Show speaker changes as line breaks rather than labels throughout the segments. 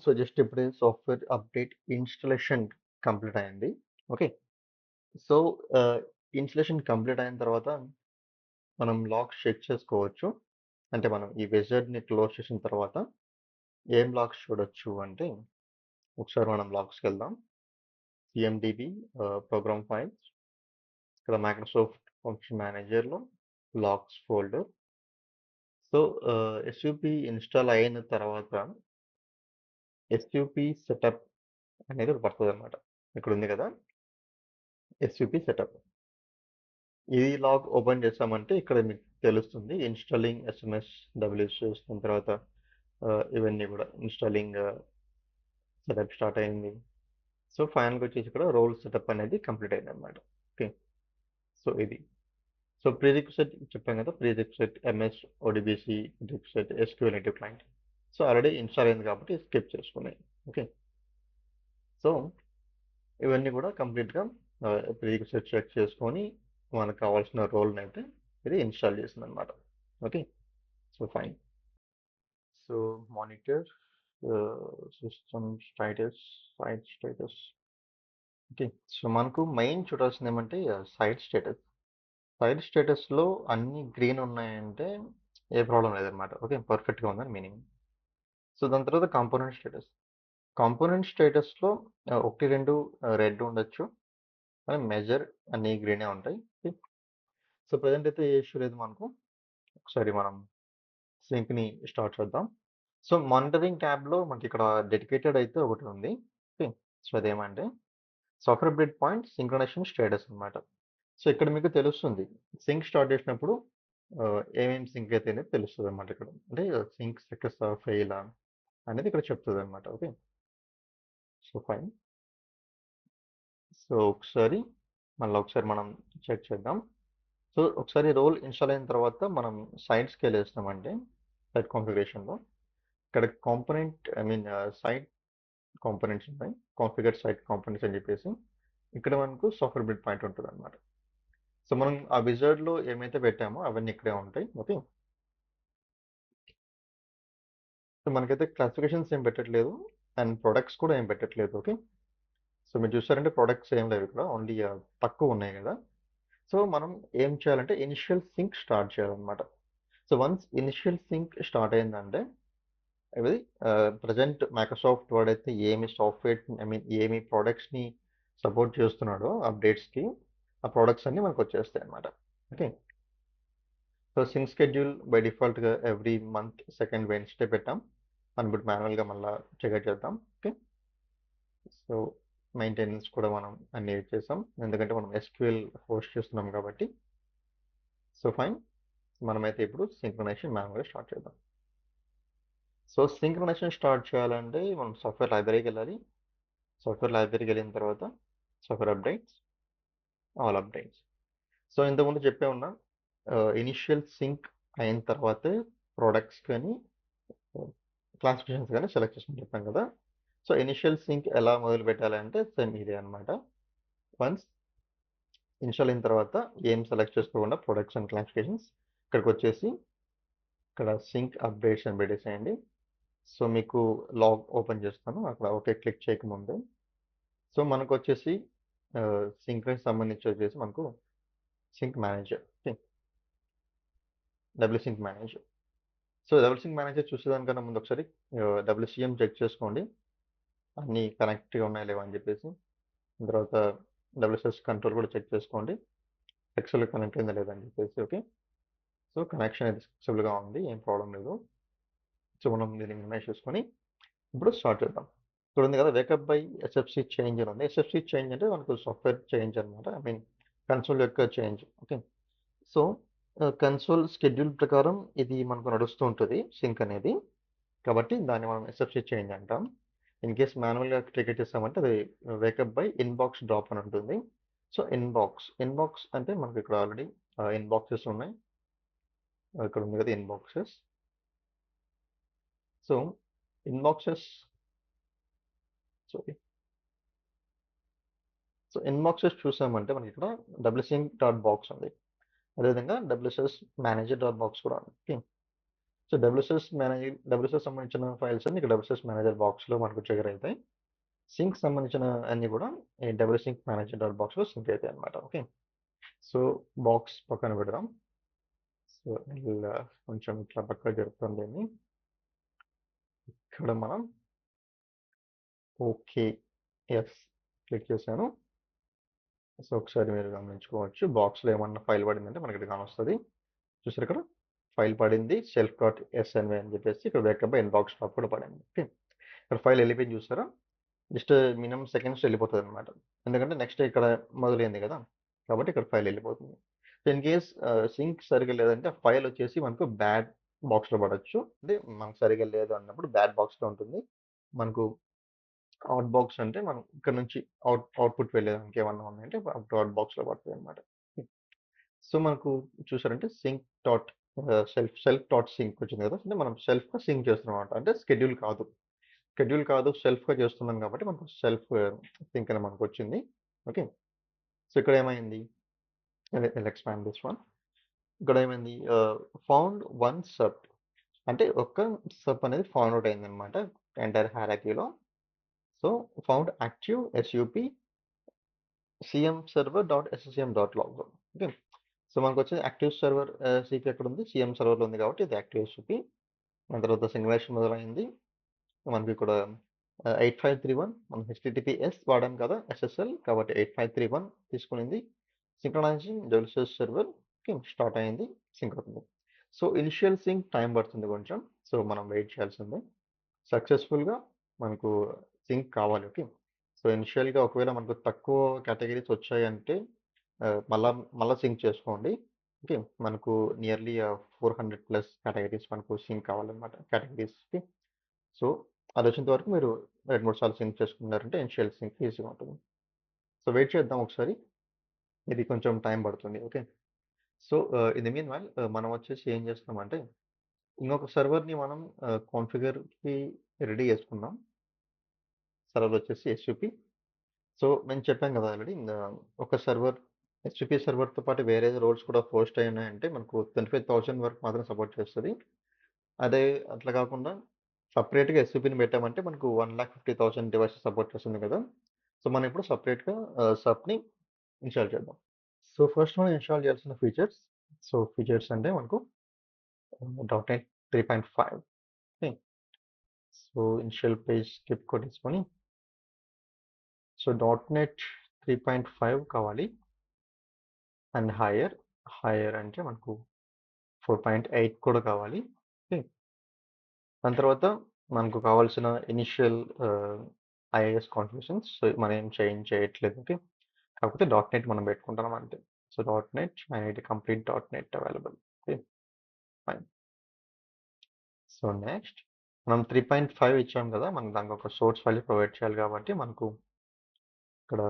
So, just ఇప్పుడే software update installation complete అయింది. Okay. So, ఆహ్, ఇన్‌స్టాలేషన్ కంప్లీట్ అయిన తర్వాత మనం లాగ్స్ చెక్ చేసుకోవచ్చు. అంటే మనం ఈ విజార్డ్‌ని క్లోజ్ చేసిన తర్వాత ఏం లాగ్స్ చూడొచ్చు అంటే, ఒకసారి మనం లాగ్స్‌కెళ్దాం. సీఎండీబీ ప్రోగ్రామ్ ఫైల్స్, ఇక్కడ మైక్రోసాఫ్ట్ ఫంక్షన్ మేనేజర్‌లో logs folder. So, SUP install అయిన తర్వాత ఎస్‌యూపీ సెటప్ అనేది ఒకటి పడతదనమాట. ఇక్కడుంది కదా! SUP setup. ఈ లాగ్ ఓపెన్ చేసామంటే ఇక్కడ మీకు తెలుస్తుంది. ఇన్‌స్టాలింగ్ ఎస్ఎంఎస్ డబ్ల్యూఎస్ దాని తర్వాత ఇవన్నీ కూడా ఇన్‌స్టాలింగ్ సెటప్ స్టార్ట్ అయింది. సో, ఫైనల్‌గా వచ్చేసి ఇక్కడ రోల్ సెటప్ అనేది కంప్లీట్ అయిందనమాట. ఓకే. సో, ఇది. సో, ప్రీరిక్విజిట్ చెప్పాం కదా! Prerequisite MS ODBC prerequisite SQL native client. So, already install అయింది కాబట్టి స్కిప్ చేసుకున్నాయి. ఓకే. సో, ఇవన్నీ కూడా కంప్లీట్‌గా ప్రీరిక్విజిట్ చెక్ చేసుకొని మనకు కావాల్సిన రోల్‌నైతే ఇది ఇన్‌స్టాల్ చేసిందనమాట. Okay. So, fine. So, monitor system status, site status. Okay. So, మనకు మెయిన్ చూడాల్సిందేమంటే సైట్ స్టేటస్. సైట్ స్టేటస్‌లో అన్నీ గ్రీన్ ఉన్నాయంటే ఏ ప్రాబ్లమ్ లేదనమాట. ఓకే. పర్ఫెక్ట్‌గా ఉందని మీనింగ్. సో, దాని తర్వాత కాంపోనెంట్ స్టేటస్. కాంపోనెంట్ స్టేటస్‌లో 1, 2 రెడ్ ఉండొచ్చు. కానీ మెజర్ అన్నీ గ్రీనే ఉంటాయి. ఓకే. సో, ప్రెజెంట్ అయితే ఏ ఇష్యూ లేదు మనకు. ఒకసారి మనం సింక్‌ని స్టార్ట్ చేద్దాం. సో, మానిటరింగ్ ట్యాబ్‌లో మనకిక్కడ డెడికేటెడ్ అయితే ఒకటి ఉంది. ఓకే. సో, అదేమంటే software update point synchronisation status అనమాట. సో, ఇక్కడ మీకు తెలుస్తుంది. సింక్ స్టార్ట్ చేసినప్పుడు ఏమేమి సింక్ అయితే అనేది తెలుస్తదనమాట ఇక్కడ. అంటే సింక్ సక్సెస్సా? ఫెయిలా? అనేది ఇక్కడ చెప్తదనమాట. ఓకే. So, fine. సో, మళ్ళా ఒకసారి మనం చెక్ చేద్దాం. సో, ఒకసారి రోల్ ఇన్‌స్టాల్ అయిన తర్వాత మనం సైట్స్‌కెళ్ళేసినామంటే సైట్ కాన్ఫిగరేషన్‌లో ఇక్కడ component I mean site components ఉంటాయి. కాన్ఫిగర్ సైట్ కాంపోనెంట్స్ అని చెప్పేసి ఇక్కడ మనకు సాఫ్ట్‌వేర్ అప్డేట్ పాయింట్ ఉంటదనమాట. సో, మనం ఆ విజార్డ్‌లో ఏమైతే పెట్టామో అవన్నీ ఇక్కడే ఉంటాయి. ఓకే. సో, మనకైతే క్లాసిఫికేషన్స్ ఏం పెట్టట్లేదు. అండ్ ప్రొడక్ట్స్ కూడా ఏం పెట్టట్లేదు. ఓకే. సో, మీరు చూసారంటే ప్రొడక్ట్స్ ఏం లేవు ఇక్కడ. ఓన్లీ తక్కువున్నాయి గదా! సో, మనం ఏం చేయాలంటే ఇనిషియల్ సింక్ స్టార్ట్ చేయాలనమాట. So, once initial sync start అయిందంటే ఇది ప్రెజెంట్ మైక్రోసాఫ్ట్ వర్డ్ అయితే ఏమి సాఫ్ట్‌వేర్ ఐ మీన్ ఏమి ప్రొడక్ట్స్‌ని సపోర్ట్ చేస్తున్నాడో అప్డేట్స్‌కి ఆ ప్రొడక్ట్స్ అన్నీ మనకొచ్చేస్తాయన్నమాట. Okay. So, sync schedule by డిఫాల్ట్‌గా ఎవ్రీ మంత్ సెకండ్ వెడ్నెస్‌డే పెట్టాం. మనం ఇప్పుడు మాన్యువల్‌గా మళ్ళా చెకౌట్ చేద్దాం. ఓకే. సో, మెయింటెనెన్స్ కూడా మనం అన్నీ చేసాం. ఎందుకంటే మనం ఎస్‌క్యూఎల్ హోస్ట్ చేస్తున్నాం కాబట్టి. So, fine. మనమైతే ఇప్పుడు సింక్రనైజేషన్ మాన్యువల్‌గా స్టార్ట్ చేద్దాం. సో, సింక్రనైజేషన్ స్టార్ట్ చేయాలంటే మనం సాఫ్ట్‌వేర్ లైబ్రరీకెళ్ళాలి. సాఫ్ట్‌వేర్ లైబ్రరీకెళ్ళిన తర్వాత software updates, all updates. So, ఇంతకుముందు చెప్పే ఉన్నా ఇనిషియల్ సింక్ అయిన తర్వాతే ప్రొడక్ట్స్ కానీ క్లాసిఫికేషన్స్ గాని సెలెక్ట్ చేసుకొని చెప్పాం కదా! సో, ఇనిషియల్ సింక్ ఎలా మొదలుపెట్టాలి అంటే సేమ్ ఇదే అన్నమాట. వన్స్ ఇన్‌స్టాల్ అయిన తర్వాత ఏం సెలెక్ట్ చేసుకోకుండా ప్రొడక్ట్స్ అండ్ క్లాసిఫికేషన్స్ ఇక్కడికొచ్చేసి ఇక్కడ సింక్ అప్డేట్స్ అని పెట్టేసేయండి. సో, మీకు లాగ్ ఓపెన్ చేస్తాను. అక్కడ ఓకే క్లిక్ చేయకముందే. సో, మనకొచ్చేసి సింక్‌కి సంబంధించి వచ్చేసి మనకు sync manager. Okay. W sync manager. So, W sync manager చూసేదానికన్నా ముందు ఒకసారి డబ్ల్యూసీఎం చెక్ చేసుకోండి. అన్నీ కనెక్ట్‌గా ఉన్నాయా లేవా అని చెప్పేసి. తర్వాత డబ్ల్యూఎస్ఎస్ కంట్రోల్ కూడా చెక్ చేసుకోండి. ఎక్సెల్ కనెక్ట్ అయిందా లేదా అని చెప్పేసి. ఓకే. సో, కనెక్షన్ అయితే సక్సెస్‌ఫుల్‌గా ఉంది. ఏం ప్రాబ్లమ్ లేదు. సో, మనం దీన్ని మినిమైజ్ చేసుకొని ఇప్పుడు స్టార్ట్ చేద్దాం. ఇక్కడ ఉంది కదా! వేకప్ బై ఎస్ఎఫ్‌సి చేంజ్ అని ఉంది. ఎస్ఎఫ్‌సి చేంజ్ అంటే మనకు సాఫ్ట్‌వేర్ చేంజ్ అనమాట. ఐ మీన్ కన్సోల్ యొక్క change. Okay. So, console schedule ప్రకారం ఇది మనకు నడుస్తూ ఉంటది సింక్ అనేది. కాబట్టి దాన్ని మనం ఎస్ఎఫ్‌సి చేంజ్ అంటాం. ఇన్ కేస్ మాన్యువల్‌గా ట్రిగ్గర్ చేసామంటే అది వేకప్ బై ఇన్‌బాక్స్ డ్రాప్ అని ఉంటుంది. సో, ఇన్‌బాక్స్ అంటే మనకి ఇక్కడ ఆల్రెడీ ఇన్‌బాక్సెస్ ఉన్నాయి. ఇక్కడ ఉంది కదా! Inboxes. So, inboxes sorry. So, inboxes చూసామంటే మనకిక్కడ డబ్ల్యూసింక్ డాట్ బాక్స్ ఉంది. అదేవిధంగా డబ్ల్యూఎస్ఎస్ మేనేజర్ డాట్ బాక్స్ కూడా ఉంది. ఓకే. సో డబ్ల్యూసీఎస్ సంబంధించిన ఫైల్స్ అన్ని ఇక్కడ డబ్ల్యూసీఎస్ మేనేజర్ బాక్స్లో మనకు ట్రిగర్ అవుతాయి. సింక్ సంబంధించిన అన్ని కూడా ఈ డబ్ల్యూ సింక్ మేనేజర్ డాట్ బాక్స్లో సింక్ అవుతాయి అనమాట. ఓకే, సో బాక్స్ పక్కన పెడదాం. సో ఇలా కొంచెం ఇట్లా పక్కన జరుపుతుంది. ఇక్కడ మనం ఓకే ఎస్ క్లిక్ చేశాను. సో ఒకసారి మీరు గమనించుకోవచ్చు, బాక్స్లో ఏమన్నా ఫైల్ పడిందంటే మనకి ఇక్కడ కానొస్తుంది. చూసారు ఇక్కడ ఫైల్ పడింది సెల్ఫ్ డాట్ ఎస్ఎన్వై అని చెప్పేసి, ఇక్కడ వేకప్ ఇన్బాక్స్ టాప్ కూడా పడింది. ఓకే, ఇక్కడ ఫైల్ వెళ్ళిపోయింది చూసారా, జస్ట్ మినిమం సెకండ్స్ వెళ్ళిపోతుంది అనమాట. ఎందుకంటే నెక్స్ట్ ఇక్కడ మొదలైంది కదా, కాబట్టి ఇక్కడ ఫైల్ వెళ్ళిపోతుంది. ఇన్ కేస్ సింక్ సరిగ్గా లేదంటే ఫైల్ వచ్చేసి మనకు బ్యాడ్ బాక్స్లో పడవచ్చు. అంటే మనకు సరిగ్గా లేదు అన్నప్పుడు బ్యాడ్ బాక్స్లో ఉంటుంది. మనకు అవుట్ బాక్స్ అంటే మనం ఇక్కడ నుంచి అవుట్పుట్ వెళ్ళేదానికి ఏమన్నా ఉన్నాయంటే అప్పుడు అవుట్ బాక్స్లో పడుతుంది అనమాట. సో మనకు చూసారంటే sync dot self dot sync వచ్చింది కదా, అంటే మనం సెల్ఫ్గా సింక్ చేస్తున్నాం అనమాట. అంటే షెడ్యూల్ కాదు సెల్ఫ్గా చేస్తున్నాం కాబట్టి మనకు సెల్ఫ్ సింక్ అని మనకు వచ్చింది. ఓకే, సో ఇక్కడ ఏమైంది, ఎక్స్పాండ్ దిస్ వన్. ఇక్కడ ఏమైంది, ఫౌండ్ వన్ సబ్, అంటే ఒక్క సబ్ అనేది ఫౌండ్ అవుట్ అయింది అనమాట ఎంటైర్ హైరార్కీలో. So found active SUP CM server dot SSM dot log. Okay, so మనకు వచ్చేది యాక్టివ్ సర్వర్ సీపీ ఎక్కడ ఉంది, సిఎం సర్వర్లో ఉంది కాబట్టి ఇది యాక్టివ్ ఎస్యూపీ. దాని తర్వాత సింగులేషన్ మొదలైంది. మనకి ఇక్కడ 8531 మనం హెచ్టిటిపిఎస్ వాడాం కదా ఎస్ఎస్ఎల్, కాబట్టి 8531 తీసుకునింది. సింక్రనైజింగ్ డబ్ల్యూసిఎస్ సర్వర్ స్టార్ట్ అయింది, సింక్ అవుతుంది. సో ఇనిషియల్ సింక్ టైం పడుతుంది కొంచెం, సో మనం వెయిట్ చేయాల్సిందే. సక్సెస్ఫుల్గా మనకు సింక్ కావాలి. ఓకే, సో ఇనిషియల్గా ఒకవేళ మనకు తక్కువ కేటగిరీస్ వచ్చాయంటే మళ్ళా సింక్ చేసుకోండి. ఓకే, మనకు నియర్లీ 400+ కేటగిరీస్ మనకు సింక్ కావాలన్నమాట కేటగిరీస్కి. సో అది వచ్చేంత వరకు మీరు 2-3 సార్లు సింక్ చేసుకున్నారంటే ఇనిషియల్ సింక్ ఈజీగా ఉంటుంది. సో వెయిట్ చేద్దాం ఒకసారి, ఇది కొంచెం టైం పడుతుంది. Okay, so in the mean while మనం వచ్చేసి ఏం చేస్తామంటే ఇంకొక సర్వర్ని మనం కాన్ఫిగర్కి రెడీ చేసుకున్నాం. సర్వర్ వచ్చేసి ఎస్యూపీ. సో నేను చెప్పాను కదా ఆల్రెడీ, ఒక సర్వర్ ఎస్యూపీ సర్వర్తో పాటు వేరే రోల్స్ కూడా పోస్ట్ అయినాయంటే మనకు 25,000 వరకు మాత్రం సపోర్ట్ చేస్తుంది. అదే అట్లా కాకుండా సపరేట్‌గా ఎస్యూపీని పెట్టామంటే మనకు 1,50,000 డివైసెస్ సపోర్ట్ చేస్తుంది కదా. సో మనం ఇప్పుడు సపరేట్‌గా సబ్‌ని ఇన్‌స్టాల్ చేద్దాం. సో ఫస్ట్ మనం ఇన్‌స్టాల్ చేయాల్సిన ఫీచర్స్. సో ఫీచర్స్ అంటే మనకు dot net 3.5. Okay, so initial page script కొట్టేసుకొని, సో డాట్ నెట్ 3.5 కావాలి అండ్ హైయర్ అంటే మనకు 4.8 కూడా కావాలి. ఓకే, దాని తర్వాత మనకు కావాల్సిన ఇనిషియల్ ఐఏఎస్ కాన్ఫిగరేషన్స్. సో మనం ఏం చేంజ్ చేయట్లేదు. ఓకే, కాకపోతే డాట్ నెట్ మనం పెట్టుకుంటున్నాం అంతే. So dot net I need complete dot net available. Okay, fine. So next మనం 3.5 ఇచ్చాం కదా, మనం దానికి ఒక సోర్స్ ఫైల్ ప్రొవైడ్ చేయాలి కాబట్టి మనకు ఇక్కడ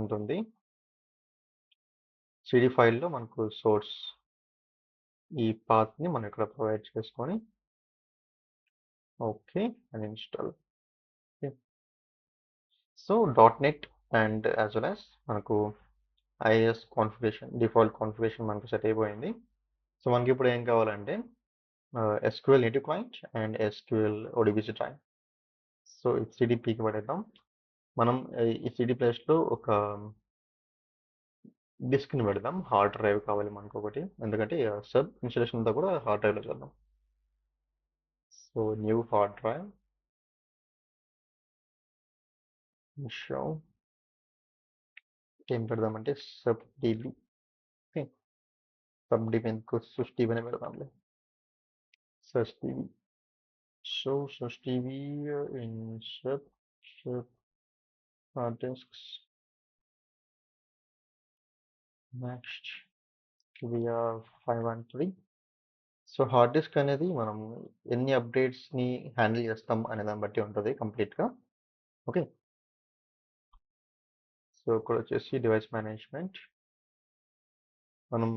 ఉంటుంది సిడి ఫైల్లో మనకు సోర్స్ ఈ పాత్ని మనం ఇక్కడ ప్రొవైడ్ చేసుకొని okay and install. Okay, so dot net and as well as మనకు ఐఏఎస్ కాన్ఫిగరేషన్ డిఫాల్ట్ కాన్ఫిగరేషన్ మనకు సెట్ అయిపోయింది. సో మనకి ఇప్పుడు ఏం కావాలంటే SQL native client and SQL ODBC train. So ఇది సిడిపికి పడేద్దాం. మనం ఈ సిడి ప్లేస్లో ఒక డిస్క్ని పెడదాం. హార్డ్ డ్రైవ్ కావాలి మనకు ఒకటి, ఎందుకంటే సబ్ ఇన్స్టాలేషన్ అంతా కూడా హార్డ్ డ్రైవ్లో చేద్దాం. So new hard drive show ఏం పెడదామంటే sub DB. Okay, sub DB ఎందుకు సుష్ డిబి అనే పెడదాంలే, such DB. So such DB in sub hard disks. Next VR 513. So hard disk అనేది మనం ఎన్ని అప్డేట్స్ని హ్యాండిల్ చేస్తాం అనే దాన్ని బట్టి ఉంటుంది కంప్లీట్గా. ఓకే, సో ఇక్కడ వచ్చేసి డివైస్ మేనేజ్మెంట్, మనం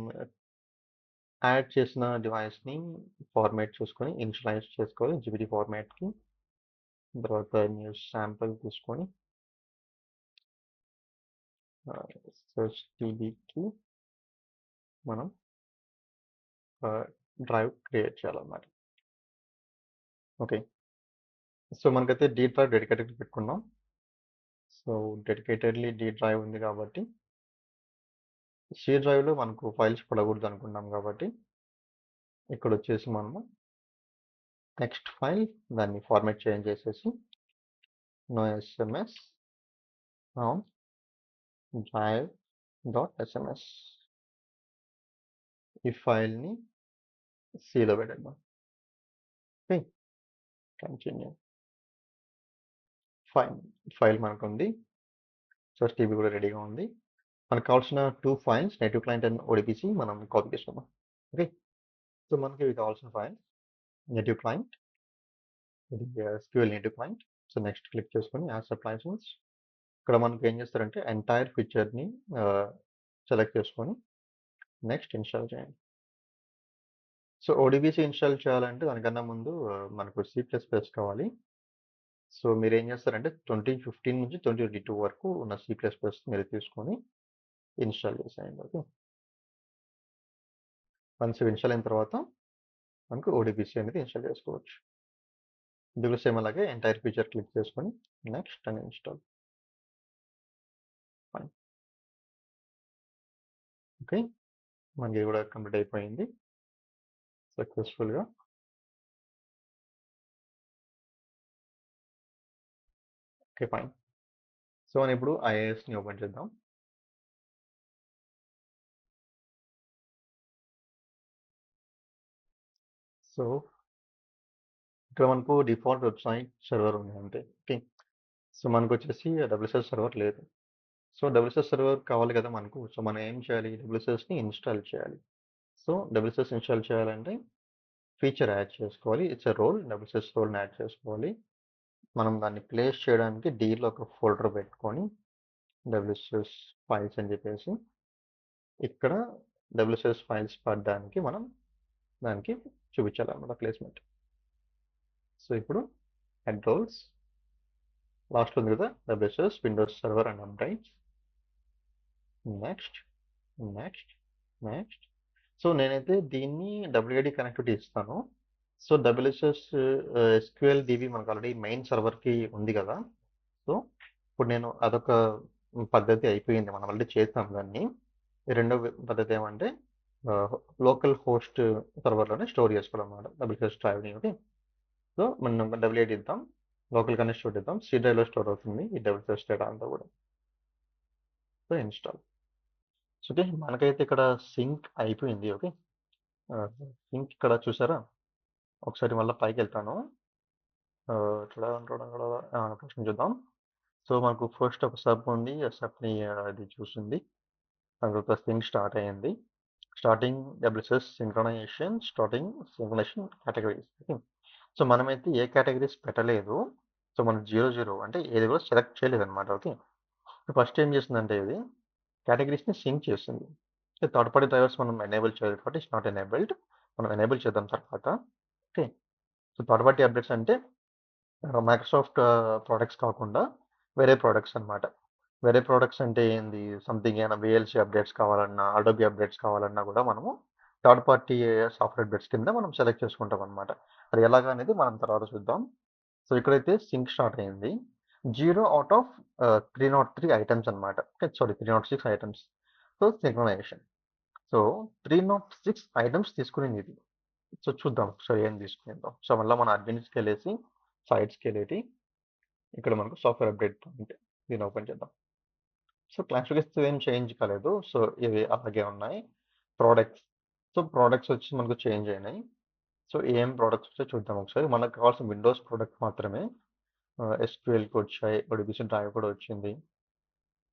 యాడ్ చేసిన డివైస్ని ఫార్మాట్ చూసుకొని ఇనిషియలైజ్ చేసుకోవాలి జిబిడి ఫార్మాట్కి. తర్వాత న్యూస్ శాంపుల్ తీసుకొని సర్చ్ టీబీకి మనం డ్రైవ్ క్రియేట్ చేయాలన్నమాట. ఓకే. సో, మనకైతే డీ డ్రైవ్ డెడికేటెడ్ పెట్టుకున్నాం. సో, డెడికేటెడ్‌లీ డీ డ్రైవ్ ఉంది కాబట్టి, సి డ్రైవ్‌లో మనకు ఫైల్స్ పడకూడదు అనుకున్నాం కాబట్టి, ఇక్కడొచ్చేసి మనము నెక్స్ట్ ఫైల్ దాన్ని ఫార్మాట్ చేంజ్ చేసేసి, నో ఎస్ఎంఎస్ ఫ్రమ్ డ్రైవ్.ఎస్ఎంఎస్ ఈ ఫైల్‌ని సిలో పెట్టేద్దాం. ఓకే. కంటిన్యూ. ఫైన్. ఫైల్ మనకుంది. సోర్స్ టీబీ కూడా రెడీగా ఉంది. మనకు కావాల్సిన 2 ఫైల్స్ నేటివ్ క్లయింట్ అండ్ ఓడిపిసి మనం కాపీ చేసుకుందాం. ఓకే. సో, మనకి ఇవి కావాల్సిన ఫైల్ నేటివ్ క్లయింట్, ఇది SQL native client. So, next click చేసుకొని యాజ్ అప్లయన్సెస్ ఇక్కడ మనకి ఏం చేస్తారంటే ఎంటైర్ ఫీచర్‌ని సెలెక్ట్ చేసుకొని నెక్స్ట్ ఇన్‌స్టాల్ చేయండి. సో, ఓడిబిసి ఇన్‌స్టాల్ చేయాలంటే దానికన్నా ముందు మనకు C++ కావాలి. సో, మీరేం చేస్తారంటే 2015 నుంచి 2022 వరకు ఉన్న C++ మీరు తీసుకొని ఇన్‌స్టాల్ చేసేయండి. ఓకే. వన్స్ ఇవి ఇన్‌స్టాల్ అయిన తర్వాత మనకు ఓడిబిసి అనేది ఇన్‌స్టాల్ చేసుకోవచ్చు. ఇందులో సేమ్ అలాగే ఎంటైర్ ఫీచర్ క్లిక్ చేసుకొని నెక్స్ట్ అని ఇన్‌స్టాల్. ఫైన్. ఓకే. మనకి ఇది కూడా కంప్లీట్ అయిపోయింది సక్సెస్‌ఫుల్‌గా. ఓకే. ఫైన్. సో, మనం ఇప్పుడు ఐఏఎస్‌ని ఓపెన్ చేద్దాం. సో, ఇక్కడ మనకు డిఫాల్ట్ వెబ్‌సైట్ సర్వర్ ఉంది అంతే. ఓకే. సో, మనకొచ్చేసి డబ్ల్యూఎస్ఎస్ సర్వర్ లేదు. సో, డబ్ల్యూఎస్ఎస్ సర్వర్ కావాలి కదా మనకు. సో, మనం ఏం చేయాలి? డబ్ల్యూఎస్ఎస్‌ని ఇన్‌స్టాల్ చేయాలి. సో, డబ్ల్యూఎస్ఎస్ ఇన్‌స్టాల్ చేయాలంటే ఫీచర్ యాడ్ చేసుకోవాలి. It's a role. డబ్ల్యూఎస్ఎస్ రోల్‌ని యాడ్ చేసుకోవాలి. మనం దాన్ని ప్లేస్ చేయడానికి డీలో ఒక ఫోల్డర్ పెట్టుకొని డబ్ల్యూఎస్ఎస్ ఫైల్స్ అని చెప్పేసి ఇక్కడ డబ్ల్యూఎస్ఎస్ ఫైల్స్ పడడానికి మనం దానికి చూపించాలన్నమాట ప్లేస్‌మెంట్. సో, ఇప్పుడు హెడ్ రోల్స్ లాస్ట్‌లో ఉంది కదా! WSS Windows server and updates. Next, next, next. So, నేనైతే దీన్ని డబ్ల్యూఐడీ కనెక్టివిటీ ఇస్తాను. సో, డబ్ల్యూఎస్ఎస్ ఎస్‌క్యూఎల్ డీబీ మనకు ఆల్రెడీ మెయిన్ సర్వర్‌కి ఉంది కదా! సో, ఇప్పుడు నేను అదొక పద్ధతి అయిపోయింది. మనం ఆల్రెడీ చేసాం దాన్ని. రెండో పద్ధతి ఏమంటే లోకల్ హోస్ట్ సర్వర్‌లోనే స్టోర్ చేసుకోవడం అన్నమాట. డబ్ల్యూఎస్ఎస్ డ్రైవ్‌ని. ఓకే. సో, మనం డబ్ల్యూఐడీ ఇద్దాం. లోకల్‌గానే స్టోర్ చేద్దాం. సి డ్రైవ్‌లో స్టోర్ అవుతుంది ఈ డబ్ల్యూఎస్ఎస్ డేటా అంతా కూడా. So, install. So, okay. మనకైతే ఇక్కడ సింక్ అయిపోయింది. ఓకే. సింక్ ఇక్కడ చూసారా? ఒకసారి మళ్ళా పైకెళ్తాను. ఫస్ట్ నుంచి చూద్దాం. సో, మనకు ఫస్ట్ ఒక సబ్ ఉంది. ఆ సబ్‌ని అది చూసింది. దాని తర్వాత సింక్ స్టార్ట్ అయింది. Starting WSS synchronization categories. Okay. So, మనమైతే ఏ కేటగరీస్ పెట్టలేదు. సో, మనం 0 అంటే ఏది కూడా సెలెక్ట్ చేయలేదన్నమాట. ఓకే. ఫస్ట్ ఏం చేసిందంటే ఇది కేటగరీస్‌ని సింక్ చేస్తుంది. థర్డ్ పార్టీ డ్రైవర్స్ మనం ఎనేబుల్ చేయలేదు కాబట్టి ఇట్స్ నాట్ ఎనేబుల్డ్. మనం ఎనేబుల్ చేద్దాం తర్వాత. Okay. So, third party updates అంటే మైక్రోసాఫ్ట్ ప్రొడక్ట్స్ కాకుండా వేరే ప్రొడక్ట్స్ అన్నమాట. వేరే ప్రొడక్ట్స్ అంటే ఏంది? సంథింగ్ ఏమైనా వీఎల్సీ అప్డేట్స్ కావాలన్నా, అడోబీ అప్డేట్స్ కావాలన్నా కూడా మనము థర్డ్ పార్టీ సాఫ్ట్‌వేర్ అప్డేట్స్ కింద మనం సెలెక్ట్ చేసుకుంటాం అన్నమాట. అది ఎలాగా అనేది మనం తర్వాత చూద్దాం. సో, ఇక్కడైతే సింక్ స్టార్ట్ అయింది. 0 ఔట్ ఆఫ్ 303 ఐటెమ్స్ అన్నమాట. Sorry 306 items. So, synchronization. So, 306 items తీసుకునింది ఇది. సో, చూద్దాం ఒకసారి ఏం తీసుకునిందో. సో, మళ్ళా మన అడ్మిన్స్‌కెళ్ళేసి సైట్స్‌కెళ్ళేటి ఇక్కడ మనకు సాఫ్ట్‌వేర్ అప్డేట్ పాయింట్ దీన్ని ఓపెన్ చేద్దాం. సో, క్లాసిఫికేషన్స్ ఏం చేంజ్ కాలేదు. సో, ఇవి అలాగే ఉన్నాయి. ప్రొడక్ట్స్. సో, ప్రొడక్ట్స్ వచ్చి మనకు చేంజ్ అయినాయి. సో, ఏం ప్రొడక్ట్స్ వచ్చాయో చూద్దాం ఒకసారి. మనకు కావాల్సిన విండోస్ ప్రొడక్ట్ మాత్రమే. ఎస్‌క్యూఎల్‌కి వచ్చాయి. ఓడిబిసి డ్రైవ్ కూడా వచ్చింది.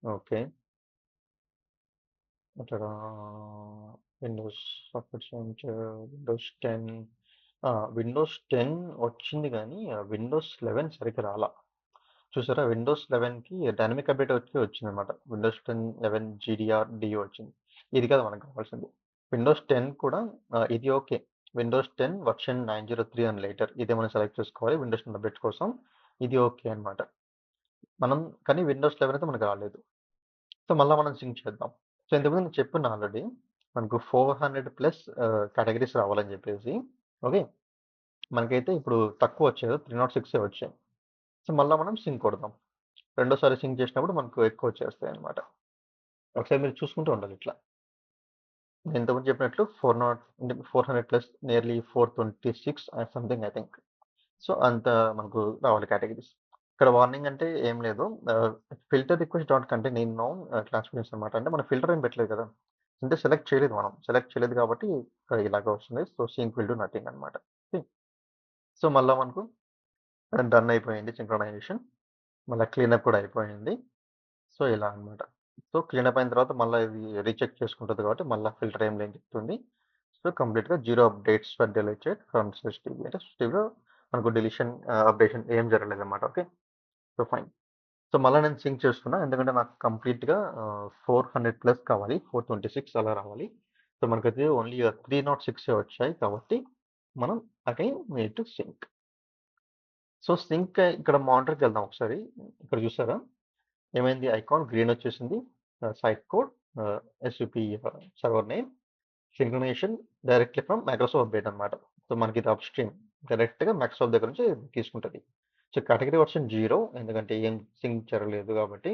ఓకే. ఇక్కడ Windows software change Windows 10 Windows 10 వచ్చింది గానీ, విండోస్ 11 సరిగ్గా రాలా. చూసారా? విండోస్ 11కి డైనమిక్ అప్డేట్ వచ్చిందనమాట. విండోస్ 10, 11 జీడీఆర్, డియో వచ్చింది. ఇది కాదు మనకు కావాల్సింది. విండోస్ 10 కూడా ఇది okay. Windows 10 version 903 and later ఇదే మనం సెలెక్ట్ చేసుకోవాలి విండోస్ 10 అప్డేట్స్ కోసం. ఇది ఓకే అనమాట. మనం కానీ విండోస్ 11 అయితే మనకు రాలేదు. సో, మళ్ళా మనం సింక్ చేద్దాం. సో, ఇంతకుముందు నేను చెప్పాను ఆల్రెడీ. మనకు 400 ప్లస్ కేటగరీస్ రావాలని చెప్పేసి. ఓకే. మనకైతే ఇప్పుడు తక్కువ వచ్చాయి 306 వచ్చాయి. సో మళ్ళీ మనం సింక్ కొడదాం. రెండోసారి సింక్ చేసినప్పుడు మనకు ఎక్కువ వచ్చేస్తాయి అనమాట. ఒకసారి మీరు చూసుకుంటూ ఉండాలి ఇట్లా. నేను ఇంతకుముందు చెప్పినట్లు 400 plus nearly 426 something I think. So అంత మనకు రావాలి కేటగిరీస్. ఇక్కడ వార్నింగ్ అంటే ఏం లేదు. Filter request dot contain noun classification అనమాట. అంటే మనం ఫిల్టర్ ఏం పెట్టలేదు కదా. అంటే సెలెక్ట్ చేయలేదు మనం. సెలెక్ట్ చేయలేదు కాబట్టి ఇలాగ వస్తుంది. So sync will do nothing అనమాట. సో మళ్ళీ మనకు డన్ అయిపోయింది సింక్రనైజేషన్. మళ్ళీ క్లీనప్ కూడా అయిపోయింది. సో ఇలా అనమాట. సో క్లీనప్ అయిన తర్వాత మళ్ళీ ఇది రీచెక్ చేసుకుంటుంది కాబట్టి మళ్ళీ ఫిల్టర్ ఏం లేని చెప్తుంది. సో కంప్లీట్‌గా 0 అప్డేట్స్ వర్ డిలీటెడ్ ఫ్రమ్ సిస్టీవీ. అంటే సిస్టీవీలో మనకు డిలీషన్, అప్డేషన్ ఏం జరగలేదన్నమాట. ఓకే. So fine. సో మళ్ళా నేను సింక్ చేస్తున్నా. ఎందుకంటే నాకు కంప్లీట్‌గా 400 ప్లస్ కావాలి. 426 అలా రావాలి. సో మనకైతే ఓన్లీ 306 వచ్చాయి. కాబట్టి మనం again we need to sync. So sync ఇక్కడ మానిటర్‌కి వెళ్దాం ఒకసారి. ఇక్కడ చూసారా? ఏమైంది ఐకాన్ గ్రీన్ వచ్చేసింది. Site code, SUP server name, synchronization directly from Microsoft update అనమాట. సో మనకి ఇది అప్‌స్ట్రీమ్ డైరెక్ట్‌గా మైక్రోసాఫ్ట్ దగ్గర నుంచి తీసుకుంటది. సో కేటగరీ వర్షన్ 0 ఎందుకంటే ఏం సింక్ జరగలేదు కాబట్టి.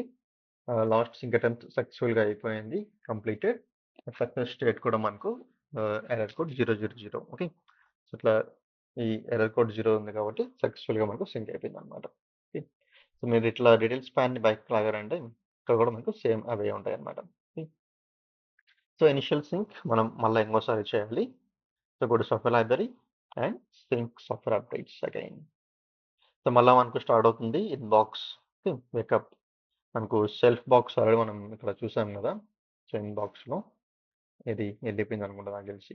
లాస్ట్ సింక్ అటెంప్ట్ సక్సెస్‌ఫుల్‌గా అయిపోయింది. కంప్లీటెడ్. సక్సెస్ స్టేట్ కూడా మనకు ఎర్రర్ కోడ్ 000. ఓకే. సో ఇట్లా ఈ ఎర్రర్ కోడ్ 0 ఉంది కాబట్టి సక్సెస్‌ఫుల్‌గా మనకు సింక్ అయిపోయిందనమాట. ఓకే. సో మీరు ఇట్లా డీటెయిల్స్ ప్యాన్‌ని బయటకి లాగారంటే ఇక్కడ కూడా మనకు సేమ్ అవే ఉంటాయన్నమాట. ఓకే. సో ఇనిషియల్ సింక్ మనం మళ్ళీ ఇంకోసారి చేయాలి. So go to software library and sync software updates again. So మళ్ళా మనకు స్టార్ట్ అవుతుంది ఇన్బాక్స్. ఓకే. వేకప్. మనకు సెల్ఫ్ బాక్స్ ఆల్రెడీ మనం ఇక్కడ చూసాం కదా. సో ఇన్బాక్స్‌లో ఇది వెళ్ళిపోయింది అనుకుంటా నాకు తెలిసి.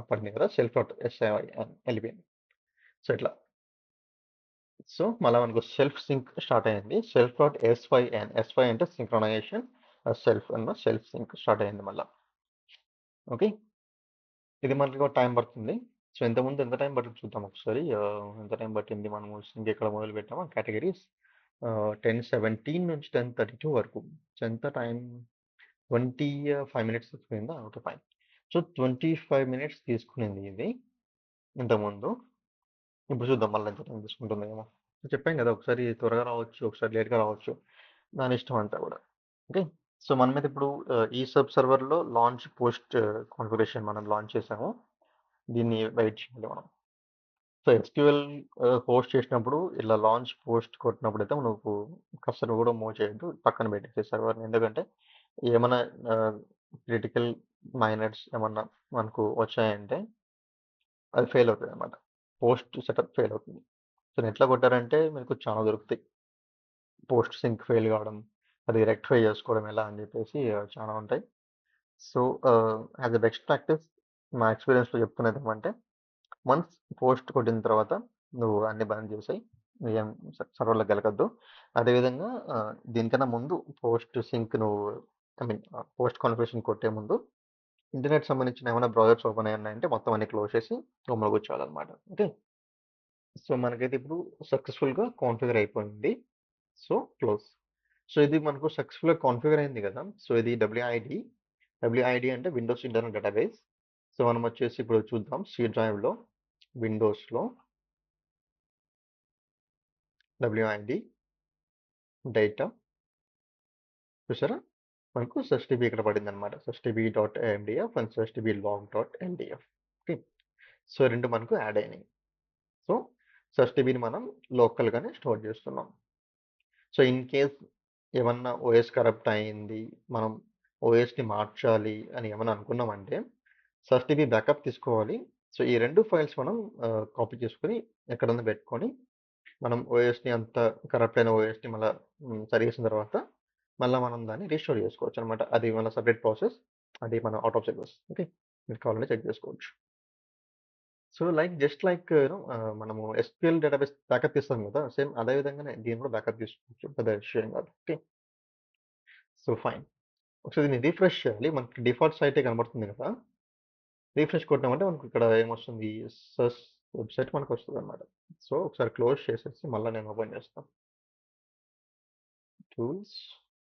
పడింది కదా సెల్ఫ్ డాట్ ఎస్ఐ అని వెళ్ళిపోయింది. సో ఇట్లా. సో మళ్ళీ మనకు సెల్ఫ్ సింక్ స్టార్ట్ అయింది. Self dot SYN. ఎస్వై అంటే సింక్రనైజేషన్, సెల్ఫ్ అన్న సెల్ఫ్ సింక్ స్టార్ట్ అయింది మళ్ళీ. ఓకే. ఇది మనకి టైం పడుతుంది. సో ఇంతకుముందు ఎంత టైం పట్టింది చూద్దాం ఒకసారి. ఎంత టైం పట్టింది మనము సింక్ ఎక్కడ మొదలు పెట్టామో కేటగిరీస్ 10:17 నుంచి 10:32 వరకు. సో ఎంత టైం 25 మినిట్స్ తీసుకుందా? Okay fine. సో 25 మినిట్స్ తీసుకునింది ఇది ఇంతకుముందు. ఇప్పుడు చూద్దాం మళ్ళీ ఎంత టైం తీసుకుంటుందేమో. చెప్పాను కదా ఒకసారి త్వరగా రావచ్చు, ఒకసారి లేట్‌గా రావచ్చు. దాని ఇష్టం అంతా కూడా. ఓకే. సో మన మీద ఇప్పుడు ఈ సబ్ సర్వర్‌లో లాంచ్ పోస్ట్ కాన్ఫిగరేషన్ మనం లాంచ్ చేసాము. దీన్ని వెయిట్ చేయాలి మనం. సో ఎస్‌క్యూఎల్ హోస్ట్ చేసినప్పుడు ఇలా లాంచ్ పోస్ట్ కొట్టినప్పుడైతే నువ్వు కర్సర్ కూడా మూవ్ చేయొద్దు. పక్కన పెట్టేసేయి సర్వర్‌ని. ఎందుకంటే ఏమన్నా క్రిటికల్ మైనర్స్ ఏమన్నా మనకు వచ్చాయంటే అది ఫెయిల్ అవుతదనమాట. పోస్ట్ సెటప్ ఫెయిల్ అవుతుంది. సో నెట్‌లో కొట్టారంటే మీకు చాలా దొరుకుతాయి. పోస్ట్ సింక్ ఫెయిల్ కావడం, అది రెక్టిఫై చేసుకోవడం ఎలా అని చెప్పేసి చాలా ఉంటాయి. So as a best practice మా ఎక్స్‌పీరియన్స్‌లో చెప్తున్నది ఏమంటే వన్స్ పోస్ట్ కొట్టిన తర్వాత నువ్వు అన్ని బంద్ చేసేయి. ఏం సర్వర్‌లోకి వెళ్ళకొద్దు. అదేవిధంగా దీనికన్నా ముందు పోస్ట్ సింక్ నువ్వు ఐ మీన్ పోస్ట్ కాన్ఫిగరేషన్ కొట్టే ముందు ఇంటర్నెట్ సంబంధించిన ఏమైనా బ్రౌజర్స్ ఓపెన్ అయ్యి ఉన్నాయంటే మొత్తం అన్ని క్లోజ్ చేసి రూమ్‌లో కూర్చోవాలన్నమాట. ఓకే. సో మనకైతే ఇప్పుడు సక్సెస్‌ఫుల్‌గా కాన్ఫిగర్ అయిపోయింది. So close. సో ఇది మనకు సక్సెస్‌ఫుల్‌గా కాన్ఫిగర్ అయింది కదా. సో ఇది డబ్ల్యూఐడి. డబ్ల్యూఐడి అంటే విండోస్ ఇంటర్నల్ డేటాబేస్. సో మనం వచ్చేసి ఇప్పుడు చూద్దాం సి డ్రైవ్‌లో విండోస్‌లో డబ్ల్యూఐడి డేటా చూసారా? మనకు సెస్టీబీ ఇక్కడ పడిందనమాట. SUSDB dot MDF and SUSDB log dot LDF. Okay. So 2 మనకు యాడ్ అయినాయి. సో సెస్టీబీని మనం లోకల్‌గానే స్టోర్ చేస్తున్నాం. సో ఇన్ కేస్ ఏమన్నా ఓఎస్ కరప్ట్ అయింది, మనం ఓఎస్‌ని మార్చాలి అని ఏమన్నా అనుకున్నామంటే సెస్టీబీ బ్యాకప్ తీసుకోవాలి. సో ఈ 2 ఫైల్స్ మనం కాపీ చేసుకొని ఎక్కడన్నా పెట్టుకొని మనం ఓఎస్‌ని అంత కరప్ట్ అయిన ఓఎస్‌ని మళ్ళా సరి చేసిన తర్వాత మళ్ళా మనం దాన్ని రీస్టోర్ చేసుకోవచ్చనమాట. అది మళ్ళా సెపరేట్ ప్రాసెస్. అది మన ఔట్ ఆఫ్ సిలబస్. ఓకే. మీరు కావాలంటే చెక్ చేసుకోవచ్చు. సో జస్ట్ లైక్ మనము ఎస్‌క్యూఎల్ డేటాబేస్ బ్యాకప్ తీస్తాం కదా! సేమ్ అదే విధంగానే దీన్ని కూడా బ్యాకప్ తీసుకోవచ్చు. పెద్ద ఇష్యూ ఏం కాదు. ఓకే. So fine. ఒకసారి దీన్ని రిఫ్రెష్ చేయాలి. మనకి డిఫాల్ట్ సైటే కనబడుతుంది కదా! రిఫ్రెష్ కొట్టామంటే మనకు ఇక్కడ ఏమొస్తుంది సెర్చ్ వెబ్‌సైట్ మనకొస్తదనమాట. సో ఒకసారి క్లోజ్ చేసేసి మళ్ళా నేను ఓపెన్ చేస్తాను. టూల్స్,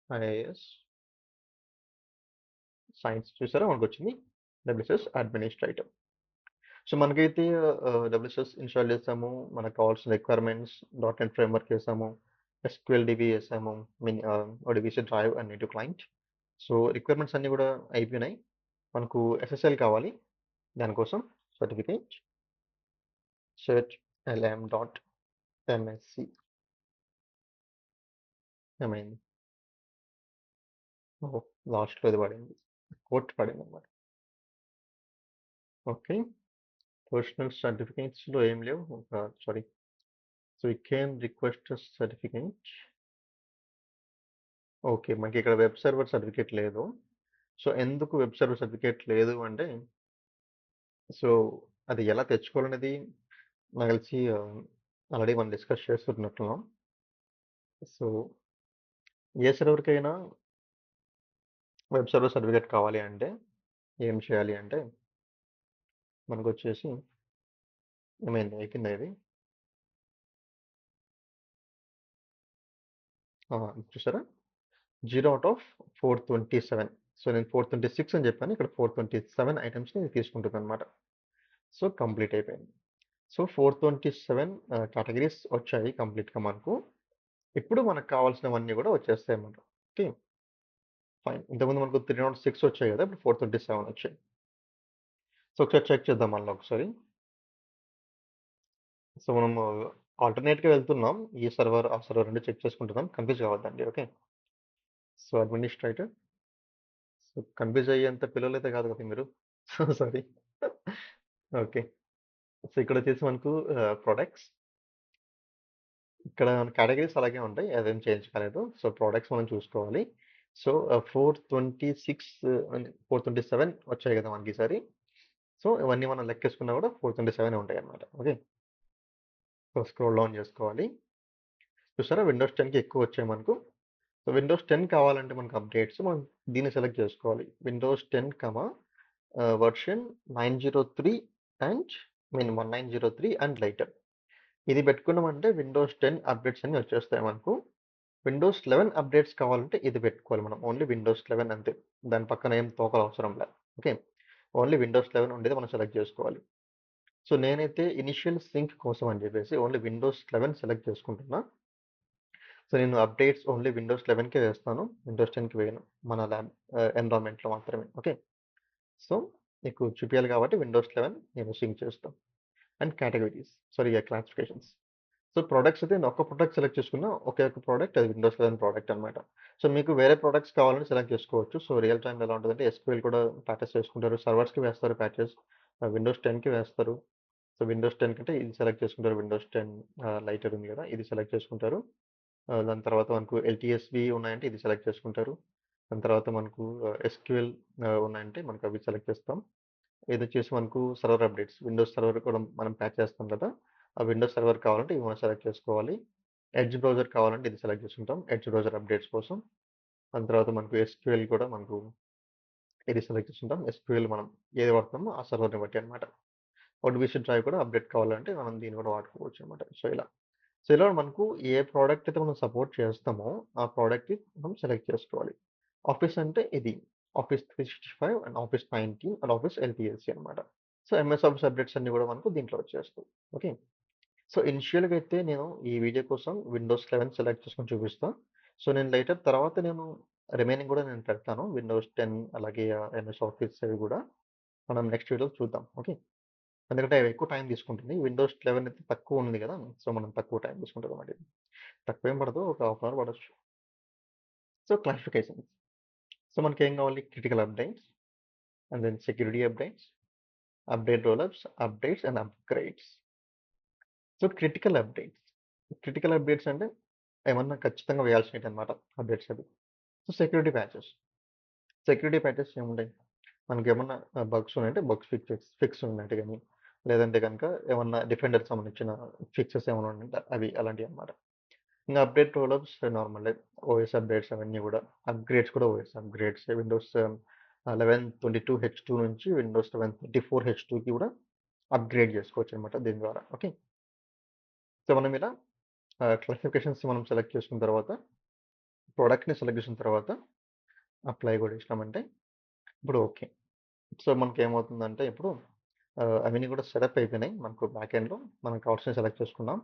ఐఏఎస్, సైన్స్ చూసారా మనకొచ్చింది. డబ్ల్యూసీఎస్ అడ్మినిస్ట్రేటర్. సో, మనకైతే డబ్ల్యూసీఎస్ ఇన్‌స్టాల్ చేసాము. మనకు కావాల్సిన రిక్వైర్మెంట్స్ డాట్ నెట్ ఫ్రేమ్‌వర్క్ ఏసాము. ఎస్‌క్యూఎల్ డీబీ ఏసాము. DBC drive and native client. So, requirements అన్నీ కూడా అయిపోయినాయి. మనకు ఎస్ఎస్ఎల్ కావాలి. దానికోసం సర్టిఫికేట్ సెర్చ్ lm.msc ఏమైంది? ఓహ్! లాస్ట్‌లో ఇది పడింది. కోట్ పడిందన్నమాట. ఓకే. పర్సనల్ సర్టిఫికేట్స్‌లో ఏం లేవు. Sorry. So, you can request certificate. Okay. మనకిక్కడ వెబ్ సర్వర్ సర్టిఫికేట్ లేదు. సో, ఎందుకు వెబ్ సర్వర్ సర్టిఫికేట్ లేదు అంటే, సో, అది ఎలా తెచ్చుకోవాలనేది నాకు తెలిసి ఆల్రెడీ మనం డిస్కస్ చేస్తున్నట్టున్నాం. సో, ఏ సర్వర్‌కైనా వెబ్ సర్వర్ సర్టిఫికేట్ కావాలి అంటే ఏం చేయాలి అంటే, మనకొచ్చేసి ఏమైంది? అయిపోయిందా ఇది? చూసారా? 0 ఔట్ ఆఫ్ 427. సో, నేను 426 అని చెప్పాను. ఇక్కడ 427 ఐటెమ్స్‌ని తీసుకుంటుందన్నమాట. సో, కంప్లీట్ అయిపోయింది. సో, 427 కేటగరీస్ వచ్చాయి కంప్లీట్‌గా మనకు. ఇప్పుడు మనకు కావాల్సినవన్నీ కూడా వచ్చేస్తాయన్నమాట. ఓకే. ఫైన్. ఇంతకుముందు మనకు 306 వచ్చాయి కదా! ఇప్పుడు 427 వచ్చాయి. సో, ఒకసారి చెక్ చేద్దాం మళ్ళీ ఒకసారి. సో, మనము ఆల్టర్‌నేట్‌గా వెళ్తున్నాం. ఈ సర్వర్, ఆ సర్వర్ 2 చెక్ చేసుకుంటున్నాం. కన్‌ఫ్యూజ్ కావద్దండి. Okay. So, administrator. So, confuse అయ్యేంత పిల్లోలైతే కాదు కదా మీరు. So, sorry. ఓకే. సో, ఇక్కడొచ్చేసి మనకు ప్రొడక్ట్స్. ఇక్కడ కేటగరీస్ అలాగే ఉంటాయి. అదేం చేంజ్ కాలేదు. సో, ప్రొడక్ట్స్ మనం చూసుకోవాలి. సో, 426 427 వచ్చాయి కదా! మనకి ఈసారి. సో, ఇవన్నీ మనం లెక్కేసుకున్నా కూడా 427 ఉంటాయన్నమాట. ఓకే. సో, స్క్రోల్ డౌన్ చేసుకోవాలి. చూసారా? విండోస్ 10కి ఎక్కువ వచ్చాయి మనకు. సో, విండోస్ 10 కావాలంటే మనకు అప్డేట్స్ మనం దీన్ని సెలెక్ట్ చేసుకోవాలి. Windows 10, version 903 and 1903 and lighter. ఇది పెట్టుకున్నామంటే విండోస్ 10 అప్డేట్స్ అన్నీ వచ్చేస్తాయి మనకు. విండోస్ 11 అప్డేట్స్ కావాలంటే ఇది పెట్టుకోవాలి మనం. ఓన్లీ విండోస్ 11 అంతే. దాని పక్కన ఏం తోకలు అవసరం లే. ఓకే. ఓన్లీ విండోస్ 11 ఉండేది మనం సెలెక్ట్ చేసుకోవాలి. సో, నేనైతే ఇనిషియల్ సింక్ కోసం అని చెప్పేసి ఓన్లీ విండోస్ 11 సెలెక్ట్ చేసుకుంటున్నా. సో, నేను అప్డేట్స్ ఓన్లీ విండోస్ 11కే వేస్తాను. విండోస్ 10కి వేయను. మన ఎన్విరాన్మెంట్‌లో మాత్రమే. ఓకే. సో, మీకు చూపియాలి కాబట్టి విండోస్ 11 నేను సింక్ చేస్తాను. And categories classifications. So, products అయితే నేను ఒక్క ప్రొడక్ట్ సెలెక్ట్ చేసుకున్నా. ఒకే ఒక ప్రొడక్ట్ అది విండోస్ 11 ప్రొడక్ట్ అనమాట. సో, మీకు వేరే ప్రొడక్ట్స్ కావాలంటే సెలెక్ట్ చేసుకోవచ్చు. సో, రియల్ టైమ్‌లో ఎలా ఉంటదంటే ఎస్‌క్యూఎల్ కూడా ప్యాచెస్ చేసుకుంటారు. సర్వర్స్‌కి వేస్తారు ప్యాచెస్. విండోస్ 10కి వేస్తారు. సో, విండోస్ 10 కంటే ఇది సెలెక్ట్ చేసుకుంటారు. విండోస్ 10 లైటర్ ఉంది కదా! ఇది సెలెక్ట్ చేసుకుంటారు. దాని తర్వాత మనకు ఎల్‌టీఎస్‌వి ఉన్నాయంటే ఇది సెలెక్ట్ చేసుకుంటారు. దాని తర్వాత మనకు ఎస్‌క్యూఎల్ ఉన్నాయంటే మనకు అవి సెలెక్ట్ చేస్తాం. ఇదొచ్చేసి మనకు సర్వర్ అప్డేట్స్. విండోస్ సర్వర్ కూడా మనం ప్యాచ్ చేస్తాం కదా! ఆ విండోస్ సర్వర్ కావాలంటే ఇవి మనం సెలెక్ట్ చేసుకోవాలి. ఎడ్జ్ బ్రౌజర్ కావాలంటే ఇది సెలెక్ట్ చేసుకుంటాం. ఎడ్జ్ బ్రౌజర్ అప్డేట్స్ కోసం. దాని తర్వాత మనకు ఎస్‌క్యూఎల్ కూడా మనకు ఇది సెలెక్ట్ చేసుకుంటాం. ఎస్‌క్యూఎల్ మనం ఏది వాడుతున్నామో ఆ సర్వర్‌ని బట్టి అన్నమాట. డీబీసీ డ్రైవ్ కూడా అప్డేట్ కావాలంటే మనం దీన్ని కూడా వాడుకోవచ్చు అన్నమాట. సో, ఇలా. సో, ఇలా మనకు ఏ ప్రోడక్ట్ అయితే మనం సపోర్ట్ చేస్తామో ఆ ప్రోడక్ట్‌ని మనం సెలెక్ట్ చేసుకోవాలి. ఆఫీస్ అంటే ఇది. Office 365 and office 19 and office LTSC అన్నమాట. సో, ఎంఎస్ ఆఫీస్ అప్డేట్స్ అన్నీ కూడా మనకు దీంట్లో వచ్చేస్తాయి. ఓకే. సో, ఇనిషియల్‌గా అయితే నేను ఈ వీడియో కోసం విండోస్ 11 సెలెక్ట్ చేసుకొని చూపిస్తా. సో, నేను లేటర్ తర్వాత నేను రిమైనింగ్ కూడా నేను పెడతాను. విండోస్ 10 అలాగే ఎంఎస్ ఆఫీస్ అవి కూడా మనం నెక్స్ట్ వీడియోలో చూద్దాం. ఓకే. ఎందుకంటే అవి ఎక్కువ టైం తీసుకుంటుంది. విండోస్ 11 అయితే తక్కువ ఉంది కదా! సో, మనం తక్కువ టైం తీసుకుంటదన్నమాట ఇది. తక్కువేం పడదు. ఒక హాఫ్ అన్ అవర్ పడొచ్చు. So, classifications. సో, మనకేం కావాలి? Critical updates and then security updates, update rollups, updates and upgrades. So, critical updates అంటే ఏమన్నా ఖచ్చితంగా వేయాల్సినటనమాట అప్డేట్స్ అవి. సో, సెక్యూరిటీ ప్యాచెస్ ఏముంటాయి? మనకేమన్నా బగ్స్ ఉన్నాయంటే బగ్స్ ఫిక్స్ ఉన్నట్టు గాని, లేదంటే గనక ఏమన్నా డిఫెండర్‌కి సంబంధించిన ఫిక్సెస్ ఏమైనా ఉంటే అవి అలాంటియన్నమాట. ఇంక అప్డేట్ రోలప్స్ నార్మలే. ఓఎస్ అప్డేట్స్ అవన్నీ గూడా. అప్‌గ్రేడ్స్ కూడా ఓఎస్ అప్‌గ్రేడ్స్ విండోస్ 11 హెచ్2 నుంచి విండోస్ 11 హెచ్2కి కూడా అప్‌గ్రేడ్ చేసుకోవచ్చనమాట దీని ద్వారా. ఓకే. సో, మనం ఇలా క్లాసిఫికేషన్స్ మనం సెలెక్ట్ చేసుకున్న తర్వాత, ప్రొడక్ట్‌ని సెలెక్ట్ చేసిన తర్వాత అప్లై కొట్టేసినామంటే ఇప్పుడు ఓకే. సో, మనకేమవుతుందంటే ఇప్పుడు అవన్నీ కూడా సెటప్ అయిపోయినాయి. మనకు బ్యాక్ ఎండ్‌లో మనకు కావాల్సినవి సెలెక్ట్ చేసుకున్నాం.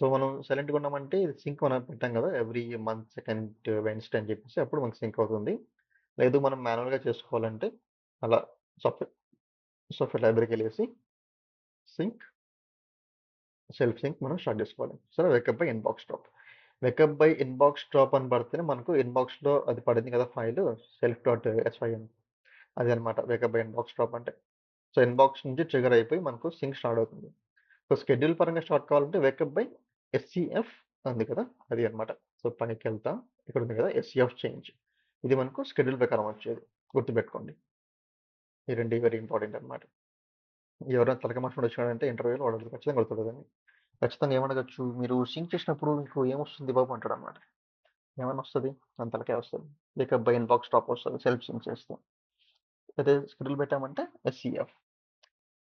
సో, మనం సైలెంట్‌గా ఉన్నామంటే ఇది సింక్ మనం పెట్టాం కదా! ఎవ్రీ మంత్ సెకండ్ వెడ్నెస్‌డే అని చెప్పేసి అప్పుడు మనకు సింక్ అవుతుంది. లేదు మనం మాన్యువల్‌గా చేసుకోవాలంటే అలా సాఫ్ట్‌వేర్ లైబ్రరీకెళ్ళేసి సింక్, సెల్ఫ్ సింక్ మనం స్టార్ట్ చేసుకోవాలి. సరే wake up by inbox drop. Wake up by inbox drop అని పడితేనే మనకు ఇన్‌బాక్స్‌లో అది పడింది కదా ఫైలు సెల్ఫ్ డాట్ ఎస్‌వైఎన్ అదనమాట వేకప్ బై ఇన్‌బాక్స్ డ్రాప్ అంటే. సో, ఇన్‌బాక్స్ నుంచి ట్రిగ్గర్ అయిపోయి మనకు సింక్ స్టార్ట్ అవుతుంది. సో, షెడ్యూల్ పరంగా స్టార్ట్ కావాలంటే వేకప్ బై ఎస్‌సిఎఫ్ ఉంది కదా! అది అన్నమాట. సో, పైకెళ్తా ఇక్కడ ఉంది కదా! SCF change. ఇది మనకు షెడ్యూల్ ప్రకారం వచ్చేది. గుర్తుపెట్టుకోండి. ఈ 2 వెరీ ఇంపార్టెంట్ అన్నమాట. ఎవరైనా తలకాయ మర్చిపోయి వచ్చినాడంటే ఇంటర్వ్యూలో వాడు ఖచ్చితంగా కొడతాడు దాన్ని. ఖచ్చితంగా ఏమడగొచ్చు, "మీరు సింక్ చేసినప్పుడు మీకు ఏమొస్తుంది బాబు" అంటాడన్నమాట. ఏమనొస్తది? మన తలకాయ వస్తది. వేకప్ బై ఇన్‌బాక్స్ డ్రాప్ వస్తది సెల్ఫ్ సింక్ చేస్తే. అదే షెడ్యూల్ పెట్టామంటే ఎస్‌సిఎఫ్.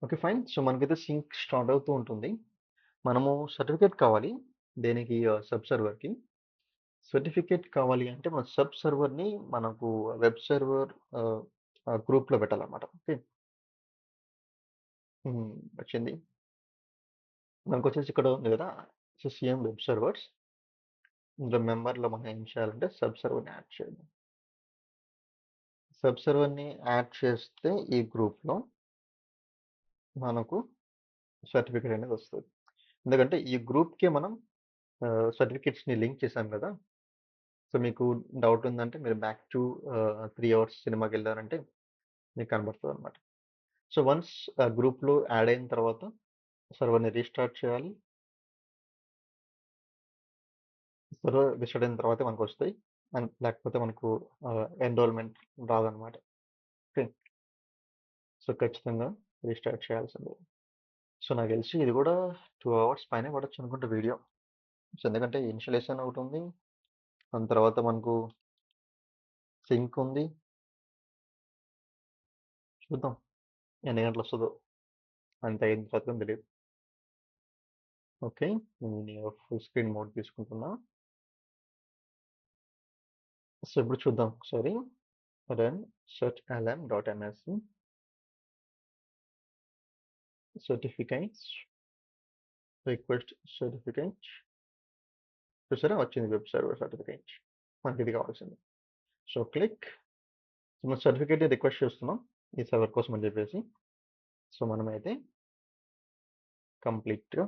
ఓకే. ఫైన్. సో, మనకైతే సింక్ స్టార్ట్ అవుతూ ఉంటుంది. మనము సర్టిఫికేట్ కావాలి. దేనికి? సబ్ సర్వర్‌కి. సర్టిఫికేట్ కావాలి అంటే మన సబ్ సర్వర్‌ని మనకు వెబ్ సర్వర్ ఆహ్, గ్రూప్‌లో పెట్టాలన్నమాట. ఓకే. హ్మ్. వచ్చింది. మనకొచ్చేసి ఇక్కడ ఉంది గదా! CM web servers. ఇందులో మెంబర్‌లో మనం ఏం చేయాలంటే సబ్ సర్వర్‌ని యాడ్ చేయాలి. సబ్ సర్వర్‌ని యాడ్ చేస్తే ఈ గ్రూప్‌లో మనకు సర్టిఫికేట్ అనేది వస్తది. ఎందుకంటే ఈ గ్రూప్‌కే మనం సర్టిఫికేట్స్‌ని లింక్ చేసాం గదా! సో, మీకు డౌట్ ఉందంటే మీరు బ్యాక్ టు 3 అవర్స్ సినిమాకెళ్లారంటే మీకు కనబడుతదనమాట. సో, వన్స్ గ్రూప్‌లో యాడ్ అయిన తర్వాత సర్వర్‌ని రీస్టార్ట్ చేయాలి. సర్వర్ రీస్టార్ట్ అయిన తర్వాతే మనకొస్తాయి. అండ్ లేకపోతే మనకు ఎన్రోల్‌మెంట్ రాదనమాట. ఓకే. సో, ఖచ్చితంగా రీస్టార్ట్ చేయాల్సిందే. సో, నాకు తెలిసి ఇది గూడా 2 అవర్స్ పైనే పడొచ్చనుకుంటా వీడియో. సో, ఎందుకంటే ఇనిషియలైజేషన్ ఒకటుంది. దాని తర్వాత మనకు సింక్ ఉంది. చూద్దాం ఎన్ని గంటలొస్తదో. అంత అయిన తర్వాత తెలీదు. ఓకే. నేను ఫుల్ స్క్రీన్ మోడ్ తీసుకుంటున్నా. సో, ఇప్పుడు చూద్దాం ఒకసారి. Run search lm.msc certificates request certificate. చూసారా? వచ్చింది వెబ్ సర్వర్ సర్టిఫికేట్. మనకిది కావాల్సింది. So, click. మనం సర్టిఫికేట్ రిక్వెస్ట్ చేస్తున్నాం. ఈ సర్వర్ కోసం అని చెప్పేసి. సో, మనమైతే కంప్లీట్‌గా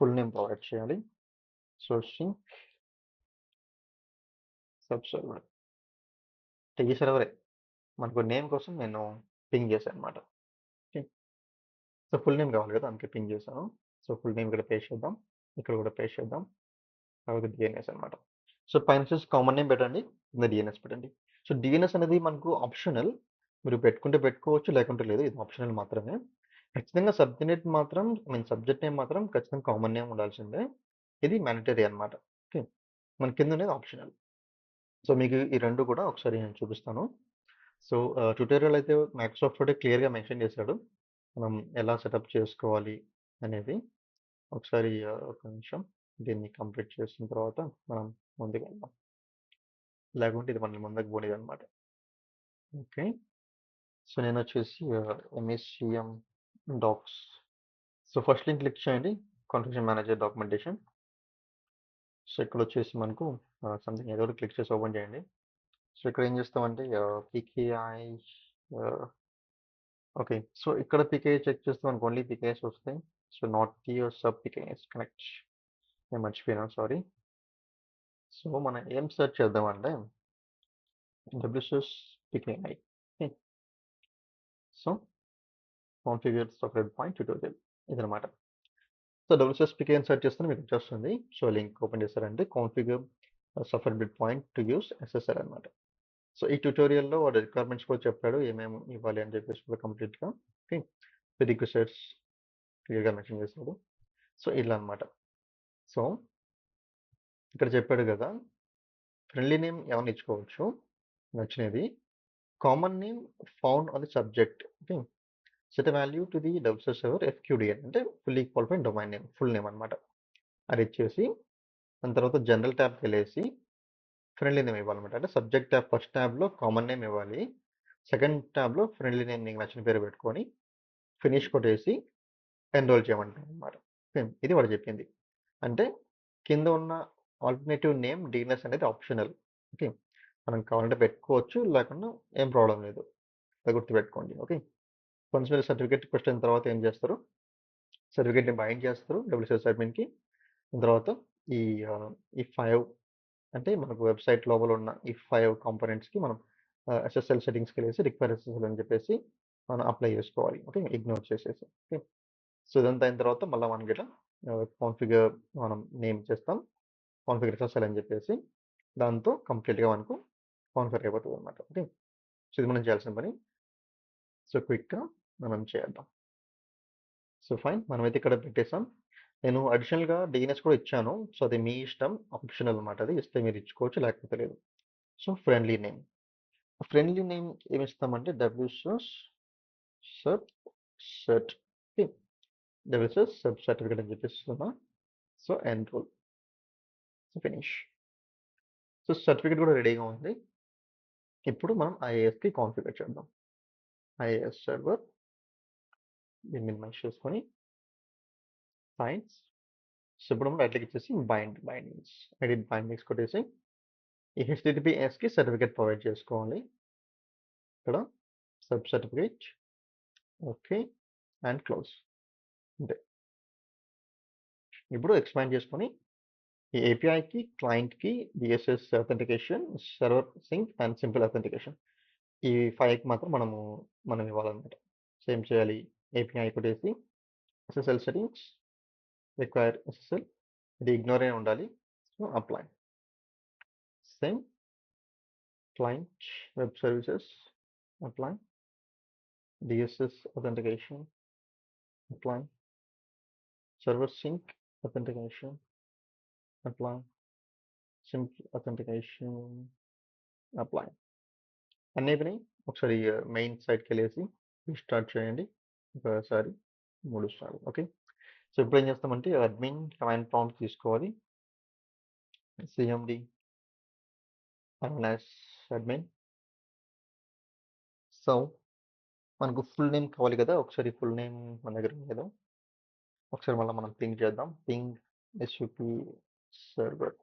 ఫుల్ నేమ్ ప్రొవైడ్ చేయాలి. Sourcing sub server. ఈ సర్వరే. మనకు నేమ్ కోసం నేను పింగ్ చేశానన్నమాట. ఓకే. సో, ఫుల్ నేమ్ కావాలి కదా! అందుకే పింగ్ చేశాను. సో, ఫుల్ నేమ్ ఇక్కడ పేస్ట్ చేద్దాం. ఇక్కడ కూడా పేస్ట్ చేద్దాం. తర్వాత డీఎన్ఎస్ అన్నమాట. సో, పైన వచ్చేసి కామన్ నేమ్ పెట్టండి. కింద డీఎన్ఎస్ పెట్టండి. సో, డీఎన్ఎస్ అనేది మనకు ఆప్షనల్. మీరు పెట్టుకుంటే పెట్టుకోవచ్చు. లేకుంటే లేదు. ఇది ఆప్షనల్ మాత్రమే. ఖచ్చితంగా సబ్జెక్ట్ మాత్రం సబ్జెక్ట్ నేమ్ మాత్రం ఖచ్చితంగా కామన్ నేమ్ ఉండాల్సిందే. ఇది మ్యాండేటరీ అన్నమాట. ఓకే. మన కిందుండేది ఆప్షనల్. సో, మీకు ఈ 2 కూడా ఒకసారి నేను చూపిస్తాను. సో, ట్యుటోరియల్ అయితే మైక్రోసాఫ్ట్ వర్డే క్లియర్‌గా మెన్షన్ చేశాడు. మనం ఎలా సెటప్ చేసుకోవాలి అనేది. ఒకసారి ఒక నిమిషం దీన్ని కంప్లీట్ చేసిన తర్వాత మనం ముందుకెళ్దాం. లేకుంటే ఇది మనల్ని ముందుకు పోనిదనమాట. ఓకే. సో, నేనొచ్చేసి MSCM docs. So, first link click చేయండి. Configuration manager documentation. సో, ఇక్కడొచ్చేసి మనకు సంథింగ్ ఏదో ఒకటి క్లిక్ చేసి ఓపెన్ చేయండి. సో, ఇక్కడ ఏం చేస్తామంటే పీకేఐ ఆహ్, ఓకే. సో, ఇక్కడ పీకేఐ చెక్ చేస్తే మనకు ఓన్లీ పీకేఐస్ వస్తాయి. So, not the sub PKIs connect. నేను మర్చిపోయాను సారీ. సో, మనం ఏం సెర్చ్ చేద్దామంటే WCS PKI. Okay. So, configure separate point tutorial ఇదనమాట. సో, డబ్ల్యూసీఎస్ పీకేఐ అని సెర్చ్ చేస్తే మీకు వచ్చేస్తుంది. సో, లింక్ ఓపెన్ చేశారంటే configure suffer bit point to use SSL అనమాట. సో, ఈ ట్యుటోరియల్‌లో వాడు రిక్వైర్మెంట్స్ కూడా చెప్పాడు. ఏమేమి ఇవ్వాలి అని చెప్పేసి కూడా కంప్లీట్‌గా. ఓకే. ప్రిరిక్విజిట్స్ క్లియర్‌గా మెన్షన్ చేశాడు. సో, ఇలా అనమాట. సో, ఇక్కడ చెప్పాడు గదా! ఫ్రెండ్లీ నేమ్ ఏమన్నా ఇచ్చుకోవచ్చు. నచ్చినది. Common name found on the subject. Okay. Set a value to the WCS server FQDN అంటే fully qualified domain name. Full name అనమాట. అది ఇచ్చేసి దాని తర్వాత జనరల్ ట్యాబ్‌కెళ్ళేసి ఫ్రెండ్లీ నేమ్ ఇవ్వాలన్నమాట. అంటే సబ్జెక్ట్ ట్యాబ్ ఫస్ట్ ట్యాబ్‌లో కామన్ నేమ్ ఇవ్వాలి. సెకండ్ ట్యాబ్‌లో ఫ్రెండ్లీ నేమ్ నీకు నచ్చిన పేరు పెట్టుకొని ఫినిష్ కొట్టేసి ఎన్రోల్ చేయమంటాం అనమాట. ఇది వాడు చెప్పింది. అంటే కింద ఉన్న ఆల్టర్నేటివ్ నేమ్ డీఎన్ఎస్ అనేది ఆప్షనల్. ఓకే. మనం కావాలంటే పెట్టుకోవచ్చు, లేకుండా ఏం ప్రాబ్లం లేదు. అది గుర్తుపెట్టుకోండి. ఓకే. వన్స్ మీరు సర్టిఫికేట్ రిక్వెస్ట్ అయిన తర్వాత ఏం చేస్తారు, సర్టిఫికేట్ని బైండ్ చేస్తారు డబ్ల్యూసిఎస్ అడ్మిన్కి. తర్వాత ఈ ఈ 5 అంటే మనకు వెబ్సైట్ లోపల ఉన్న ఈ 5 కాంపోనెంట్స్కి మనం ఎస్ఎస్ఎల్ సెట్టింగ్స్కి వెళ్ళేసి రిక్వైర్ ఎస్ఎస్ఎల్ అని చెప్పేసి మనం అప్లై చేసుకోవాలి. ఓకే. ఇగ్నోర్ చేసేసి. ఓకే. సో ఇదంతా అయిన తర్వాత మళ్ళీ మనకి ఇట్లా కాన్ఫిగర్ మనం నేమ్ చేస్తాం, కాన్ఫిగర్ ఎస్ఎస్ఎల్ అని చెప్పేసి. దాంతో కంప్లీట్గా మనకు కాన్ఫిగర్ అయిపోతుంది అనమాట. ఓకే. సో ఇది మనం చేయాల్సిన పని. సో క్విక్గా మనం చేద్దాం. సో ఫైన్, మనమైతే ఇక్కడ పెట్టేసాం. నేను అడిషనల్గా డిఎన్ఎస్ కూడా ఇచ్చాను. సో అది మీ ఇష్టం, ఆప్షనల్ అనమాట. అది ఇస్తే మీరు ఇచ్చుకోవచ్చు, లేకపోతే లేదు. సో ఫ్రెండ్లీ నేమ్ ఏమి ఇస్తామంటే WCS sub set WCS sub certificate అని చెప్పేస్తున్నా. So enroll, so finish. So certificate కూడా రెడీగా ఉంది. ఇప్పుడు మనం ఐఏఎస్కి కాన్ఫిగర్ చేద్దాం. ఐఏఎస్ సర్వర్ దీన్ని మినిమైజ్ చేసుకొని సైన్స్. సో ఇప్పుడు మనం రైట్ క్లిక్ ఇచ్చేసి బైండింగ్స్, ఎడిట్ బైండింగ్స్ కొట్టేసి ఈ హెచ్టిటిపిఎస్కి సర్టిఫికేట్ ప్రొవైడ్ చేసుకోవాలి. ఇక్కడ sub certificate, okay, and close. అంతే. ఇప్పుడు ఎక్స్పాండ్ చేసుకొని ఈ ఏపీఐకి, క్లయింట్కి DSS authentication, server sync and simple authentication, ఈ 5కి మాత్రం మనం ఇవ్వాలన్నమాట. సో ఏం చేయాలి, ఏపీఐ కొట్టేసి ఎస్ఎస్ఎల్ సెట్టింగ్స్, రిక్వైర్ ఎస్ఎస్ఎల్, ఇది ఇగ్నోర్ అయి ఉండాలి. So apply. Same client web services, apply. DSS authentication, apply. Server sync authentication, apply. Simple authentication, apply. అన్నిటిని ఒకసారి మెయిన్ సైట్కి వెళ్ళేసి రీస్టార్ట్ చేయండి ఒకసారి 3 సార్లు. ఓకే. సో ఇప్పుడు ఏం చేస్తామంటే అడ్మిన్ కమాండ్ ప్రాంప్ట్ తీసుకోవాలి. cmd admin. సో మనకు ఫుల్ నేమ్ కావాలి కదా, ఒకసారి ఫుల్ నేమ్ మన దగ్గర ఉంది కదా, ఒకసారి మళ్ళీ మనం పింగ్ చేద్దాం. Ping SUP server.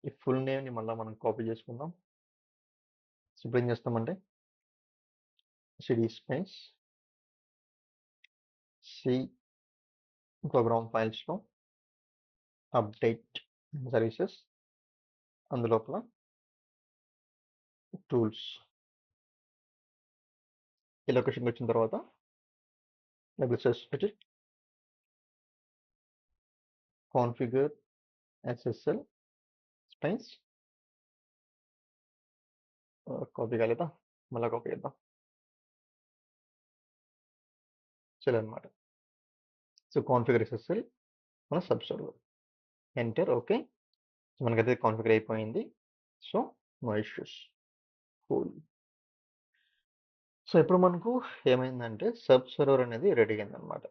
ఈ ఫుల్ నేమ్ని మళ్ళీ మనం కాపీ చేసుకుందాం. సో ఇప్పుడు ఏం చేస్తామంటే cd స్పేస్ సి ప్రోగ్రామ్ ఫైల్స్లో అప్డేట్ సర్వీసెస్, అందులోపల టూల్స్, ఈ లొకేషన్కి వచ్చిన తర్వాత డబ్ల్యూసిఎస్ పెట్టి కాన్ఫిగర్ ఎస్ఎస్ఎల్ స్పేస్, కాపీ కాలేదా, మళ్ళీ కాపీ చేద్దాం. సరే అనమాట. సో కాన్ఫిగర్ ఎస్ఎస్ఎల్ మన sub server, enter. Okay. So మనకైతే కాన్ఫిగర్ అయిపోయింది. So no issues, cool. So ఇప్పుడు మనకు ఏమైందంటే సబ్ సర్వర్ అనేది రెడీ అయిందనమాట.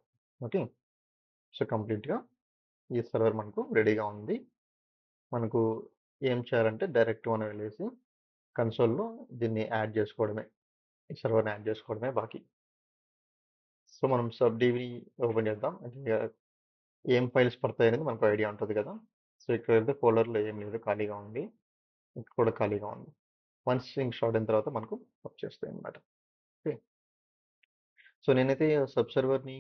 ఓకే. సో కంప్లీట్గా ఈ సర్వర్ మనకు రెడీగా ఉంది. మనకు ఏం చేయాలంటే డైరెక్ట్ మనం వెళ్ళేసి కన్సోల్లో దీన్ని యాడ్ చేసుకోవడమే, ఈ సర్వర్ని యాడ్ చేసుకోవడమే బాకీ. సో మనం సబ్ డివి ఓపెన్ చేద్దాం. అంటే ఏం ఫైల్స్ పడతాయి అనేది మనకు ఐడియా ఉంటుంది కదా. సో ఇక్కడైతే ఫోల్డర్లో ఏం లేదు, ఖాళీగా ఉంది. ఇక్కడ కూడా ఖాళీగా ఉంది. వన్స్ సింక్ షార్ట్ అయిన తర్వాత మనకు వచ్చేస్తాయి అన్నమాట. ఓకే. సో నేనైతే సబ్ సర్వర్ని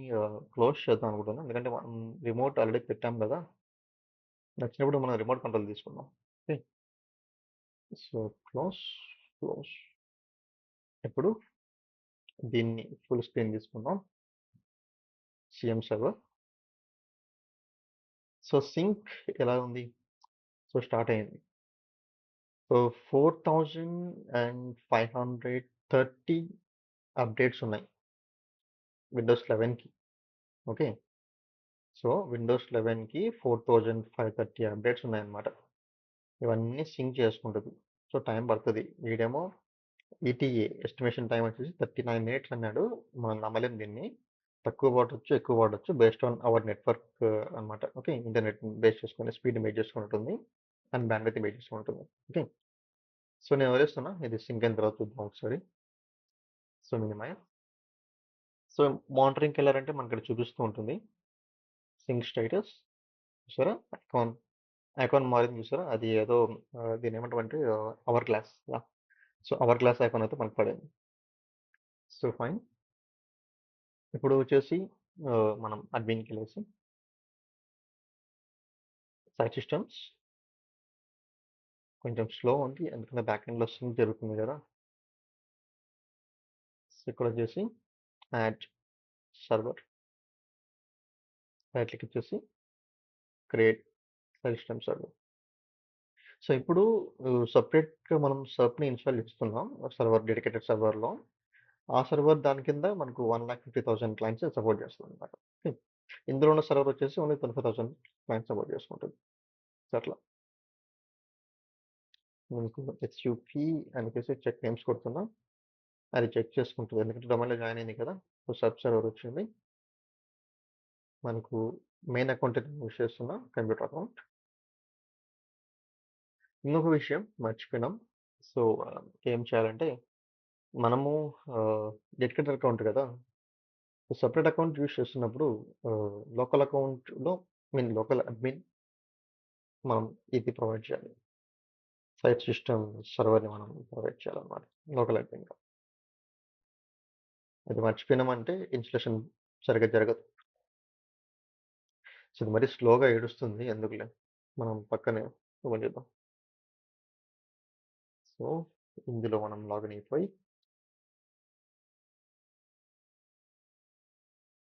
క్లోజ్ చేద్దాం అనుకుంటున్నాను, ఎందుకంటే మనం రిమోట్ ఆల్రెడీ పెట్టాం కదా. నచ్చినప్పుడు మనం రిమోట్ కంట్రోల్ తీసుకుందాం. ఓకే. So close. ఇప్పుడు దీన్ని ఫుల్ స్క్రీన్ తీసుకుందాం. CM server. సో సింక్ ఎలా ఉంది, సో స్టార్ట్ అయింది. సో 4530 అప్డేట్స్ ఉన్నాయి విండోస్ 11కి. ఓకే. సో విండోస్ 11కి 4530 అప్డేట్స్ ఉన్నాయన్నమాట. ఇవన్నీ సింక్ చేసుకుంటుంది. సో టైం పడుతుంది. వీడేమో ఈటీఏ ఎస్టిమేషన్ టైం వచ్చేసి 39 మినిట్స్ అన్నాడు. మనం నమ్మలేం దీన్ని. తక్కువ పడవచ్చు, ఎక్కువ పడవచ్చు, బేస్డ్ ఆన్ అవర్ నెట్వర్క్ అనమాట. ఓకే. ఇంటర్నెట్ బేస్ చేసుకొని స్పీడ్ బేస్ చేసుకుని ఉంటుంది అండ్ బ్యాండ్విడ్త్ బేస్ చేసుకుని ఉంటుంది. ఓకే. సో నేను వదిలేస్తున్నా, ఇది సింక్ అయిన తర్వాత చూద్దాం ఒకసారి. So minimize. సో సో మానిటరింగ్కి వెళ్ళారంటే మనకి ఇక్కడ చూపిస్తూ ఉంటుంది సింక్ స్టేటస్. చూసారా ఐకాన్ ఐకాన్ మారింది చూసారా, అది ఏదో దీని ఏమంటామంటే hour glass. So hour glass icon అయితే మనకు పడింది. So fine. ఇప్పుడు వచ్చేసి మనం అడ్మిన్కి వెళ్ళేసి సైట్ సిస్టమ్స్. కొంచెం స్లో ఉంది ఎందుకంటే బ్యాక్ ఎండ్లో సింక్ జరుగుతుంది కదా. సో ఇక్కడ వచ్చేసి యాడ్ సర్వర్, రైట్ క్లిక్ వచ్చేసి create site system server. So ఇప్పుడు సపరేట్గా మనం సర్ప్ని ఇన్స్టాల్ చేస్తున్నాం సర్వర్, డెడికేటెడ్ సర్వర్లో. ఆ సర్వర్ దాని కింద మనకు 1,50,000 క్లయింట్స్ సపోర్ట్ చేస్తుంది అనమాట. ఇందులో ఉన్న సర్వర్ వచ్చేసి ఓన్లీ 25,000 క్లయింట్స్ సపోర్ట్ చేసుకుంటుంది. సో అట్లా మనకు హెచ్యూపీ అని చెప్పేసి చెక్ నేమ్స్ కొడుతున్నాం, అది చెక్ చేసుకుంటుంది ఎందుకంటే డొమైన్లో జాయిన్ అయింది కదా. సో సబ్ సర్వర్ వచ్చింది మనకు. మెయిన్ అకౌంట్ యూజ్ చేస్తున్నా, కంప్యూటర్ అకౌంట్. ఇంకొక విషయం మర్చిపోయినాం. సో ఏం చేయాలంటే మనము డెడికేటెడ్ అకౌంట్ కదా, సపరేట్ అకౌంట్ యూజ్ చేస్తున్నప్పుడు లోకల్ అకౌంట్లో లోకల్ అడ్మిన్ మనం ఇది ప్రొవైడ్ చేయాలి. సైట్ సిస్టమ్ సర్వర్ని మనం ప్రొవైడ్ చేయాలన్నమాట లోకల్ అడ్మిన్గా. అది మర్చిపోయినామంటే ఇన్స్టలేషన్ సరిగ్గా జరగదు. సో ఇది మరీ స్లోగా ఏడుస్తుంది ఎందుకులే, మనం పక్కనే ఓపెన్ చేద్దాం. సో ఇందులో మనం లాగిన్ అయిపోయి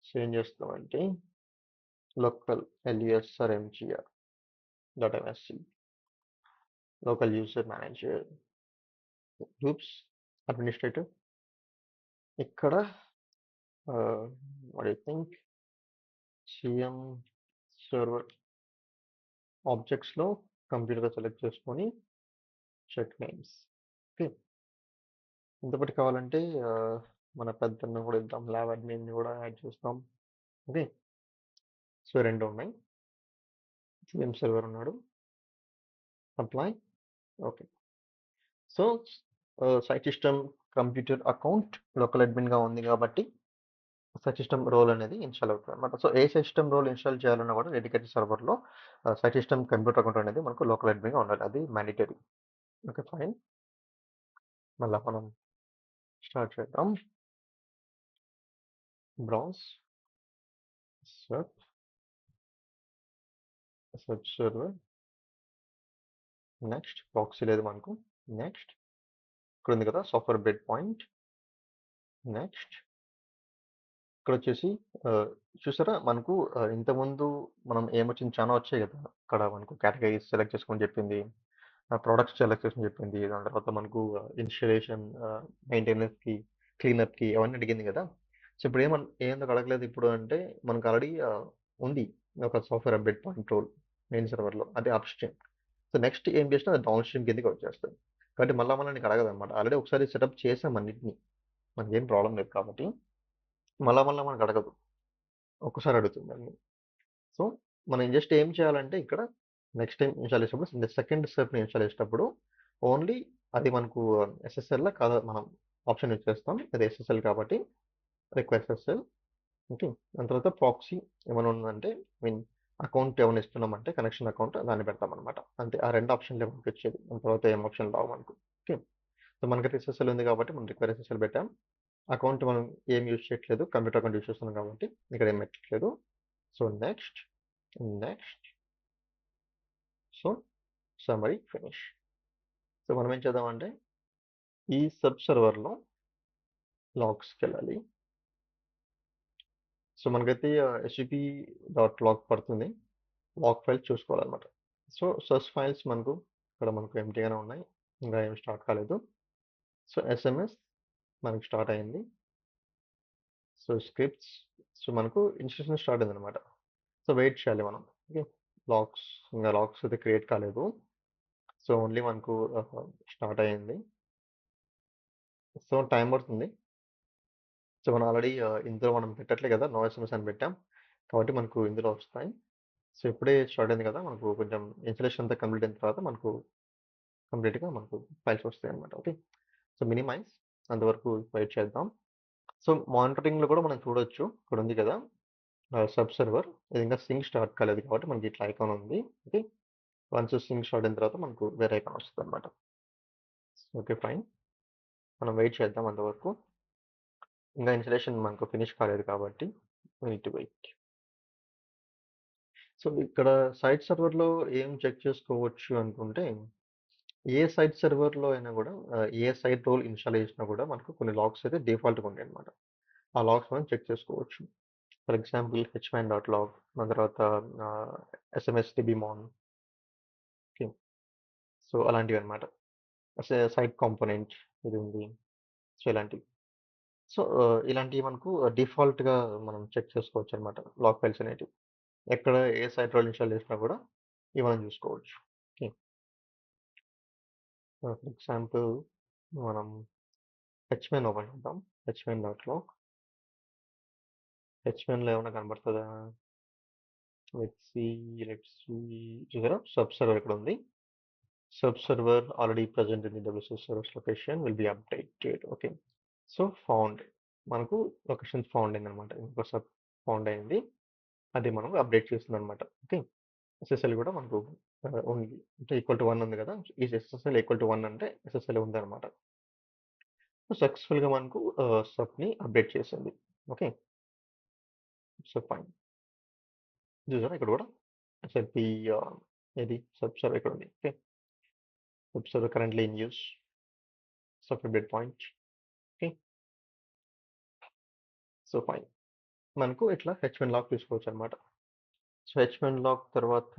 సో ఏం చేస్తామంటే local lusrmgr .msc local user manager groups administrator. ఇక్కడ what you think CM server ఆబ్జెక్ట్స్లో కంప్యూటర్గా సెలెక్ట్ చేసుకొని చెక్ నేమ్స్. ఓకే, ఇంతపటి కావాలంటే మన పెద్దన్న కూడా ఇద్దాం, ల్యాబ్ అడ్మిన్ కూడా యాడ్ చేస్తాం. ఓకే, సో రెండు ఉన్నాయి. సిఎం సర్వర్ ఉన్నాడు, apply. Okay, so site system computer account local అడ్మిన్గా ఉంది కాబట్టి సైట్ సిస్టమ్ రోల్ అనేది ఇన్స్టాల్ అవుతుంది అనమాట. సో ఏ సిస్టమ్ రోల్ ఇన్స్టాల్ చేయాలన్నా కూడా dedicated సర్వర్లో site system computer account అనేది మనకు లోకల్ అడ్మిన్గా ఉండాలి, అది మ్యాండేటరీ. ఓకే ఫైన్, మళ్ళీ మనం స్టార్ట్ చేద్దాం. Browse search server, next proxy లేదు మనకు, నెక్స్ట్ ఇక్కడ ఉంది కదా సాఫ్ట్వేర్ బెడ్ పాయింట్, నెక్స్ట్ ఇక్కడ వచ్చేసి చూసారా మనకు ఇంతకుముందు మనం ఏమొచ్చింది చాలా వచ్చాయి కదా. అక్కడ మనకు కేటగిరీస్ సెలెక్ట్ చేసుకొని చెప్పింది, ప్రోడక్ట్స్ సెలెక్ట్ చేసుకొని చెప్పింది, దాని తర్వాత మనకు ఇన్స్టలేషన్, మెయింటెనెన్స్కి, క్లీనప్కి అవన్నీ అడిగింది కదా. సో ఇప్పుడు ఏందుకు అడగలేదు ఇప్పుడు అంటే మనకు ఆల్రెడీ ఉంది ఒక software update point role main సర్వర్లో, అదే అప్ స్ట్రీమ్. సో నెక్స్ట్ ఏం చేసినా అది డౌన్ స్ట్రీమ్ కిందకి వచ్చేస్తుంది కాబట్టి మళ్ళీ నీకు అడగదు అనమాట. ఆల్రెడీ ఒకసారి సెటప్ చేసాం అన్నింటినీ, మనకి ఏం ప్రాబ్లం లేదు కాబట్టి మళ్ళీ మనకు అడగదు, ఒక్కసారి అడుగుతుంది అన్ని. సో మనం జస్ట్ ఏం చేయాలంటే ఇక్కడ నెక్స్ట్ టైం ఇన్స్టాల్ చేసేటప్పుడు సెకండ్ స్టెప్ని ఇన్స్టాల్ చేసేటప్పుడు ఓన్లీ అది మనకు ఎస్ఎస్ఎల్లా కాదు మనం ఆప్షన్ యూజ్ చేస్తాం, అది ఎస్ఎస్ఎల్ కాబట్టి రిక్వెస్ట్ ఎస్ఎల్. ఓకే, దాని తర్వాత ప్రాక్సీ ఏమైనా ఉందంటే అకౌంట్ ఏమైనా ఇస్తున్నామంటే కనెక్షన్ అకౌంట్ దాన్ని పెడతాం అనమాట. అంతే, ఆ రెండు ఆప్షన్లు మనకి వచ్చేది, దాని తర్వాత ఏం ఆప్షన్ రావు మనకు. ఓకే, సో మనకి ఎస్ఎస్ఎల్ ఉంది కాబట్టి మనం రిక్వైర్ ఎస్ఎస్ఎల్ పెట్టాం. అకౌంట్ మనం ఏం యూజ్ చేయట్లేదు, కంప్యూటర్ అకౌంట్ యూజ్ చేస్తున్నాం కాబట్టి ఇక్కడ ఏం పెట్టట్లేదు. So next, so summary finish. So మనం ఏం చేద్దామంటే ఈ సబ్ సర్వర్లో లాగ్స్కి వెళ్ళాలి. సో మనకైతే http .log పడుతుంది, లాగ్ ఫైల్ చూసుకోవాలన్నమాట. సో సర్చ్ ఫైల్స్ మనకు ఇక్కడ మనకు ఎంటీగానే ఉన్నాయి, ఇంకా ఏం స్టార్ట్ కాలేదు. సో ఎస్ఎంఎస్ మనకు స్టార్ట్ అయింది. సో స్క్రిప్ట్స్, సో మనకు ఇన్స్ట్రక్షన్ స్టార్ట్ అయింది అనమాట. సో వెయిట్ చేయాలి మనం. ఓకే, ఇంకా లాగ్స్ అయితే క్రియేట్ కాలేదు. సో ఓన్లీ మనకు స్టార్ట్ అయ్యింది, సో టైం పడుతుంది. సో మనం ఆల్రెడీ ఇందులో మనం పెట్టట్లే కదా, నో ఎస్ఎంఎస్ అని పెట్టాం కాబట్టి మనకు ఇందులో వస్తాయి. సో ఇప్పుడే స్టార్ట్ అయింది కదా, మనకు కొంచెం ఇన్స్టలేషన్ అంతా కంప్లీట్ అయిన తర్వాత మనకు కంప్లీట్గా మనకు ఫైల్స్ వస్తాయి అనమాట. ఓకే, సో మినిమైజ్ అంతవరకు వెయిట్ చేద్దాం. సో, మానిటరింగ్‌లో కూడా మనం చూడొచ్చు. ఇక్కడ ఉంది కదా! Sub server. ఇది ఇంకా సింక్ స్టార్ట్ కాలేదు కాబట్టి మనకి ఇట్లా ఐకాన్ ఉంది. ఓకే. వన్స్ సింక్ స్టార్ట్ అయిన తర్వాత మనకు వేరే ఐకాన్ వస్తదనమాట. ఓకే. ఫైన్. మనం వెయిట్ చేద్దాం అంతవరకు. ఇంకా ఇన్‌స్టాలేషన్ మనకు ఫినిష్ కాలేదు కాబట్టి we need to wait. So, ఇక్కడ సైట్ సర్వర్‌లో ఏం చెక్ చేసుకోవచ్చు అనుకుంటే, ఏ సైట్ సర్వర్‌లో అయినా కూడా ఏ సైట్ రోల్ ఇన్‌స్టాల్ చేసినా కూడా మనకు కొన్ని లాగ్స్ అయితే డిఫాల్ట్‌గా ఉంటాయన్నమాట. ఆ లాగ్స్ మనం చెక్ చేసుకోవచ్చు. ఫర్ ఎగ్జాంపుల్ hman.log దాని తర్వాత smsdbmon. ఓకే. సో, అలాంటివన్నమాట. సైట్ కాంపోనెంట్ ఇది ఉంది. సో, ఇలాంటివి. సో, ఇలాంటివి మనకు డిఫాల్ట్‌గా మనం చెక్ చేసుకోవచ్చన్నమాట. లాగ్ ఫైల్స్ అనేటివి. ఎక్కడ ఏ సైట్ రోల్ ఇన్‌స్టాల్ చేసినా కూడా ఇవి మనం చూసుకోవచ్చు. ఓకే. ఫర్ ఎగ్జాంపుల్ మనం హెచ్‌మెన్ ఓపెన్ చేద్దాం. hman.log. హెచ్‌మెన్‌లో ఏమన్నా కనబడుతదా? లెట్స్ సీ చూసారా? సబ్ సర్వర్ ఇక్కడ ఉంది. Sub server already present in the WCS servers location will be updated. Okay. So, found మనకు లొకేషన్ ఫౌండ్ అయిందనమాట. ఇంకో సబ్ ఫౌండ్ అయింది. అది మనం అప్డేట్ చేస్తుందనమాట. ఓకే. ఎస్ఎస్ఎల్ కూడా మనకు ఉంది. అంటే ఈక్వల్ టు 1 ఉంది కదా! ఈ ఎస్ఎస్ఎల్ ఈక్వల్ టు 1 అంటే ఎస్ఎస్ఎల్ ఉందనమాట. సో, సక్సెస్‌ఫుల్‌గా మనకు సబ్‌ని అప్డేట్ చేసింది. ఓకే. So, fine. చూసారా ఇక్కడ కూడా ఎస్ఎల్‌పి ఏది సబ్ సర్వర్ ఇక్కడ ఉంది. Okay. Sub server currently in use. Sub update point. Okay. So, fine. మనకు ఇట్లా హెచ్‌మెన్ లాగ్ తీసుకోవచ్చనమాట. సో, హెచ్‌మెన్ లాగ్ తర్వాత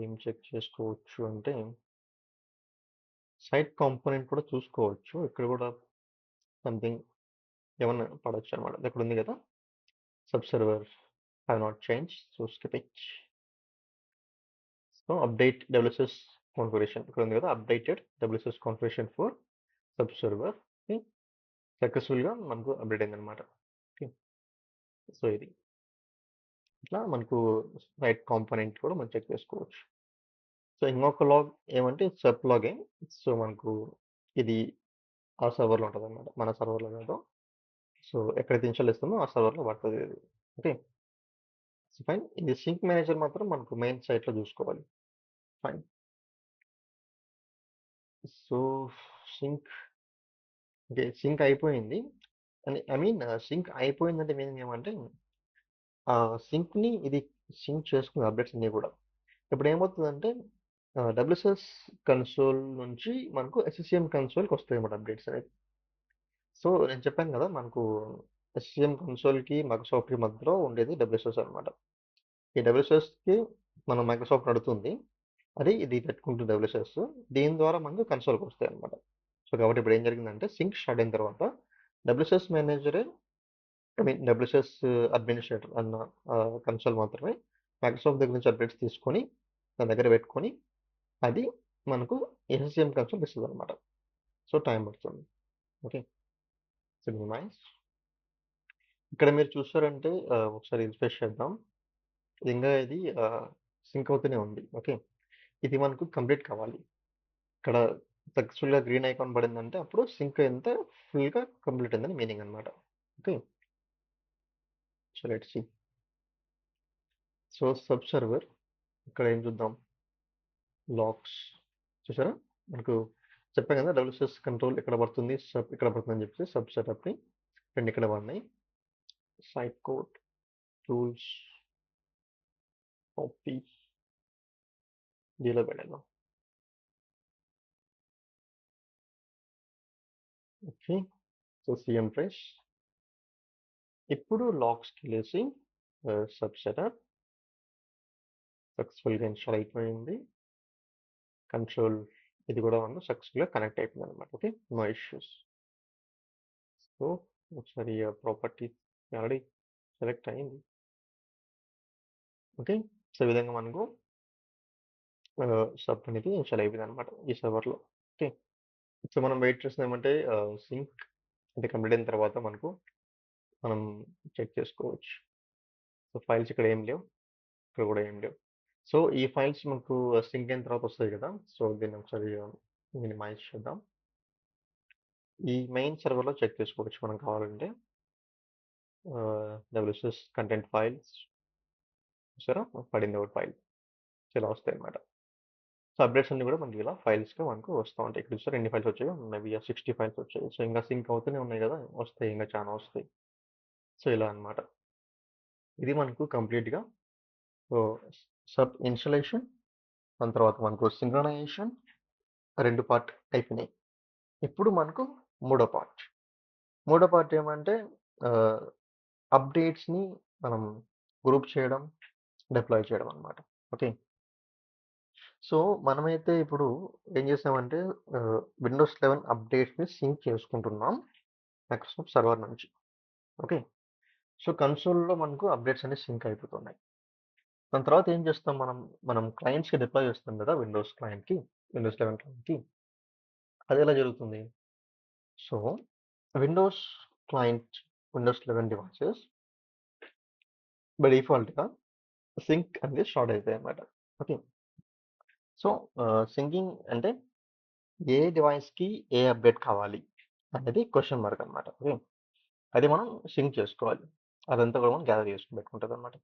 ఏం చెక్ చేసుకోవచ్చు అంటే, సైట్ కాంపోనెంట్ కూడా చూసుకోవచ్చు. ఇక్కడ కూడా సంథింగ్ ఏమన్నా పడొచ్చనమాట. ఇక్కడ ఉంది కదా! Sub server have not change. So, skip it. So, update WCS configuration ఇక్కడ ఉంది కదా! Updated WCS configuration for sub server. Okay. సక్సెస్‌ఫుల్‌గా మనకు అప్డేట్ అయిందనమాట. ఓకే. సో, ఇది. ఇట్లా మనకు సైట్ కాంపోనెంట్ కూడా మనం చెక్ చేసుకోవచ్చు. సో, ఇంకొక లాగ్ ఏమంటే సబ్ లాగే. సో, మనకు ఇది ఆ సర్వర్‌లో ఉంటదనమాట. మన సర్వర్‌లో కాదు. సో, ఎక్కడైతే ఇన్‌స్టాల్ చేస్తామో ఆ సర్వర్‌లో పడతది ఇది. ఓకే. So, fine. ఇది సింక్ మేనేజర్ మాత్రం మనకు మెయిన్ సైట్‌లో చూసుకోవాలి. Fine. So, sync okay. Sync అయిపోయింది. ఐ మీన్ సింక్ అయిపోయిందంటే మీనింగ్ ఏమంటే సింక్‌ని ఇది సింక్ చేసుకుంది అప్డేట్స్ అన్నీ కూడా. ఇప్పుడు ఏమవుతదంటే డబ్ల్యూసీఎస్ కన్సోల్ నుంచి మనకు ఎస్‌సీఎం కన్సోల్‌కి వస్తాయన్నమాట అప్డేట్స్ అనేవి. సో, నేను చెప్పాను కదా! మనకు ఎస్‌సీఎం కన్సోల్‌కి, మైక్రోసాఫ్ట్‌కి మధ్యలో ఉండేది డబ్ల్యూఎస్ఎస్ అనమాట. ఈ డబ్ల్యూఎస్ఎస్‌కి మనం మైక్రోసాఫ్ట్ నడుతుంది. ఇది పెట్టుకుంటుంది డబ్ల్యూఎస్ఎస్. దీని ద్వారా మనకు కన్సోల్‌కి వస్తాయన్నమాట. సో, కాబట్టి ఇప్పుడు ఏం జరిగిందంటే సింక్ స్టార్ట్ అయిన తర్వాత డబ్ల్యూఎస్ఎస్ మేనేజరే ఐ మీన్ డబ్ల్యూఎస్ఎస్ అడ్మినిస్ట్రేటర్ అన్న కన్సోల్ మాత్రమే మైక్రోసాఫ్ట్ దగ్గర నుంచి అప్డేట్స్ తీసుకొని తన దగ్గర పెట్టుకొని అది మనకు ఎస్‌సీఎం కన్సోల్‌కి ఇస్తదనమాట. సో, టైం పడుతుంది. ఓకే. So, nice. ఇక్కడ మీరు చూసారంటే ఒకసారి రిఫ్రెష్ చేద్దాం. ఇది సింక్ అవుతూనే ఉంది. ఓకే. ఇది మనకు కంప్లీట్ కావాలి. ఇక్కడ సక్సెస్‌ఫుల్‌గా గ్రీన్ ఐకాన్ పడిందంటే అప్పుడు సింక్ అంతా ఫుల్‌గా కంప్లీట్ అయిందని మీనింగ్ అనమాట. Okay. So, let's see. So, sub server ఇక్కడ ఏం చూద్దాం? లాగ్స్ చూసారా? మనకు చెప్పా కదా! డబ్ల్యూసీఎస్ కంట్రోల్ ఇక్కడ పడుతుంది. సబ్ ఇక్కడ పడుతుందని చెప్పేసి సబ్ సెటప్‌ని 2 ఇక్కడ పడినాయి. సైట్ కోడ్, టూల్స్, కాపీ దీనిలో పెట్టేద్దాం. ఓకే. So, CM trace. ఇప్పుడు లాగ్స్‌కెళ్ళేసి సబ్ సెటప్ సక్సెస్‌ఫుల్‌గా ఇన్‌స్టాల్ అయిపోయింది. కంట్రోల్ ఇది కూడా మనకు సక్సెస్‌ఫుల్‌గా కనెక్ట్ అయిపోయిందనమాట. ఓకే. No issues. సో, ఒకసారి ప్రాపర్టీస్ ఆల్రెడీ సెలెక్ట్ అయింది. ఓకే. సో, ఈ విధంగా మనకు సబ్ అనేది ఇన్‌స్టాల్ అయిపోయిందనమాట ఈ సర్వర్‌లో. ఓకే. సో, మనం వెయిట్ చేస్తుంది ఏమంటే సింక్ అది కంప్లీట్ అయిన తర్వాత మనం చెక్ చేసుకోవచ్చు. సో, ఫైల్స్ ఇక్కడ ఏం లేవు. ఇక్కడ కూడా ఏం లేవు. సో, ఈ ఫైల్స్ మనకు సింక్ అయిన తర్వాత వస్తాయి కదా! సో, దీన్ని ఒకసారి మినిమైజ్ చేద్దాం. ఈ మెయిన్ సర్వర్‌లో చెక్ చేసుకోవచ్చు మనం కావాలంటే. డబ్ల్యూసిఎస్ కంటెంట్ ఫైల్స్ చూసారా పడింది ఒకటి ఫైల్ ఇలా వస్తాయి అనమాట. సో అప్డేట్స్ అన్ని కూడా మనకి ఇలా ఫైల్స్గా మనకు వస్తూ ఉంటాయి. ఇక్కడ చూసారు ఎన్ని ఫైల్స్ వచ్చాయో మేబీ 60 ఫైల్స్ వచ్చాయి. సో ఇంకా సింక్ అవుతూనే ఉన్నాయి కదా, వస్తాయి ఇంకా చాలా వస్తాయి. సో ఇలా అనమాట. ఇది మనకు కంప్లీట్గా సబ్ ఇన్స్టలేషన్, దాని తర్వాత మనకు సింక్రనైజేషన్ 2 పార్ట్ అయిపోయినాయి. ఇప్పుడు మనకు మూడో పార్ట్ ఏమంటే అప్డేట్స్ని మనం గ్రూప్ చేయడం, డిప్లాయ్ చేయడం అనమాట. ఓకే. సో మనమైతే ఇప్పుడు ఏం చేసామంటే విండోస్ 11 అప్డేట్స్ని సింక్ చేసుకుంటున్నాం మైక్రోసాఫ్ట్ సర్వర్ నుంచి. ఓకే. సో కన్సోల్లో మనకు అప్డేట్స్ అన్ని సింక్ అయిపోతున్నాయి. దాని తర్వాత ఏం చేస్తాం, మనం క్లయింట్స్కి డిప్లాయ్ చేస్తాం కదా, విండోస్ 11 క్లయింట్కి. అది ఎలా జరుగుతుంది? So Windows client, Windows 11 devices by డిఫాల్ట్గా సింక్ అనేది స్టార్ట్ అవుతాయి అన్నమాట. ఓకే. సో సింకింగ్ అంటే ఏ డివైస్కి ఏ అప్డేట్ కావాలి అనేది క్వశ్చన్ మార్క్ అనమాట. ఓకే. అది మనం సింక్ చేసుకోవాలి. అదంతా కూడా మనం గ్యాదర్ చేసుకుని పెట్టుకుంటుంది అనమాట.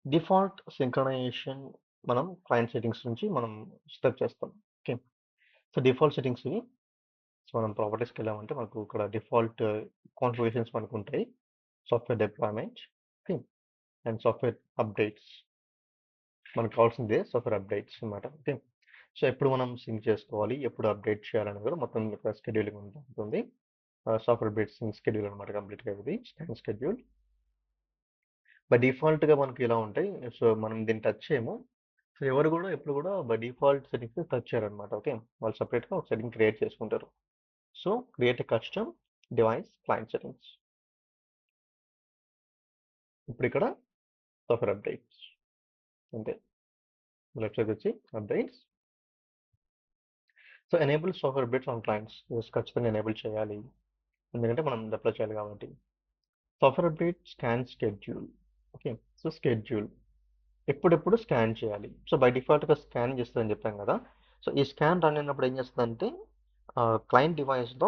డిఫాల్ట్ సింక్రనైజేషన్ మనం క్లయింట్ సెట్టింగ్స్ నుంచి మనం స్టెప్ చేస్తాం. ఓకే. సో డిఫాల్ట్ సెట్టింగ్స్ ఇవి. సో మనం ప్రాపర్టీస్కి వెళ్ళామంటే మనకు ఇక్కడ డిఫాల్ట్ కాన్ఫిగరేషన్స్ మనకు ఉంటాయి. Software deployment, okay, and software updates. మనకు కావాల్సిందే సాఫ్ట్వేర్ అప్డేట్స్ అనమాట. ఓకే. సో ఎప్పుడు మనం సింక్ చేసుకోవాలి, ఎప్పుడు అప్డేట్ చేయాలని కూడా మొత్తం ఇక్కడ షెడ్యూలింగ్ ఉంటుంది. సాఫ్ట్వేర్ అప్డేట్ సింక్ షెడ్యూల్ అనమాట కంప్లీట్గా. ఇది స్కాన్ షెడ్యూల్. బై డిఫాల్ట్గా మనకి ఇలా ఉంటాయి. సో మనం దీన్ని టచ్ చేయము. సో ఎవరు కూడా ఎప్పుడు కూడా బై డిఫాల్ట్ సెట్టింగ్స్ టచ్ చేయరనమాట. ఓకే. వాళ్ళు సపరేట్గా ఒక సెట్టింగ్ క్రియేట్ చేసుకుంటారు. So create a custom device client settings. ఇప్పుడు ఇక్కడ సాఫ్ట్వేర్ అప్డేట్స్ అంతే. లెఫ్ట్ సైడ్ వచ్చి updates. So enable software updates on clients ఖచ్చితంగా ఎనేబుల్ చేయాలి, ఎందుకంటే మనం డిప్లాయ్ చేయాలి కాబట్టి. Software update scan schedule. Okay. So schedule ఎప్పుడెప్పుడు స్కాన్ చేయాలి. సో బై డిఫాల్ట్గా స్కాన్ చేస్తుందని చెప్పాం కదా. సో ఈ స్కాన్ రన్ అయినప్పుడు ఏం చేస్తుందంటే క్లయింట్ డివైస్లో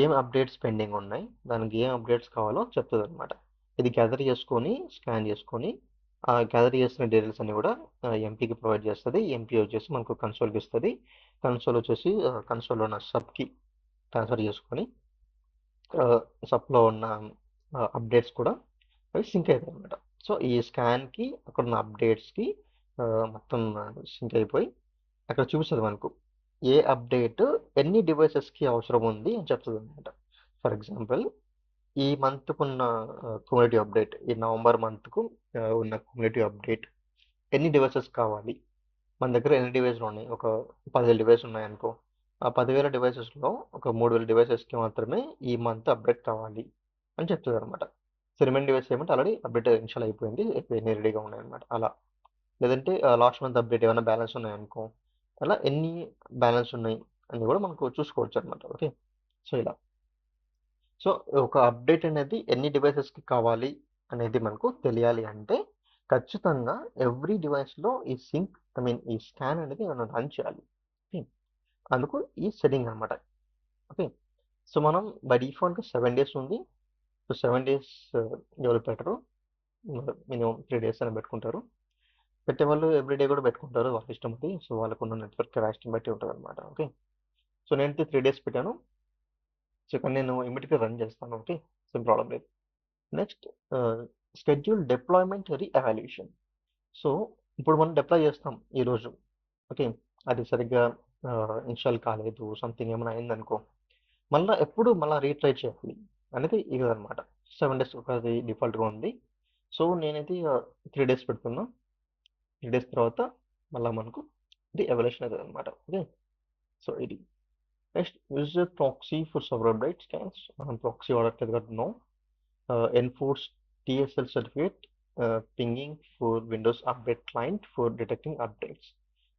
ఏం అప్డేట్స్ పెండింగ్ ఉన్నాయి, దానికి ఏం అప్డేట్స్ కావాలో చెప్తుంది అనమాట. ఇది గ్యాదర్ చేసుకొని స్కాన్ చేసుకొని గ్యాదర్ చేసిన డీటెయిల్స్ అన్ని కూడా ఎంపీకి ప్రొవైడ్ చేస్తుంది. ఎంపీ వచ్చేసి మనకు కన్సోల్కి ఇస్తుంది. కన్సోల్ వచ్చేసి కన్సోల్లో ఉన్న సబ్కి ట్రాన్స్ఫర్ చేసుకొని సబ్లో ఉన్న అప్డేట్స్ కూడా అవి సింక్ అవుతాయి అనమాట. సో ఈ స్కాన్కి అక్కడ ఉన్న అప్డేట్స్కి మొత్తం సింక్ అయిపోయి అక్కడ చూపిస్తుంది మనకు ఏ అప్డేట్ ఎన్ని డివైసెస్కి అవసరం ఉంది అని చెప్తుంది అనమాట. ఫర్ ఎగ్జాంపుల్ ఈ మంత్కు ఉన్న కమ్యూనిటీ అప్డేట్, ఈ నవంబర్ మంత్కు ఉన్న కమ్యూనిటీ అప్డేట్ ఎన్ని డివైసెస్ కావాలి, మన దగ్గర ఎన్ని డివైస్లు ఉన్నాయి, ఒక 10,000 డివైస్ ఉన్నాయనుకో, ఆ 10,000 డివైసెస్లో ఒక 3,000 డివైసెస్కి మాత్రమే ఈ మంత్ అప్డేట్ కావాలి అని చెప్తుంది అనమాట. సో రిమైన్ డివైస్ ఏమంటే ఆల్రెడీ అప్డేట్ ఇన్స్టాల్ అయిపోయింది, ఎన్ని రెడీగా ఉన్నాయన్నమాట. అలా లేదంటే లాస్ట్ మంత్ అప్డేట్ ఏమైనా బ్యాలెన్స్ ఉన్నాయనుకో, అలా ఎన్ని బ్యాలెన్స్ ఉన్నాయి అని కూడా మనకు చూసుకోవచ్చు అనమాట. ఓకే. సో ఇలా సో ఒక అప్డేట్ అనేది ఎన్ని డివైసెస్కి కావాలి అనేది మనకు తెలియాలి అంటే ఖచ్చితంగా ఎవ్రీ డివైస్లో ఈ ఈ స్కాన్ అనేది మనం రన్ చేయాలి. ఓకే. అందుకు ఈ సెట్టింగ్ అనమాట. ఓకే. సో మనం బై డిఫాల్ట్గా 7 days ఉంది. సో 7 days ఎవరు పెట్టరు, మినిమం 3 days అని పెట్టుకుంటారు. పెట్టేవాళ్ళు ఎవ్రీడే కూడా పెట్టుకుంటారు, వాళ్ళ ఇష్టం అది. సో వాళ్ళకున్న నెట్వర్క్ కెపాసిటీని బట్టి ఉంటుంది అనమాట. ఓకే. సో నేనైతే 3 days పెట్టాను. సో ఇక్కడ నేను ఇమీడియట్గా రన్ చేస్తాను. ఓకే. సో ప్రాబ్లం లేదు. Next schedule deployment re-evaluation. So ఇప్పుడు మనం డిప్లాయ్ చేస్తాం ఈరోజు. ఓకే. అది సరిగ్గా ఇన్స్టాల్ కాలేదు, సంథింగ్ ఏమైనా అయిందనుకో, ఎప్పుడు రీట్రై చేయాలి అనేది ఇది అనమాట. 7 days ఒకది డిఫాల్ట్గా ఉంది. సో నేనైతే 3 days పెడుతున్నా. 3 days తర్వాత మనకు ఇది ఎవల్యూషన్ అవుతుంది అనమాట. ఓకే. సో ఇది next user proxy for server update scans. మనం ప్రాక్సీ వాడట్లేదు కదా, no. Enforce TSL certificate pinging for Windows update client for detecting updates.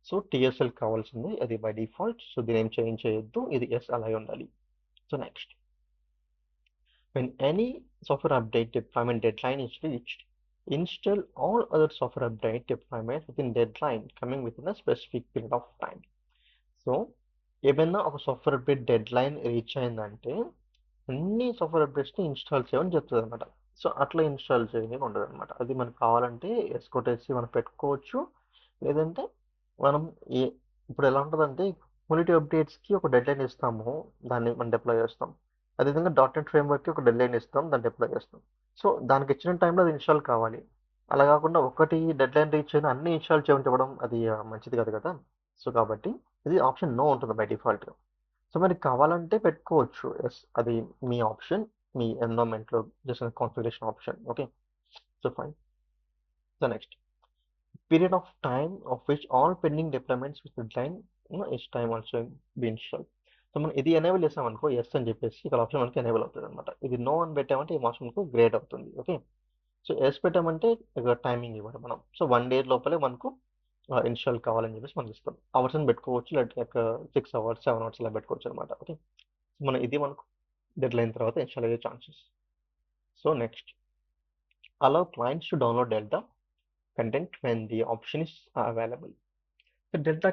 So TSL కావాల్సింది, అది బై డిఫాల్ట్. సో దీని ఏం చేంజ్ చేయొద్దు, ఇది ఎస్ అలాగే ఉండాలి. So next, when any software update deployment deadline is reached, install all other software update deployments within deadline coming within a specific period of time. So ఏమైనా ఒక software update dead line reach అయిందంటే అన్ని software అప్డేట్స్ని install చేయమని చెప్తుంది అనమాట. So అట్లా install చేయడానికి ఉండదు అనమాట. అది మనకు కావాలంటే ఎస్ కొట్టేసి మనం పెట్టుకోవచ్చు. లేదంటే మనం ఏ ఇప్పుడు ఎలా ఉంటుందంటే కమ్యూనిటీ అప్డేట్స్కి ఒక డెడ్ లైన్ ఇస్తాము, దాన్ని మనం డిప్లాయ్ చేస్తాం. అదేవిధంగా డాట్ నెట్ ఫ్రేమ్వర్క్కి ఒక డెడ్ లైన్ ఇస్తాం, దాన్ని డిప్లాయ్ చేస్తాం. సో దానికి ఇచ్చిన టైంలో అది ఇన్స్టాల్ కావాలి. అలా కాకుండా ఒకటి డెడ్ లైన్ రీచ్ అయినా అన్ని ఇన్స్టాల్ చేయమని చెప్పడం అది మంచిది కాదు కదా. సో కాబట్టి ఇది ఆప్షన్ నో ఉంటుంది బై డిఫాల్ట్గా. సో మరి కావాలంటే పెట్టుకోవచ్చు. ఎస్, అది మీ ఆప్షన్, మీ ఎన్విరాన్మెంట్లో just configuration option. Okay, so fine. So next, period of time of which all pending deployments with deadline is time also be installed. So మనం ఇది ఎనేబుల్ చేసామనుకో ఎస్ అని చెప్పేసి ఇక్కడ ఆప్షన్ మనకి ఎనేబుల్ అవుతుంది అనమాట. ఇది నో అని పెట్టామంటే ఈ ఆప్షన్ మనకు గ్రేడ్ అవుతుంది. ఓకే, సో ఎస్ పెట్టామంటే ఇక టైమింగ్ ఇవ్వడం మనం. సో 1 day లోపలే మనకు ఇన్స్టాల్ కావాలని చెప్పేసి మనకి ఇస్తాం. అవర్స్ అని పెట్టుకోవచ్చు, లేకపోతే 6 hours 7 hours అలా పెట్టుకోవచ్చు అనమాట. ఓకే, మనం ఇది మనకు డెడ్ లైన్ తర్వాత ఇన్స్టాల్ అయ్యే chances. So next, allow clients to download delta content when the option is available. Delta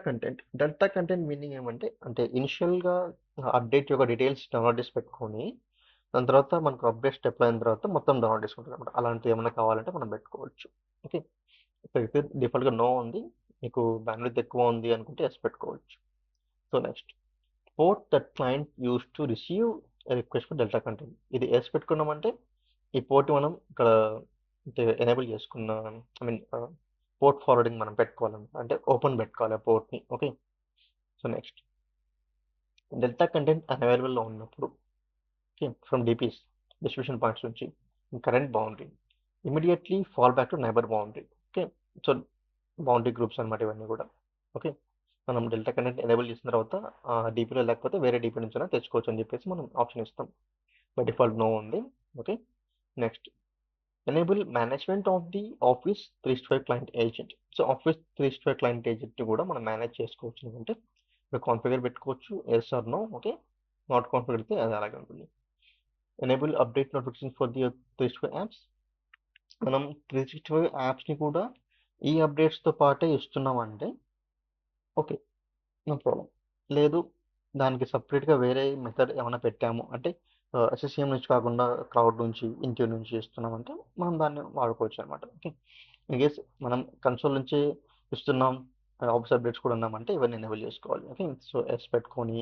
content meaning ఏమంటే, అంటే ఇనిషియల్గా అప్డేట్ యొక్క డీటెయిల్స్ డౌన్లోడ్ చేసి పెట్టుకొని దాని తర్వాత మనకు అప్డేట్ స్టెప్ అయిన తర్వాత మొత్తం డౌన్లోడ్ చేసుకుంటాం అనమాట. అలాంటివి ఏమైనా కావాలంటే మనం పెట్టుకోవచ్చు. ఓకే, సో అయితే డిఫాల్ట్గా నో ఉంది, మీకు బ్యాండ్విడ్త్ ఎక్కువ ఉంది అనుకుంటే ఎస్ పెట్టుకోవచ్చు. So next, port that client use to receive request for delta content. ఇది ఎస్ పెట్టుకున్నామంటే ఈ పోర్ట్ మనం ఇక్కడ అంటే ఎనేబుల్ చేసుకున్న, ఐ మీన్ పోర్ట్ ఫార్వర్డింగ్ మనం పెట్టుకోవాలన్నమాట, అంటే ఓపెన్ పెట్టుకోవాలి ఆ పోర్ట్ని. Okay, so next, delta content అన్అవైలబుల్లో ఉన్నప్పుడు okay from DPs distribution points నుంచి current boundary immediately fall back to neighbour boundary. Okay, so boundary groups అనమాట ఇవన్నీ కూడా. ఓకే, మనం డెల్టా కంటెంట్ ఎనేబుల్ చేసిన తర్వాత డిపిలో లేకపోతే వేరే డిపి నుంచి అయినా తెచ్చుకోవచ్చు అని చెప్పేసి మనం ఆప్షన్ ఇస్తాం. బై డిఫాల్ట్ నో ఉంది. Okay, next, enable management of the office 365 client agent. So office 365 client agent కూడా మనం మేనేజ్ చేసుకోవచ్చు అనుకుంటే ఇక్కడ కాన్ఫిగర్ పెట్టుకోవచ్చు, yes or no. Okay, not configure అయితే అది అలాగే ఉంటుంది. Enable update notification for the 365 apps. మనం 365 యాప్స్ని కూడా ఈ అప్డేట్స్తో పాటే ఇస్తున్నామంటే ఓకే, నో ప్రాబ్లం. లేదు, దానికి సపరేట్గా వేరే మెథడ్ ఏమైనా పెట్టాము అంటే ఎస్ఎస్సిఎం నుంచి కాకుండా క్లౌడ్ నుంచి ఇంట్యూన్ నుంచి ఇస్తున్నామంటే మనం దాన్ని వాడుకోవచ్చు అనమాట. ఓకే, ఇన్ కేస్ మనం కన్సోల్ నుంచి ఇస్తున్నాం, ఆఫీస్ అప్డేట్స్ కూడా ఉన్నామంటే ఇవన్నీ ఎనేబుల్ చేసుకోవాలి. ఓకే, సో ఎస్ పెట్టుకొని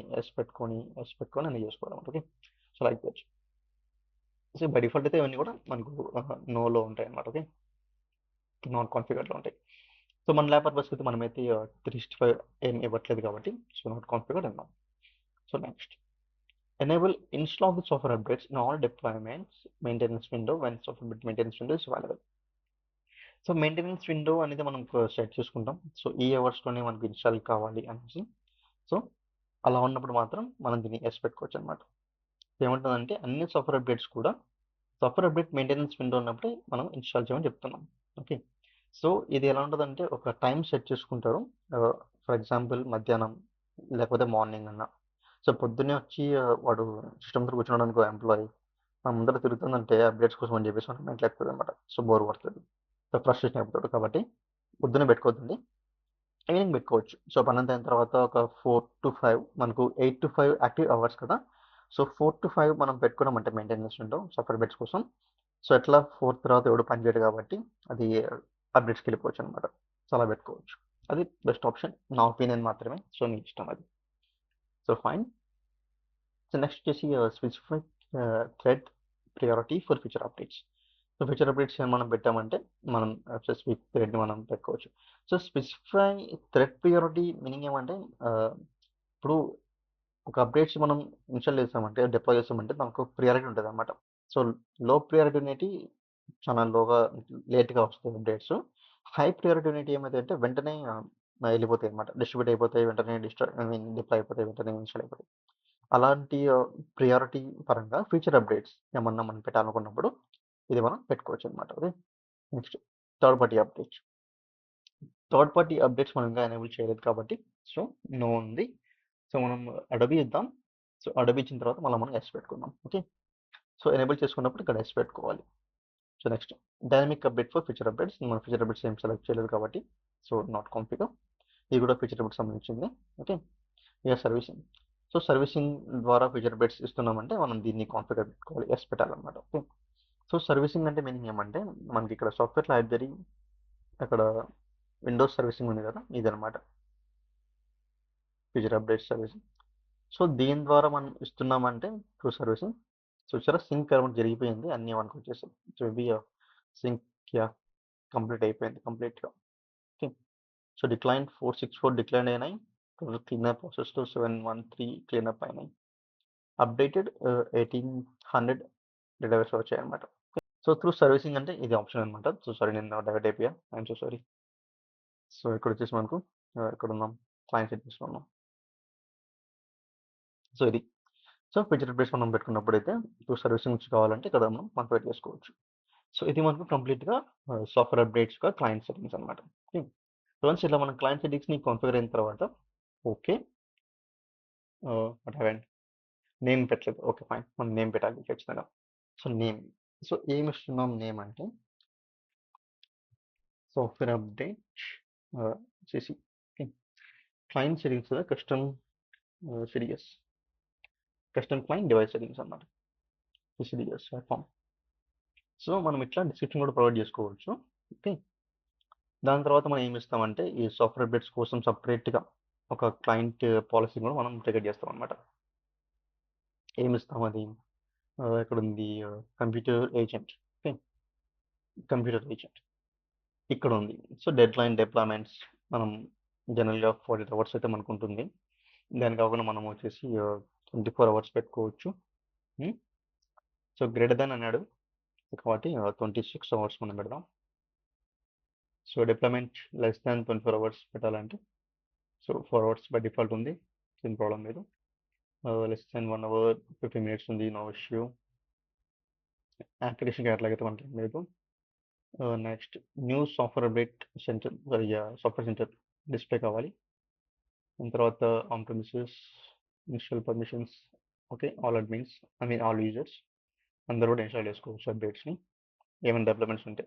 అన్నీ చేసుకోవాలి. Okay, so like that. So by default అయితే ఇవన్నీ కూడా మనకు నోలో ఉంటాయి అనమాట. ఓకే, నాన్ కాన్ఫిగర్లో ఉంటాయి. సో మన ల్యాబ్ పర్పస్కి అయితే మనమైతే 365 ఏం ఇవ్వట్లేదు కాబట్టి సో నాట్ కాన్ఫిగర్డ్ అన్నాం. So next, enable install of the software updates in all deployments maintenance window when software maintenance window is available. So maintenance window అనేది మనం సెట్ చేసుకుంటాం. సో ఈ అవర్స్లోనే మనకు ఇన్స్టాల్ కావాలి అనేసి. సో అలా ఉన్నప్పుడు మాత్రం మనం దీన్ని ఎస్ పెట్టుకోవచ్చు అనమాట. ఏమంటుందంటే అన్ని సాఫ్ట్వేర్ అప్డేట్స్ కూడా సాఫ్ట్వేర్ అప్డేట్ మెయింటెనెన్స్ విండో ఉన్నప్పుడే మనం ఇన్స్టాల్ చేయమని చెప్తున్నాం. ఓకే, సో ఇది ఎలా ఉంటుందంటే ఒక టైం సెట్ చేసుకుంటారు. ఫర్ ఎగ్జాంపుల్ మధ్యాహ్నం లేకపోతే మార్నింగ్ అన్న. సో పొద్దున్నే వచ్చి వాడు సిస్టమ్ దగ్గర కూర్చున్నాడు అనుకో ఎంప్లాయీ, మన ముందర తిరుగుతుందంటే అప్డేట్స్ కోసం అని చెప్పేసి మనకు మెంటల్ ఎక్కుతుంది అనమాట. సో బోర్ పడుతుంది, సో ఫ్రస్ట్రేషన్ అయిపోతాడు. కాబట్టి పొద్దున్నే పెట్టుకోవద్దండి, ఈవినింగ్ పెట్టుకోవచ్చు. సో పని అంతా అయిన తర్వాత ఒక 4 to 5, మనకు 8 to 5 యాక్టివ్ అవర్స్ కదా. సో 4 to 5 మనం పెట్టుకున్నామంటే మెయింటెనెన్స్ విండో సాఫ్ట్వేర్ అప్డేట్స్ కోసం. సో ఎట్లా 4 తర్వాత ఎవడు పని చేయడు కాబట్టి అది అప్డేట్స్కి వెళ్ళిపోవచ్చు అనమాట. సో అలా పెట్టుకోవచ్చు, అది బెస్ట్ ఆప్షన్ నా ఒపీనియన్ మాత్రమే. సో మీ ఇష్టం అది. So fine. సో నెక్స్ట్ వచ్చేసి specify thread priority for future updates. So future updates మనం పెట్టామంటే మనం స్పెసిఫిక్ థ్రెడ్ని మనం పెట్టుకోవచ్చు. So specify thread priority meaning ఏమంటే ఇప్పుడు ఒక అప్డేట్స్ మనం ఇన్స్టాల్ చేసామంటే డిప్లాయ్ చేసామంటే దానికి ఒక ప్రియారిటీ ఉంటుంది అనమాట. సో లో ప్రియారిటీ అనేది చాలా లేట్గా వస్తాయి అప్డేట్స్. హై ప్రియారిటీ అనేది ఏమైతే అంటే వెంటనే వెళ్ళిపోతాయి అనమాట, డిస్ట్రిబ్యూట్ అయిపోతాయి వెంటనే, డిప్లాయ్ అయిపోతాయి వెంటనే, ఇన్స్టాల్ అయిపోతాయి. అలాంటి ప్రియారిటీ పరంగా ఫ్యూచర్ అప్డేట్స్ ఏమన్నా మనం పెట్టాలనుకున్నప్పుడు ఇది మనం పెట్టుకోవచ్చు అనమాట. Okay, next, third party updates. Third party updates మనం ఇంకా ఎనేబుల్ చేయలేదు కాబట్టి సో నో ఉంది. సో మనం అడోబీ ఇద్దాం. సో అడోబీ ఇచ్చిన తర్వాత మళ్ళీ మనం ఎస్ పెట్టుకుందాం. ఓకే, సో ఎనేబుల్ చేసుకున్నప్పుడు ఇక్కడ ఎస్ పెట్టుకోవాలి. So next, dynamic update for future updates. మనం ఫ్యూచర్ అప్డేట్స్ ఏం సెలెక్ట్ చేయలేదు కాబట్టి సో నాట్ కాన్ఫిగర్. ఇది కూడా ఫ్యూచర్ అప్డేట్ సంబంధించింది. ఓకే, ఇక సర్వీసింగ్. సో సర్వీసింగ్ ద్వారా ఫీచర్ అప్డేట్స్ ఇస్తున్నామంటే మనం దీన్ని కాన్ఫిగర్ పెట్టుకోవాలి, ఎస్ పెట్టాలన్నమాట. ఓకే. సో సర్వీసింగ్ అంటే మీనింగ్ ఏమంటే మనకి ఇక్కడ సాఫ్ట్వేర్ లైబ్రరీ, అక్కడ విండోస్ సర్వీసింగ్ ఉంది కదా, ఇదనమాట ఫీచర్ అప్డేట్ సర్వీసింగ్. సో దీని ద్వారా మనం ఇస్తున్నామంటే త్రూ సర్వీసింగ్. సో చాలా సింక్ అరౌండ్ జరిగిపోయింది, అన్నీ మనకు వచ్చేసాయి. సో ఇవి సింక్ కంప్లీట్ అయిపోయింది కంప్లీట్గా. ఓకే. సో డిక్లైన్ 464 డిక్లైన్ అయినాయి, క్లీనప్ ప్రాసెస్లో 713 క్లీనప్ అయినాయి, అప్డేటెడ్ 1800 డేటాబేస్ వచ్చాయి అనమాట. సో త్రూ సర్వీసింగ్ అంటే ఇది ఆప్షన్ అనమాట. సో సారీ, నేను డైవర్ట్ అయిపోయా, ఐఎమ్ సో సారీ. సో ఇక్కడ వచ్చేసి మనకు ఇక్కడ ఉన్నాం, క్లయింట్ సెట్టింగ్స్లో ఉన్నాం. సో ఇది సో ఫీచర్ అప్డేట్స్ మనం పెట్టుకున్నప్పుడు అయితే త్రూ సర్వీసింగ్ కావాలంటే ఇక్కడ మనం కాన్ఫిగర్ చేసుకోవచ్చు. సో ఇది మనకు కంప్లీట్గా సాఫ్ట్వేర్ అప్డేట్స్గా క్లయింట్ సెట్టింగ్స్ అనమాట. ఓకే. వన్స్ ఇట్లా మనం క్లయింట్ సెట్టింగ్స్ని కాన్ఫిగర్ అయిన తర్వాత ఓకే నేమ్ పెట్టలేదు, ఓకే ఫైన్, మనం నేమ్ పెట్టాలి ఖచ్చితంగా. సో నేమ్, సో ఏమి ఇస్తున్నాం నేమ్ అంటే సాఫ్ట్వేర్ అప్డేట్ చేసి client settings custom CDS, custom client device settings అన్నమాట, సిడిఎస్ ప్లాట్ఫామ్. సో మనం ఇట్లా డిస్క్రిప్షన్ కూడా ప్రొవైడ్ చేసుకోవచ్చు. ఓకే. దాని తర్వాత మనం ఏమి ఇస్తామంటే ఈ సాఫ్ట్వేర్ అప్డేట్స్ కోసం సపరేట్గా ఒక క్లయింట్ పాలసీ కూడా మనం క్రియేట్ చేస్తాం అనమాట. ఏమి ఇస్తాం అది ఇక్కడ ఉంది, computer agent. Okay. Computer agent ఇక్కడ ఉంది. సో డెడ్ లైన్ డిప్లాయ్మెంట్స్ మనం జనరల్గా 48 అవర్స్ అయితే మనకు ఉంటుంది. దాని కాకుండా మనం వచ్చేసి 24 అవర్స్ పెట్టుకోవచ్చు. సో గ్రేటర్ దాన్ అన్నాడు కాబట్టి 26 అవర్స్ మనం పెడదాం. So deployment less than 24 hours పెట్టాలంటే సో 4 అవర్స్ బై డిఫాల్ట్ ఉంది, ఏం ప్రాబ్లం లేదు. లెస్ దాన్ 1 అవర్ 50 మినిట్స్ ఉంది, నో ఇష్యూ. అప్లికేషన్కి అట్లాగైతే మనకి ఏం లేదు. Next new software update centre, software centre display కావాలి. దాని తర్వాత on premises install permissions. Okay. All admins, I mean all users అందరూ కూడా ఇన్స్టాల్ చేసుకోవచ్చు అప్డేట్స్ని ఏమైనా డెవలప్మెంట్స్ ఉంటే.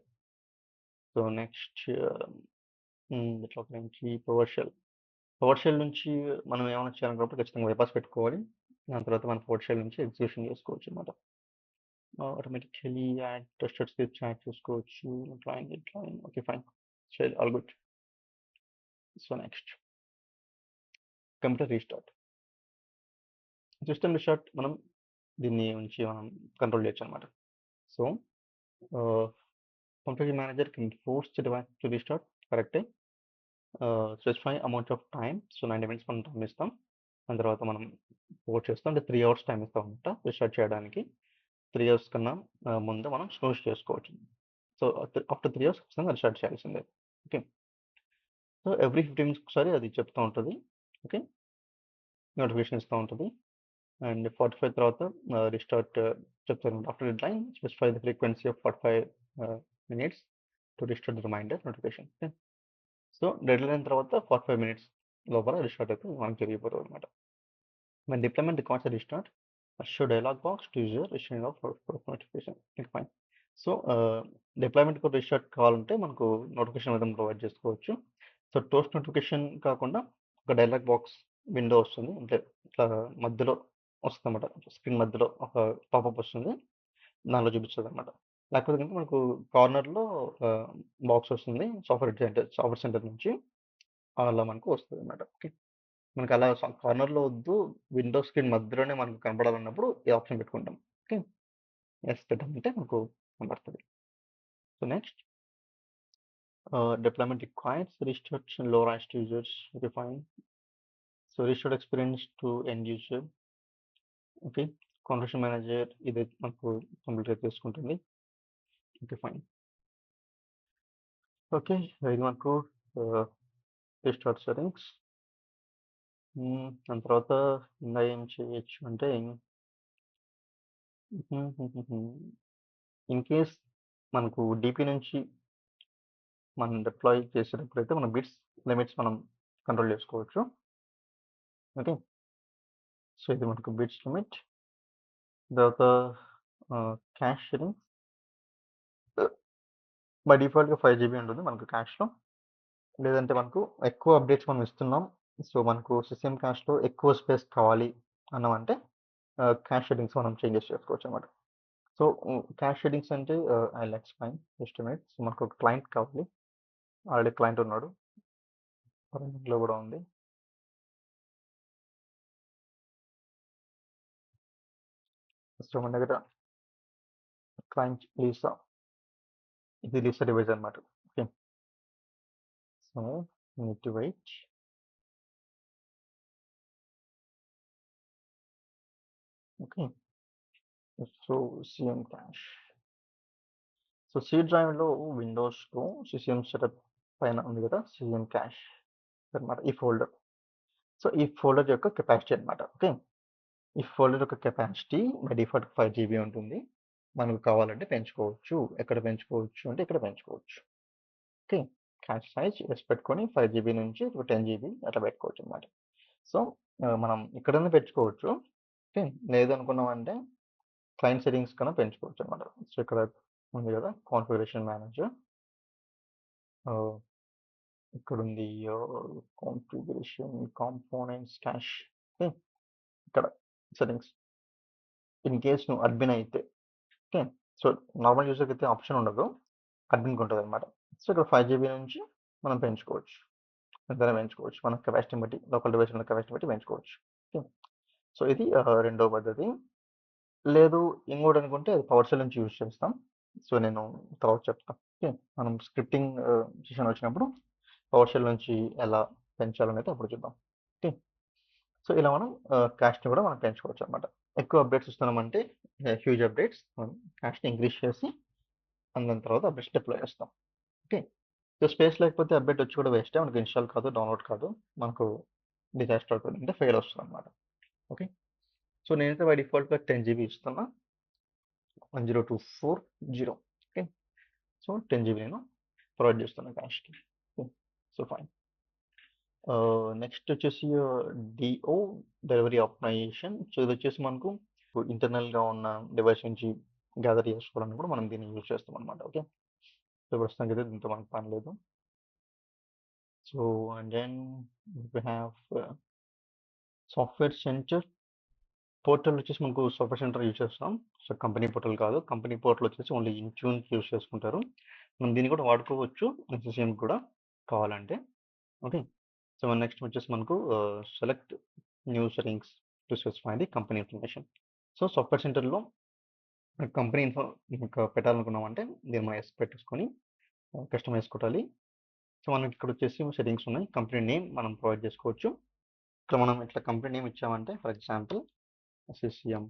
సో నెక్స్ట్ ఇట్లా నుంచి పవర్ షెల్ నుంచి మనం ఏమైనా చేయాలనుకున్నప్పుడు ఖచ్చితంగా వైపాస్ పెట్టుకోవాలి. దాని తర్వాత మనం పవర్ షెల్ నుంచి ఎగ్జిక్యూషన్ చేసుకోవచ్చు అనమాట. Automatically add tested scripts add చేసుకోవచ్చు. Client okay fine, shell all good. So next computer restart, system restart మనం దీన్ని నుంచి మనం కంట్రోల్ చేయొచ్చు అనమాట. So computer manager can force the device to restart, కరెక్టే. Specify amount of time, so 90 minutes మనం time ఇస్తాం. దాని తర్వాత మనం ఫోర్స్ చేస్తాం, అంటే 3 అవర్స్ టైం ఇస్తాం అనమాట రీస్టార్ట్ చేయడానికి. 3 అవర్స్ కన్నా ముందు మనం స్నూజ్ చేసుకోవచ్చు. సో ఆఫ్టర్ 3 అవర్స్ ఖచ్చితంగా రీస్టార్ట్ చేయాల్సిందే. ఓకే. సో ఎవ్రీ 15 మినిట్స్ ఒకసారి అది చెప్తూ ఉంటుంది. ఓకే. నోటిఫికేషన్ ఇస్తూ ఉంటుంది. అండ్ 45 తర్వాత రీస్టార్ట్ చెప్తారు. After deadline specify the frequency of 45 minutes to restart the reminder notification. Okay. So deadline తర్వాత 45 మినిట్స్ లోపల రీస్టార్ట్ అయితే మనకి జరిగిపోతుంది అనమాట. మన deployment records restart show dialog box to user restarting of notification. Fine. So deployment కూడా restart కావాలంటే మనకు నోటిఫికేషన్ విధంగా ప్రొవైడ్ చేసుకోవచ్చు. సో టోస్ట్ నోటిఫికేషన్ కాకుండా ఒక డైలాగ్ బాక్స్ విండో వస్తుంది, అంటే ఇట్లా మధ్యలో వస్తుంది అనమాట, స్క్రీన్ మధ్యలో ఒక పాపప్ వస్తుంది, దానిలో చూపిస్తుంది అనమాట. లేకపోతే కనుక మనకు కార్నర్లో బాక్స్ వస్తుంది సాఫ్ట్వేర్ సెంటర్ నుంచి, అలా మనకు వస్తుంది అనమాట. ఓకే. మనకు అలా కార్నర్లో వద్దు, విండో స్క్రీన్ మధ్యలోనే మనకు కనపడాలన్నప్పుడు ఈ ఆప్షన్ పెట్టుకుంటాం. ఓకే. ఎస్ పెట్టామంటే మనకు కనపడుతుంది. So next deployment requires restart లో right users. Okay fine. So restart experience to end user. Okay. Configuration manager ఇది మనకు కంప్లీట్గా తీసుకుంటుంది. Okay fine. ఓకే. ఇది మనకు రీస్టార్ట్ సెట్టింగ్స్. దాని తర్వాత ఇంకా ఏం చేయొచ్చు అంటే ఇన్ కేస్ మనకు డిపి నుంచి మనం డిప్లాయ్ చేసేటప్పుడు అయితే మన బిట్స్ లిమిట్స్ మనం కంట్రోల్ చేసుకోవచ్చు. ఓకే. సో ఇది మనకు బిట్స్ లిమిట్. తర్వాత క్యాష్ షేరింగ్ బై డిఫాల్ట్గా 5 GB ఉంటుంది మనకు క్యాష్లో. లేదంటే మనకు ఎక్కువ అప్డేట్స్ మనం ఇస్తున్నాం, సో మనకు సిస్టమ్ క్యాష్లో ఎక్కువ స్పేస్ కావాలి అన్నామంటే క్యాష్ సెట్టింగ్స్ మనం చేంజెస్ చేసుకోవచ్చు అనమాట. సో క్యాష్ సెట్టింగ్స్ అంటే I will explain just a minute. So మనకు ఒక క్లయింట్ కావాలి. ఆల్రెడీ క్లయింట్ ఉన్నాడు. రన్నింగ్‌లో కూడా ఉంది. సో మన దగ్గర క్లయింట్ లీసా, ఇది లీసా డివైస్ అనమాట. Okay. So need to wait. Okay. So CM cache. So C డ్రైవ్‌లో విండోస్‌లో సీఎం సెటప్ పైన ఉంది కదా! సీఎం క్యాష్ అన్నమాట ఈ ఫోల్డర్. సో ఈ ఫోల్డర్ యొక్క కెపాసిటీ అన్నమాట. ఓకే. ఈ ఫోల్డర్ యొక్క కెపాసిటీ బై డిఫాల్ట్ 5 జీబీ ఉంటుంది. మనకు కావాలంటే పెంచుకోవచ్చు. ఎక్కడ పెంచుకోవచ్చు అంటే ఇక్కడ పెంచుకోవచ్చు. ఓకే. క్యాష్ సైజ్ ఎస్ పెట్టుకొని 5 జీబీ నుంచి 10 జీబీ అట్లా పెట్టుకోవచ్చు అన్నమాట. సో మనం ఇక్కడనే పెంచుకోవచ్చు. ఓకే. లేదనుకున్నామంటే క్లయింట్ సెట్టింగ్స్ కన్నా పెంచుకోవచ్చు అన్నమాట. సో ఇక్కడ ఉంది కదా! Configuration manager. ఆహ్, ఇక్కడుంది కాన్ఫిగరేషన్ కాంపోనెంట్స్ క్యాష్. ఓకే. ఇక్కడ సెట్టింగ్స్. ఇన్ కేస్ నువ్వు అడ్మిన్ అయితే ఓకే. సో నార్మల్ యూజర్‌కి అయితే ఆప్షన్ ఉండదు. అడ్మిన్‌కి ఉంటదనమాట. సో ఇక్కడ 5 జీబీ నుంచి మనం పెంచుకోవచ్చు. ఎంతైనా పెంచుకోవచ్చు. మన కెపాసిటీని బట్టి, లోకల్ డివైస్ ఉన్న కెపాసిటీని బట్టి పెంచుకోవచ్చు. ఓకే. సో ఇది రెండో పద్ధతి. లేదు ఇంకోటి అనుకుంటే అది పవర్ షెల్ నుంచి యూజ్ చేస్తాం. సో నేను తర్వాత చెప్తా. ఓకే. మనం స్క్రిప్టింగ్ సెషన్ వచ్చినప్పుడు పవర్ షెల్ నుంచి ఎలా పెంచాలనేది అప్పుడు చూద్దాం. ఓకే. సో ఇలా మనం క్యాష్‌ని కూడా మనం పెంచుకోవచ్చనమాట. ఎక్కువ అప్డేట్స్ ఇస్తున్నామంటే హ్యూజ్ అప్డేట్స్ మనం క్యాష్‌ని ఇంక్రీజ్ చేసి దాని తర్వాత అప్డేట్స్ డిప్లాయ్ చేస్తాం. ఓకే. సో స్పేస్ లేకపోతే అప్డేట్ వచ్చి కూడా వేస్టే. మనకు ఇన్‌స్టాల్ కాదు, డౌన్‌లోడ్ కాదు. మనకు డిజాస్టర్ అవుతుంది. అంటే ఫెయిల్ వస్తదనమాట. ఓకే. సో నేనైతే బై డిఫాల్ట్‌గా 10 జీబీ ఇస్తున్నా. 10240. ఓకే. సో 10 జీబీ నేను ప్రొవైడ్ చేస్తున్నా క్యాష్‌కి. ఓకే. So fine. నెక్స్ట్ వచ్చేసి డిఓ డెలివరీ ఆప్టిమైజేషన్. సో ఇదొచ్చేసి మనకు ఇంటర్నల్‌గా ఉన్న డివైస్ నుంచి గ్యాదర్ చేసుకోవడానికి కూడా మనం దీన్ని యూజ్ చేస్తామనమాట. ఓకే. సో ప్రస్తుతానికైతే దీంతో మనకు పని లేదు. So and then we have software center. Portal వచ్చేసి మనకు సాఫ్ట్‌వేర్ సెంటర్ యూజ్ చేస్తాం. సో కంపెనీ పోర్టల్ కాదు. కంపెనీ పోర్టల్ వచ్చేసి ఓన్లీ ఇంట్యూన్‌కి యూజ్ చేసుకుంటారు. మనం దీన్ని కూడా వాడుకోవచ్చు ఎస్‌ఎస్‌ఎం కూడా కావాలంటే. ఓకే. సో నెక్స్ట్ వచ్చేసి మనకు select new settings to specify the company information. So software సెంటర్‌లో కంపెనీ ఇన్ఫో ఇంకా పెట్టాలనుకున్నామంటే దీన్ని మనం ఎస్ పెట్టేసుకొని కస్టమైజ్ కొట్టాలి. సో మనకి ఇక్కడ వచ్చేసి సెట్టింగ్స్ ఉన్నాయి. కంపెనీ నేమ్ మనం ప్రొవైడ్ చేసుకోవచ్చు. ఇక్కడ మనం ఇట్లా కంపెనీ నేమ్ ఇచ్చామంటే ఫర్ ఎగ్జాంపుల్ ఎస్ఎస్‌సిఎం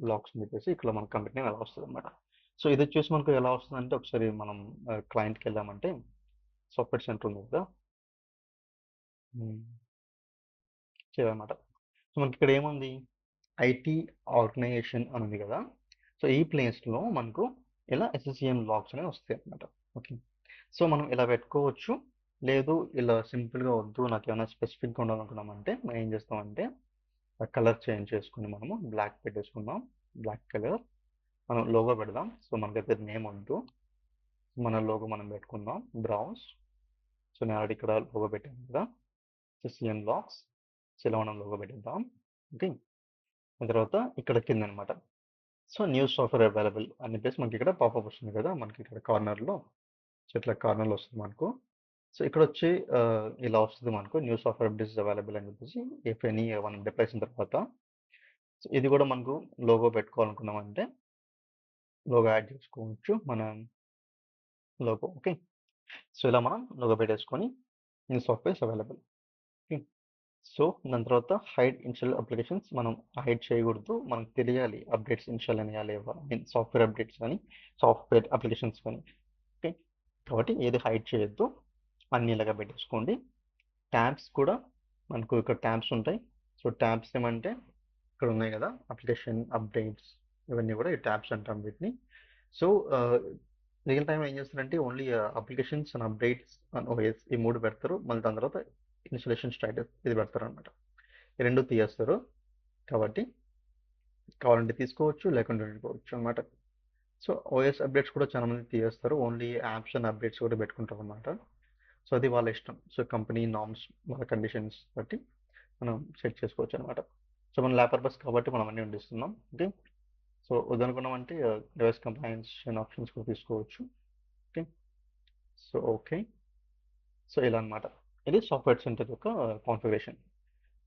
లాక్స్ అని చెప్పేసి ఇక్కడ మన కంపెనీ నేమ్ ఎలా వస్తదనమాట. సో ఇది వచ్చేసి మనకు ఎలా వస్తుందంటే ఒకసారి మనం క్లయింట్‌కి వెళ్ళామంటే సాఫ్ట్‌వేర్ సెంటర్ ఉంది కదా! చేయమన్నమాట. సో మనకి ఇక్కడ ఏముంది? ఐటీ ఆర్గనైజేషన్ అని ఉంది కదా! సో ఈ ప్లేస్‌లో మనకు ఇలా ఎస్ఎస్‌సిఎం లాగ్స్ అనేవి వస్తాయన్నమాట. ఓకే. సో మనం ఇలా పెట్టుకోవచ్చు. లేదు ఇలా సింపుల్‌గా వద్దు నాకేమైనా స్పెసిఫిక్‌గా ఉండాలనుకున్నామంటే మనం ఏం చేస్తామంటే కలర్ చేంజ్ చేసుకొని మనము బ్లాక్ పెట్టేసుకుందాం. Black colour. మనం లోగో పెడదాం. సో మనకైతే నేమ్ వద్దు. మన లోగో మనం పెట్టుకుందాం. బ్రౌజ్. సో నేను ఆల్రెడీ ఇక్కడ లోగో పెట్టాను కదా! ఎస్ఎస్‌సిఎం లాగ్స్. సో ఇలా మనం లోగో పెట్టేద్దాం. ఓకే. ఆ తర్వాత ఇక్కడ కిందనమాట. సో న్యూ సాఫ్ట్‌వేర్ అవైలబుల్ అని చెప్పేసి మనకి ఇక్కడ పాపప్ వస్తుంది కదా! మనకి ఇక్కడ కార్నర్‌లో. సో ఇట్లా కార్నర్‌లో వస్తుంది మనకు. సో ఇక్కడొచ్చి ఇలా వస్తది మనకు న్యూ సాఫ్ట్‌వేర్ అప్డేట్స్ అవైలబుల్ అని చెప్పేసి ఇఫ్ ఎనీ మనం డిప్లాయ్ చేసిన తర్వాత సో ఇది కూడా మనకు లోగో పెట్టుకోవాలనుకున్నామంటే లోగో యాడ్ చేసుకోవచ్చు. మన లోగో ఓకే. సో ఇలా మనం లోగో పెట్టేసుకొని new softwares available. Okay. So దాని తర్వాత హైడ్ ఇన్‌స్టాల్ అప్లికేషన్స్ మనం హైడ్ చేయకూడదు. మనకు తెలియాలి అప్డేట్స్ ఇన్‌స్టాల్ అయినాయా లేవా? ఐ మీన్ సాఫ్ట్‌వేర్ అప్డేట్స్ కానీ, సాఫ్ట్‌వేర్ అప్లికేషన్స్ కానీ. ఓకే. కాబట్టి ఏది హైడ్ చేయొద్దు. అన్నీ ఇలాగ పెట్టేసుకోండి. ట్యాబ్స్ కూడా మనకు ఇక్కడ ట్యాబ్స్ ఉంటాయి. సో ట్యాబ్స్ ఏమంటే ఇక్కడ ఉన్నాయి కదా! అప్లికేషన్ అప్డేట్స్ ఇవన్నీ కూడా ఈ ట్యాబ్స్ అంటాం వీటిని. సో రియల్ టైమ్‌లో ఏం చేస్తారంటే only applications and updates and OS ఈ 3 పెడతారు. మళ్ళీ దాని తర్వాత ఇన్‌స్టాలేషన్ స్టేటస్ ఇది పెడతారనమాట. ఈ 2 తీయేస్తారు. కాబట్టి కావాలంటే తీసుకోవచ్చు. లేకుంటే ఉండిపోవచ్చు అనమాట. సో ఓఎస్ అప్డేట్స్ కూడా చాలా మంది తీయేస్తారు. ఓన్లీ యాప్స్ అండ్ అప్డేట్స్ కూడా పెట్టుకుంటారనమాట. సో అది వాళ్ళ ఇష్టం. సో కంపెనీ నార్మ్స్, వాళ్ళ కండిషన్స్ బట్టి మనం సెట్ చేసుకోవచ్చు అనమాట. సో మన ల్యాబ్ పర్పస్ కాబట్టి మనం అన్నీ ఉండిస్తున్నాం. ఓకే. సో వద్దనుకున్నామంటే డివైస్ కంప్లైన్స్ అండ్ ఆప్షన్స్ కూడా తీసుకోవచ్చు. ఓకే. So okay. సో ఇలా అనమాట. ఇది సాఫ్ట్వేర్ సెంటర్ యొక్క కాన్ఫిగరేషన్.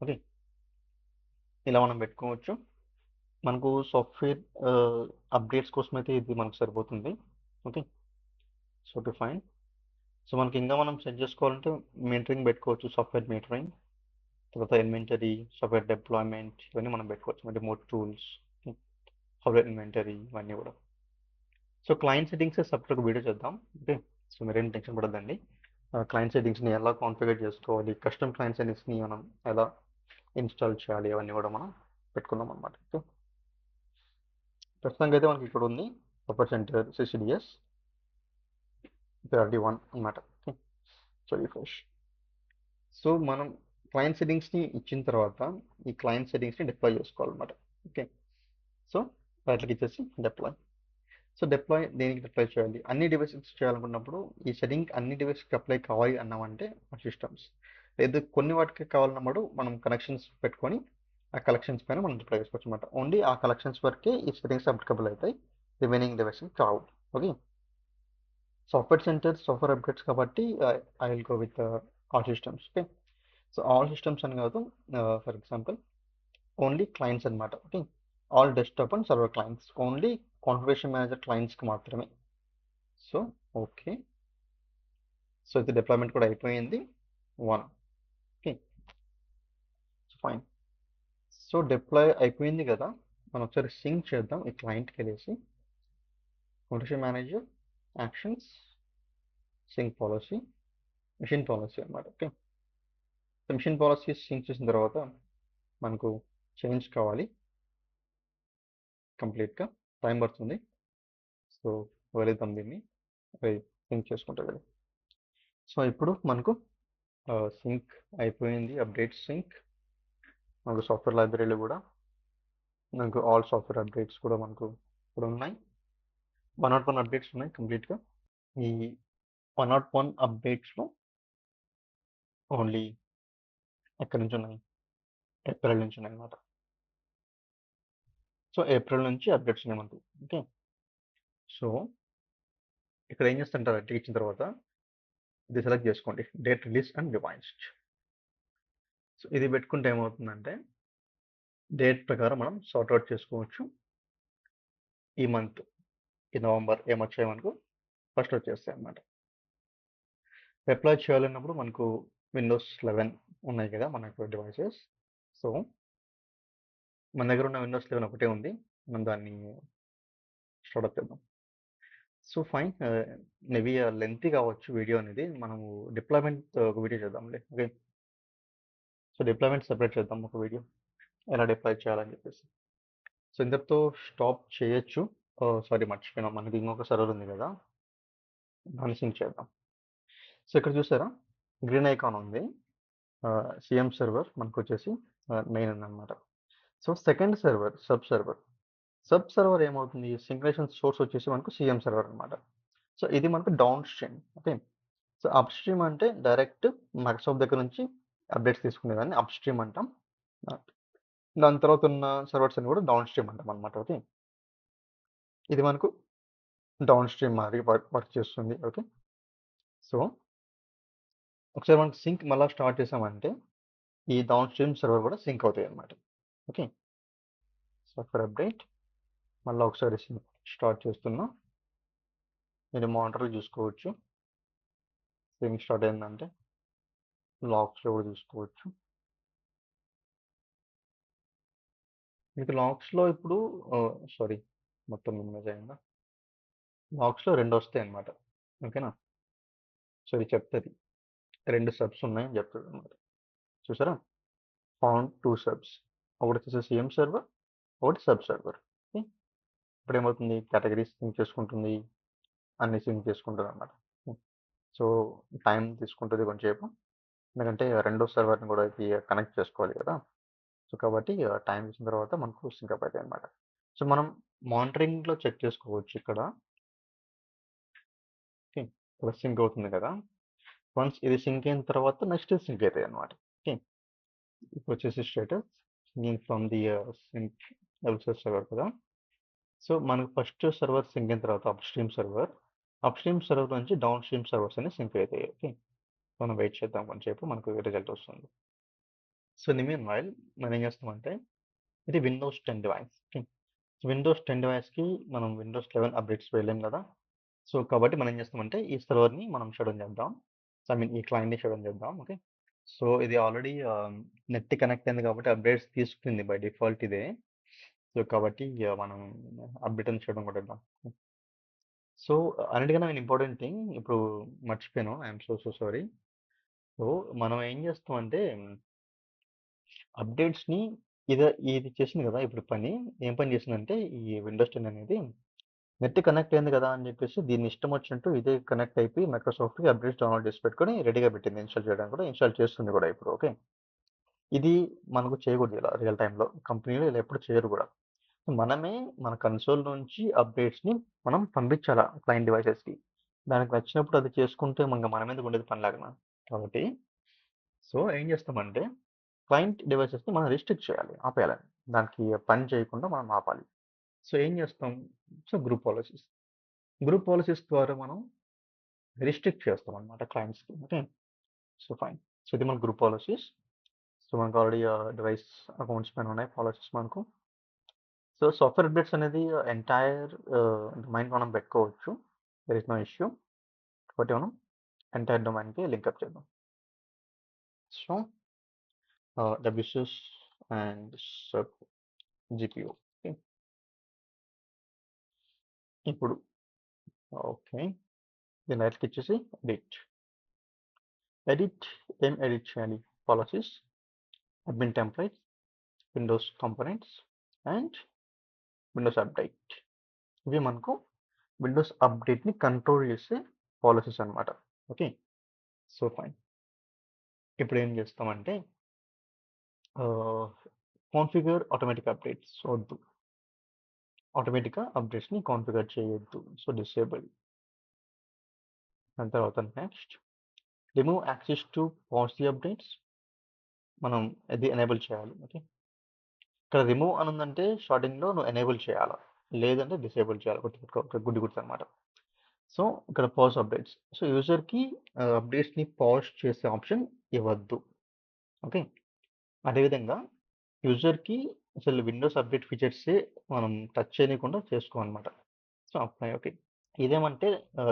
ఓకే. ఇలా మనం పెట్టుకోవచ్చు. మనకు సాఫ్ట్వేర్ అప్డేట్స్ కోసం అయితే ఇది మనకు సరిపోతుంది. Okay. So okay fine. So మనకి ఇంకా మనం సెట్ చేసుకోవాలంటే మీటరింగ్ పెట్టుకోవచ్చు, సాఫ్ట్వేర్ మీటరింగ్, తర్వాత ఇన్వెంటరీ, సాఫ్ట్వేర్ డిప్లాయ్మెంట్, ఇవన్నీ మనం పెట్టుకోవచ్చు. రిమోట్ టూల్స్, సాఫ్ట్వేర్ ఇన్వెంటరీ, ఇవన్నీ కూడా. సో క్లయింట్ సెట్టింగ్స్ సపరేట్ ఒక వీడియో చేద్దాం. ఓకే. సో మీరేం టెన్షన్ పడద్దండి. క్లయింట్ సెట్టింగ్స్ని ఎలా కాన్ఫిగర్ చేసుకోవాలి, కస్టమ్ క్లయింట్ సెట్టింగ్స్ని మనం ఎలా ఇన్స్టాల్ చేయాలి, అవన్నీ కూడా మనం పెట్టుకుందాం అనమాట. ఓకే. ప్రస్తుతానికి అయితే మనకి ఇక్కడ ఉంది సపోర్ట్ సెంటర్ సిసిడిఎస్ 31 అనమాట. ఓకే. So refresh. సో మనం క్లయింట్ సెట్టింగ్స్ని ఇచ్చిన తర్వాత ఈ క్లయింట్ సెట్టింగ్స్ని డిప్లాయ్ చేసుకోవాలన్నమాట. ఓకే. సో వాటికి ఇచ్చేసి డిప్లాయ్. సో డిప్లాయ్ దేనికి డిప్లాయ్ చేయాలి, అన్ని డివైసెస్ చేయాలనుకున్నప్పుడు ఈ సెట్టింగ్ అన్ని డివైసెస్కి అప్లై కావాలి అన్నామంటే ఆ సిస్టమ్స్, లేదు కొన్ని వాటికి కావాలన్నప్పుడు మనం కనెక్షన్స్ పెట్టుకొని ఆ కలెక్షన్స్ పైన మనం డిప్లాయ్ చేసుకోవచ్చు అనమాట. ఓన్లీ ఆ కలెక్షన్స్ వరకే ఈ సెట్టింగ్స్ అప్లికబుల్ అవుతాయి, రిమైనింగ్ డివైసెస్ కావు. Okay. Software centre software updates కాబట్టి I will go with all systems. Okay. So all systems అని కాదు, ఫర్ ఎగ్జాంపుల్ ఓన్లీ క్లయింట్స్ అనమాట. Okay. All desktop and server clients, only configuration manager క్లయింట్స్కి మాత్రమే. So okay. So ఇది deployment కూడా అయిపోయింది 1. Okay. So fine. So deploy అయిపోయింది కదా, మనం ఒకసారి సింక్ చేద్దాం. ఈ క్లయింట్కి వెళ్ళేసి configuration manager, actions, sync policy, mission policy అనమాట. Okay. So mission policy sync చేసిన తర్వాత మనకు చేంజ్ కావాలి కంప్లీట్గా, టైం పడుతుంది. సో వెళిద్దాం దీన్ని సింక్ చేసుకుంటుంది. సో ఇప్పుడు మనకు సింక్ అయిపోయింది, అప్డేట్ సింక్. మనకు సాఫ్ట్వేర్ లైబ్రరీలు కూడా మనకు ఆల్ సాఫ్ట్వేర్ అప్డేట్స్ కూడా మనకు ఇప్పుడు ఉన్నాయి. 101 అప్డేట్స్ ఉన్నాయి కంప్లీట్గా. ఈ 101 అప్డేట్స్లో ఓన్లీ ఎక్కడి నుంచి ఉన్నాయి, ఏప్రిల్ నుంచి ఉన్నాయి అన్నమాట. సో ఏప్రిల్ నుంచి అప్డేట్స్ ఉన్నాయి మనకు. ఓకే. సో ఇక్కడ ఏం చేస్తుంటారు అంటే ఇచ్చిన తర్వాత ఇది సెలెక్ట్ చేసుకోండి, date release and devised. So ఇది పెట్టుకుంటే ఏమవుతుందంటే డేట్ ప్రకారం మనం సార్ట్అవుట్ చేసుకోవచ్చు. ఈ మంత్, ఈ నవంబర్ ఏమొచ్చాయి మనకు ఫస్ట్ వచ్చేస్తాయి అన్నమాట. అప్లై చేయాలన్నప్పుడు మనకు విండోస్ 11 ఉన్నాయి కదా మనకు డివైసెస్. సో మన దగ్గర ఉన్న విండోస్ 11 ఒకటే ఉంది, మనం దాన్ని స్టార్ట్అప్ చేద్దాం. So fine. మేబీ లెంతీ కావచ్చు వీడియో అనేది, మనము డిప్లాయ్మెంట్ ఒక వీడియో చేద్దాంలే. ఓకే. సో డిప్లాయ్మెంట్ సెపరేట్ చేద్దాం ఒక వీడియో, ఎలా డిప్లాయ్ చేయాలని చెప్పేసి. సో ఇంతటితో స్టాప్ చేయొచ్చు. సారీ మర్చిపోయినా, మనకి ఇంకొక సర్వర్ ఉంది కదా, దాన్ని సింక్ చేద్దాం. సో ఇక్కడ చూసారా గ్రీన్ ఐకాన్ ఉంది, సిఎం సర్వర్ మనకు వచ్చేసి మెయిన్ ఉందన్నమాట. So second server sub server ఏమవుతుంది, సింక్రనేషన్ సోర్స్ వచ్చేసి మనకు సిఎం సర్వర్ అనమాట. సో ఇది మనకు down stream. Okay. So up stream అంటే డైరెక్ట్ మైక్రోసాఫ్ట్ దగ్గర నుంచి అప్డేట్స్ తీసుకునేదాన్ని అప్ స్ట్రీమ్ అంటాం. దాని తర్వాత ఉన్న సర్వర్స్ అని కూడా డౌన్ స్ట్రీమ్ అంటాం అనమాట. ఓకే. ఇది మనకు డౌన్ స్ట్రీమ్ మాదిరి వర్క్ చేస్తుంది. ఓకే. సో ఒకసారి మనకు సింక్ మళ్ళీ స్టార్ట్ చేసామంటే ఈ డౌన్ స్ట్రీమ్ సర్వర్ కూడా సింక్ అవుతాయి అనమాట. ఓకే. సాఫ్ట్వేర్ అప్డేట్ మళ్ళీ ఒకసారి సింక్ స్టార్ట్ చేస్తున్నా, మీరు మానిటర్లు చూసుకోవచ్చు. సింక్ స్టార్ట్ అయిందంటే లాక్స్లో కూడా చూసుకోవచ్చు. మీకు లాక్స్లో ఇప్పుడు సారీ మొత్తం మినిమైజ్ అయిందా, లాక్స్లో 2 వస్తాయి అనమాట. ఓకేనా. సో ఇది చెప్తుంది 2 సబ్స్ ఉన్నాయని చెప్తుంది అనమాట. చూసారా, ఫౌండ్ 2 సబ్స్, ఒకటి వచ్చేసి సిఎం సర్వర్, ఒకటి సబ్ సర్వర్. ఓకే. ఇప్పుడు ఏమవుతుంది, కేటగిరీస్ సింక్ చేసుకుంటుంది, అన్ని సింక్ చేసుకుంటుంది అనమాట. సో టైం తీసుకుంటుంది కొంచెంసేపు, ఎందుకంటే రెండో సర్వర్ని కూడా కనెక్ట్ చేసుకోవాలి కదా. సో కాబట్టి టైం ఇచ్చిన తర్వాత మనకు సింక్ అప్ అవుతాయి అనమాట. సో మనం మానిటరింగ్లో చెక్ చేసుకోవచ్చు ఇక్కడ. ఓకే. ఇక్కడ సింక్ అవుతుంది కదా, వన్స్ ఇది సింక్ అయిన తర్వాత నెక్స్ట్ సింక్ అవుతాయి అనమాట. ఓకే. ఇప్పుడు వచ్చేసి status syncing from the sync WCS server కదా. సో మనకు ఫస్ట్ సర్వర్ సింక్ అయిన తర్వాత అప్ స్ట్రీమ్ సర్వర్ నుంచి డౌన్ స్ట్రీమ్ సర్వర్స్ అని సింక్ అవుతాయి. ఓకే, మనం వెయిట్ చేద్దాం అని చెప్పి మనకు రిజల్ట్ వస్తుంది. సో మీన్ వైల్ మనం ఏం చేస్తామంటే ఇది విండోస్ 10 డివైస్. ఓకే, విండోస్ 10 డివైస్కి మనం విండోస్ 11 అప్డేట్స్ వేయలేం కదా. సో కాబట్టి మనం ఏం చేస్తామంటే ఈ సర్వర్ని మనం షట్ డౌన్ చేద్దాం. ఈ క్లయింట్ని షట్ డౌన్ చేద్దాం. ఓకే, సో ఇది ఆల్రెడీ నెట్ కనెక్ట్ అయింది కాబట్టి అప్డేట్స్ తీసుకుంది బై డిఫాల్ట్ ఇదే. సో కాబట్టి మనం అప్డేట్ అని షట్ డౌన్ కొట్టేద్దాం. సో అన్నిటికన్నా నేను ఇంపార్టెంట్ థింగ్ ఇప్పుడు మర్చిపోయాను, ఐఎమ్ సో సారీ. సో మనం ఏం చేస్తామంటే అప్డేట్స్ని ఇది చేసింది కదా ఇప్పుడు ఏం పని చేసిందంటే ఈ విండోస్ 10 అనేది నెట్ కనెక్ట్ అయింది కదా అని చెప్పేసి దీన్ని ఇష్టం వచ్చినట్టు ఇదే కనెక్ట్ అయిపోయి మైక్రోసాఫ్ట్కి అప్డేట్స్ డౌన్లోడ్ చేసి పెట్టుకొని రెడీగా పెట్టింది ఇన్స్టాల్ చేయడానికి కూడా, ఇన్స్టాల్ చేస్తుంది కూడా ఇప్పుడు. ఓకే, ఇది మనకు చేయకూడదు ఇలా రియల్ టైంలో, కంపెనీలో ఇలా ఎప్పుడు చేయరు కూడా. మనమే మన కన్సోల్ నుంచి అప్డేట్స్ని మనం పంపించాలా క్లయింట్ డివైసెస్కి. దానికి నచ్చినప్పుడు అది చేసుకుంటే మన మీద ఉండేది పని లాగా. కాబట్టి సో ఏం చేస్తామంటే క్లయింట్ డివైసెస్ని మనం రిస్ట్రిక్ట్ చేయాలి, ఆపేయాలి, దానికి పని చేయకుండా మనం ఆపాలి. సో ఏం చేస్తాం? సో గ్రూప్ పాలసీస్ ద్వారా మనం రిస్ట్రిక్ట్ చేస్తాం అనమాట క్లయింట్స్కి. Okay, so fine. సో ఇది మన గ్రూప్ పాలసీస్. సో మనకు ఆల్రెడీ డివైస్ అకౌంట్స్ పైన ఉన్నాయి పాలసీస్ మనకు. సో సాఫ్ట్వేర్ అప్డేట్స్ అనేది ఎంటైర్ డొమైన్ మనం పెట్టుకోవచ్చు, దర్ ఇస్ నో ఇష్యూ. కాబట్టి మనం ఎంటైర్ డొమైన్కి లింక్అప్ చేద్దాం. So WCS and sub GPU. Okay, ఇప్పుడు ఓకే దీని రైట్ క్లిక్ చేసి ఏం ఎడిట్ చేయాలి? Policies, admin templates, Windows components and Windows update. ఇవి మనకు విండోస్ అప్డేట్ని కంట్రోల్ చేసే పాలసీస్ అనమాట. Okay, so fine. ఇప్పుడు ఏం చేస్తామంటే కాన్ఫిగర్ ఆటోమేటిక్ అప్డేట్స్ వద్దు, ఆటోమేటిక్గా అప్డేట్స్ని కాన్ఫిగర్ చేయొద్దు. So disable. దాని తర్వాత next remove access to pause the updates, మనం అది ఎనేబుల్ చేయాలి. ఓకే, ఇక్కడ రిమూవ్ అని ఉందంటే స్టార్టింగ్లో నువ్వు ఎనేబుల్ చేయాలి, లేదంటే డిసేబుల్ చేయాలి. గుడ్డి గుర్తు అనమాట. సో ఇక్కడ పాజ్ అప్డేట్స్. సో యూజర్కి అప్డేట్స్ని పాజ్ చేసే ఆప్షన్ ఇవ్వద్దు. ఓకే, అదేవిధంగా యూజర్కి అసలు విండోస్ అప్డేట్ ఫీచర్సే మనం టచ్ చేయకుండా చేసుకోవాలన్నమాట. So apply. ఓకే, ఇదేమంటే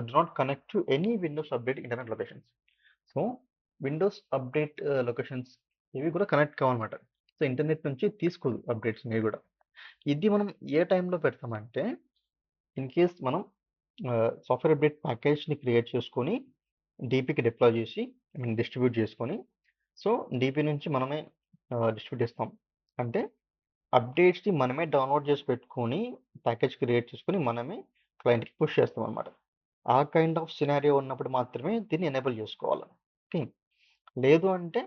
do not connect to any Windows update internet locations. So Windows update locations ఇవి కూడా కనెక్ట్ కావాలన్నమాట. సో ఇంటర్నెట్ నుంచి తీసుకోదు అప్డేట్స్ ఇవి కూడా. ఇది మనం ఏ టైంలో పెడతామంటే ఇన్ కేస్ మనం సాఫ్ట్వేర్ అప్డేట్ ప్యాకేజ్ని క్రియేట్ చేసుకొని డీపీకి డిప్లాయ్ చేసి డిస్ట్రిబ్యూట్ చేసుకొని, సో డీపీ నుంచి మనమే డిస్ట్రిబ్యూట్ చేస్తాం. అంటే అప్డేట్స్ని మనమే డౌన్లోడ్ చేసి పెట్టుకొని ప్యాకేజ్ క్రియేట్ చేసుకొని మనమే క్లయింట్కి పుష్ చేస్తాం అనమాట. ఆ కైండ్ ఆఫ్ సినారియో ఉన్నప్పుడు మాత్రమే దీన్ని ఎనేబుల్ చేసుకోవాలి. ఓకే, లేదు అంటే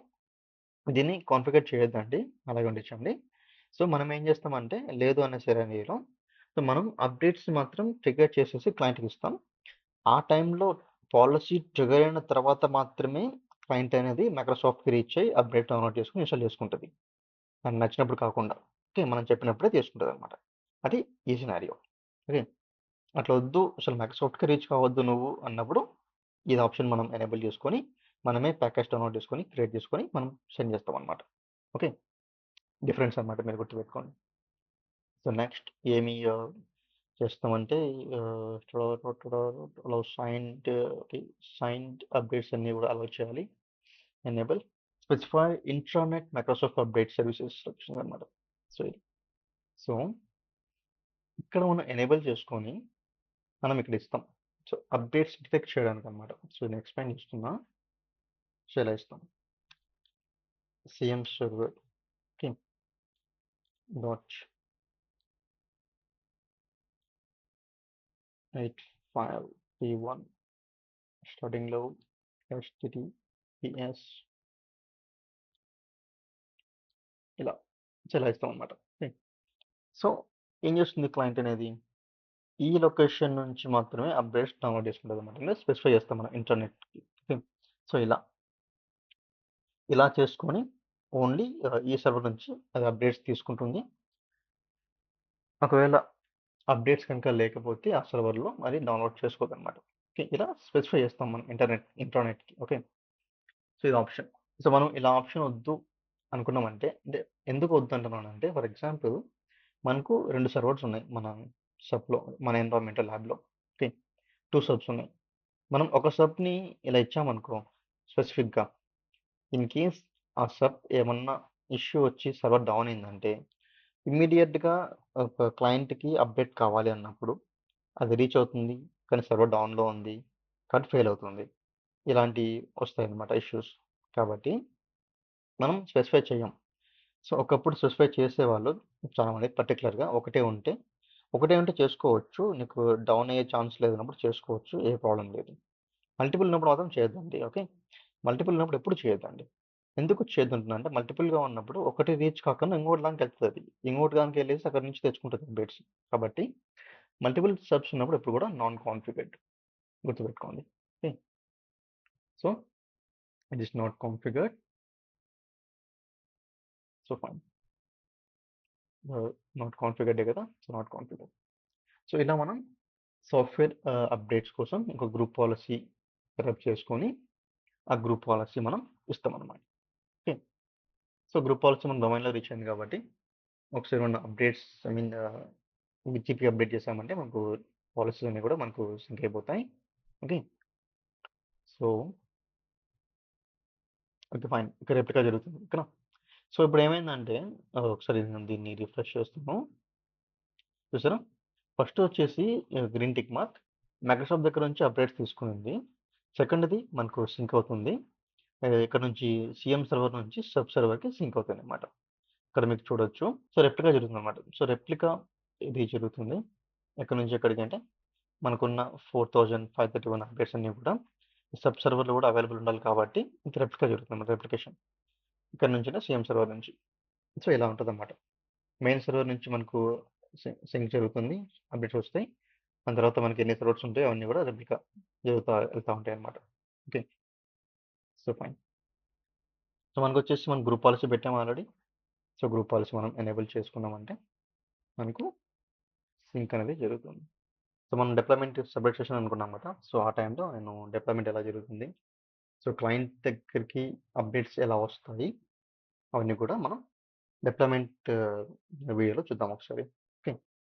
దీన్ని కాన్ఫిగర్ చేయొద్దండి, అలాగే ఉండించండి. సో మనం ఏం చేస్తామంటే లేదు అనే సినారియోలో సో మనం అప్డేట్స్ మాత్రం ట్రిగర్ చేసేసి క్లయింట్కి ఇస్తాం. ఆ టైంలో పాలసీ ట్రిగర్ అయిన తర్వాత మాత్రమే క్లయింట్ అనేది మైక్రోసాఫ్ట్కి రీచ్ అయ్యి అప్డేట్ డౌన్లోడ్ చేసుకుని ఇన్స్టాల్ చేసుకుంటుంది, మనకు నచ్చినప్పుడు కాకుండా. ఓకే, మనం చెప్పినప్పుడే తీసుకుంటుంది అనమాట. అది ఈ సినారియో. ఓకే, అట్లా వద్దు అసలు మైక్రోసాఫ్ట్కి రీచ్ కావద్దు నువ్వు అన్నప్పుడు ఇది ఆప్షన్ మనం ఎనేబుల్ చేసుకొని మనమే ప్యాకేజ్ డౌన్లోడ్ చేసుకొని క్రియేట్ చేసుకొని మనం సెండ్ చేస్తాం అనమాట. ఓకే, డిఫరెన్స్ అనమాట, మీరు గుర్తుపెట్టుకోండి. సో నెక్స్ట్ ఏమి చేస్తామంటే అలా సైన్డ్ అప్డేట్స్ అన్నీ కూడా అలౌ చేయాలి. Enable specify intranet Microsoft update services అనమాట. సో ఇది. సో ఇక్కడ మనం ఎనేబుల్ చేసుకొని మనం ఇక్కడ ఇస్తాం. సో అప్డేట్స్ డిటెక్ట్ చేయడానికి అనమాట. సో నేను ఎక్స్ప్లెయిన్ చేస్తున్నా. సో ఇలా ఇస్తాం సిఎం సర్వర్ డాట్ 85p1 స్టార్టింగ్లో HTTPS ఇలా ఇస్తాం అనమాట. సో ఏం చేస్తుంది క్లయింట్ అనేది ఈ లొకేషన్ నుంచి మాత్రమే అప్డేట్స్ డౌన్లోడ్ చేసుకుంటుంది అనమాట. స్పెసిఫై చేస్తాం మనం ఇంటర్నెట్కి. సో ఇలా చేసుకొని ఓన్లీ ఈ సర్వర్ నుంచి అది అప్డేట్స్ తీసుకుంటుంది. ఒకవేళ అప్డేట్స్ కనుక లేకపోతే ఆ సర్వర్లో అది డౌన్లోడ్ చేసుకోదన్నమాట. ఓకే, ఇలా స్పెసిఫై చేస్తాం మనం ఇంటర్నెట్కి. ఓకే, సో ఇది ఆప్షన్. సో మనం ఇలా ఆప్షన్ వద్దు అనుకున్నామంటే, అంటే ఎందుకు వద్దు అంటున్నానంటే, ఫర్ ఎగ్జాంపుల్ మనకు 2 సర్వర్స్ ఉన్నాయి మన సబ్‌లో, మన ఎన్విరాన్మెంటల్ ల్యాబ్‌లో. ఓకే, 2 సబ్స్ ఉన్నాయి. మనం ఒక సబ్‌ని ఇలా ఇచ్చామనుకో స్పెసిఫిక్‌గా, ఇన్ కేస్ ఆ సబ్ ఏమన్నా ఇష్యూ వచ్చి సర్వర్ డౌన్ అయిందంటే, ఇమ్మీడియేట్‌గా ఒక క్లయింట్‌కి అప్డేట్ కావాలి అన్నప్పుడు అది రీచ్ అవుతుంది. కానీ సర్వర్ డౌన్‌లో ఉంది. కాబట్టి ఫెయిల్ అవుతుంది. ఇలాంటివి వస్తాయన్నమాట ఇష్యూస్. కాబట్టి మనం స్పెసిఫై చెయ్యం. సో, ఒకప్పుడు స్పెసిఫై చేసేవాళ్ళు చాలామంది పర్టిక్యులర్‌గా ఒకటే ఉంటే చేసుకోవచ్చు. నీకు డౌన్ అయ్యే ఛాన్స్ లేదన్నప్పుడు చేసుకోవచ్చు. ఏ ప్రాబ్లమ్ లేదు. మల్టిపుల్ ఉన్నప్పుడు మాత్రం చేయొద్దండి. ఓకే, మల్టిపుల్ ఉన్నప్పుడు ఎప్పుడు చేయొద్దండి. ఎందుకు చేయొద్దంటున్నా అంటే, మల్టిపుల్‌గా ఉన్నప్పుడు ఒకటి రీచ్ కాకుండా ఇంకోటి దానికెళ్తదది. ఇంకోటి దానికెళ్ళేసి అక్కడి నుంచి తెచ్చుకుంటది అప్డేట్స్. కాబట్టి మల్టిపుల్ సబ్స్ ఉన్నప్పుడు ఎప్పుడు కూడా నాన్ కాన్ఫిగర్డ్ గుర్తుపెట్టుకోండి. ఓకే, so it is not configured. So fine. Not కాన్ఫిగర్డే కదా! So not configured. సో ఇలా మనం సాఫ్ట్‌వేర్ అప్డేట్స్ కోసం ఒక గ్రూప్ పాలిసీ సెటప్ చేసుకొని, ఆ గ్రూప్ పాలిసీ మనం ఇస్తామన్నమాట. ఓకే, సో గ్రూప్ పాలిసీ మన డొమైన్‌లో రీచ్ అయింది కాబట్టి, ఒకసారి మన అప్డేట్స్ జీపీ అప్డేట్ చేసామంటే మనకు పాలిసీస్ అన్నీ కూడా మనకు సింక్ అయిపోతాయి. Okay, so okay fine. ఇక రెప్లికా జరుగుతుంది. ఓకేనా? సో ఇప్పుడు ఏమైందంటే, ఒకసారి నేను దీన్ని రిఫ్రెష్ చేస్తాను. చూసారా? ఫస్ట్ వచ్చేసి గ్రీన్ టిక్ మార్క్ మైక్రోసాఫ్ట్ దగ్గర నుంచి అప్డేట్స్ తీసుకునింది. సెకండ్‌ది మనకు సింక్ అవుతుంది. ఇక్కడ నుంచి సీఎం సర్వర్ నుంచి సబ్ సర్వర్‌కి సింక్ అవుతుందన్నమాట. ఇక్కడ మీకు చూడొచ్చు. సో రెప్లికా జరుగుతుందన్నమాట. సో రెప్లికా ఇది జరుగుతుంది. ఎక్కడి నుంచి ఎక్కడికి అంటే, మనకున్న 4531 అప్డేట్స్ అన్నీ కూడా సబ్ సర్వర్‌లో కూడా అవైలబుల్ ఉండాలి కాబట్టి ఇది రెప్లికా జరుగుతుందన్నమాట. రెప్లికేషన్ ఇక్కడ నుంచి సీఎం సర్వర్ నుంచి. సో ఇలా ఉంటదన్నమాట. మెయిన్ సర్వర్ నుంచి మనకు సింక్ జరుగుతుంది. అప్డేట్స్ వస్తాయి. దాని తర్వాత మనకి ఎన్ని సర్వర్స్ ఉంటాయో అవన్నీ కూడా రెప్లికా వెళ్తా ఉంటాయన్నమాట. Okay, so fine. సో మనకొచ్చేసి మనం గ్రూప్ పాలిసీ పెట్టాము ఆల్రెడీ. సో గ్రూప్ పాలిసీ మనం ఎనేబుల్ చేసుకున్నామంటే మనకు సింక్ అనేది జరుగుతుంది. సో మనం డిప్లాయ్‌మెంట్ సెపరేట్ సెషన్ అనుకున్నాం కదా! సో ఆ టైంలో నేను డిప్లాయ్‌మెంట్ ఎలా జరుగుతుంది, సో క్లయింట్ దగ్గరికి అప్డేట్స్ ఎలా వస్తాయి, అవన్నీ కూడా మనం డిప్లాయ్‌మెంట్ వీడియోలో చూద్దాం ఒకసారి.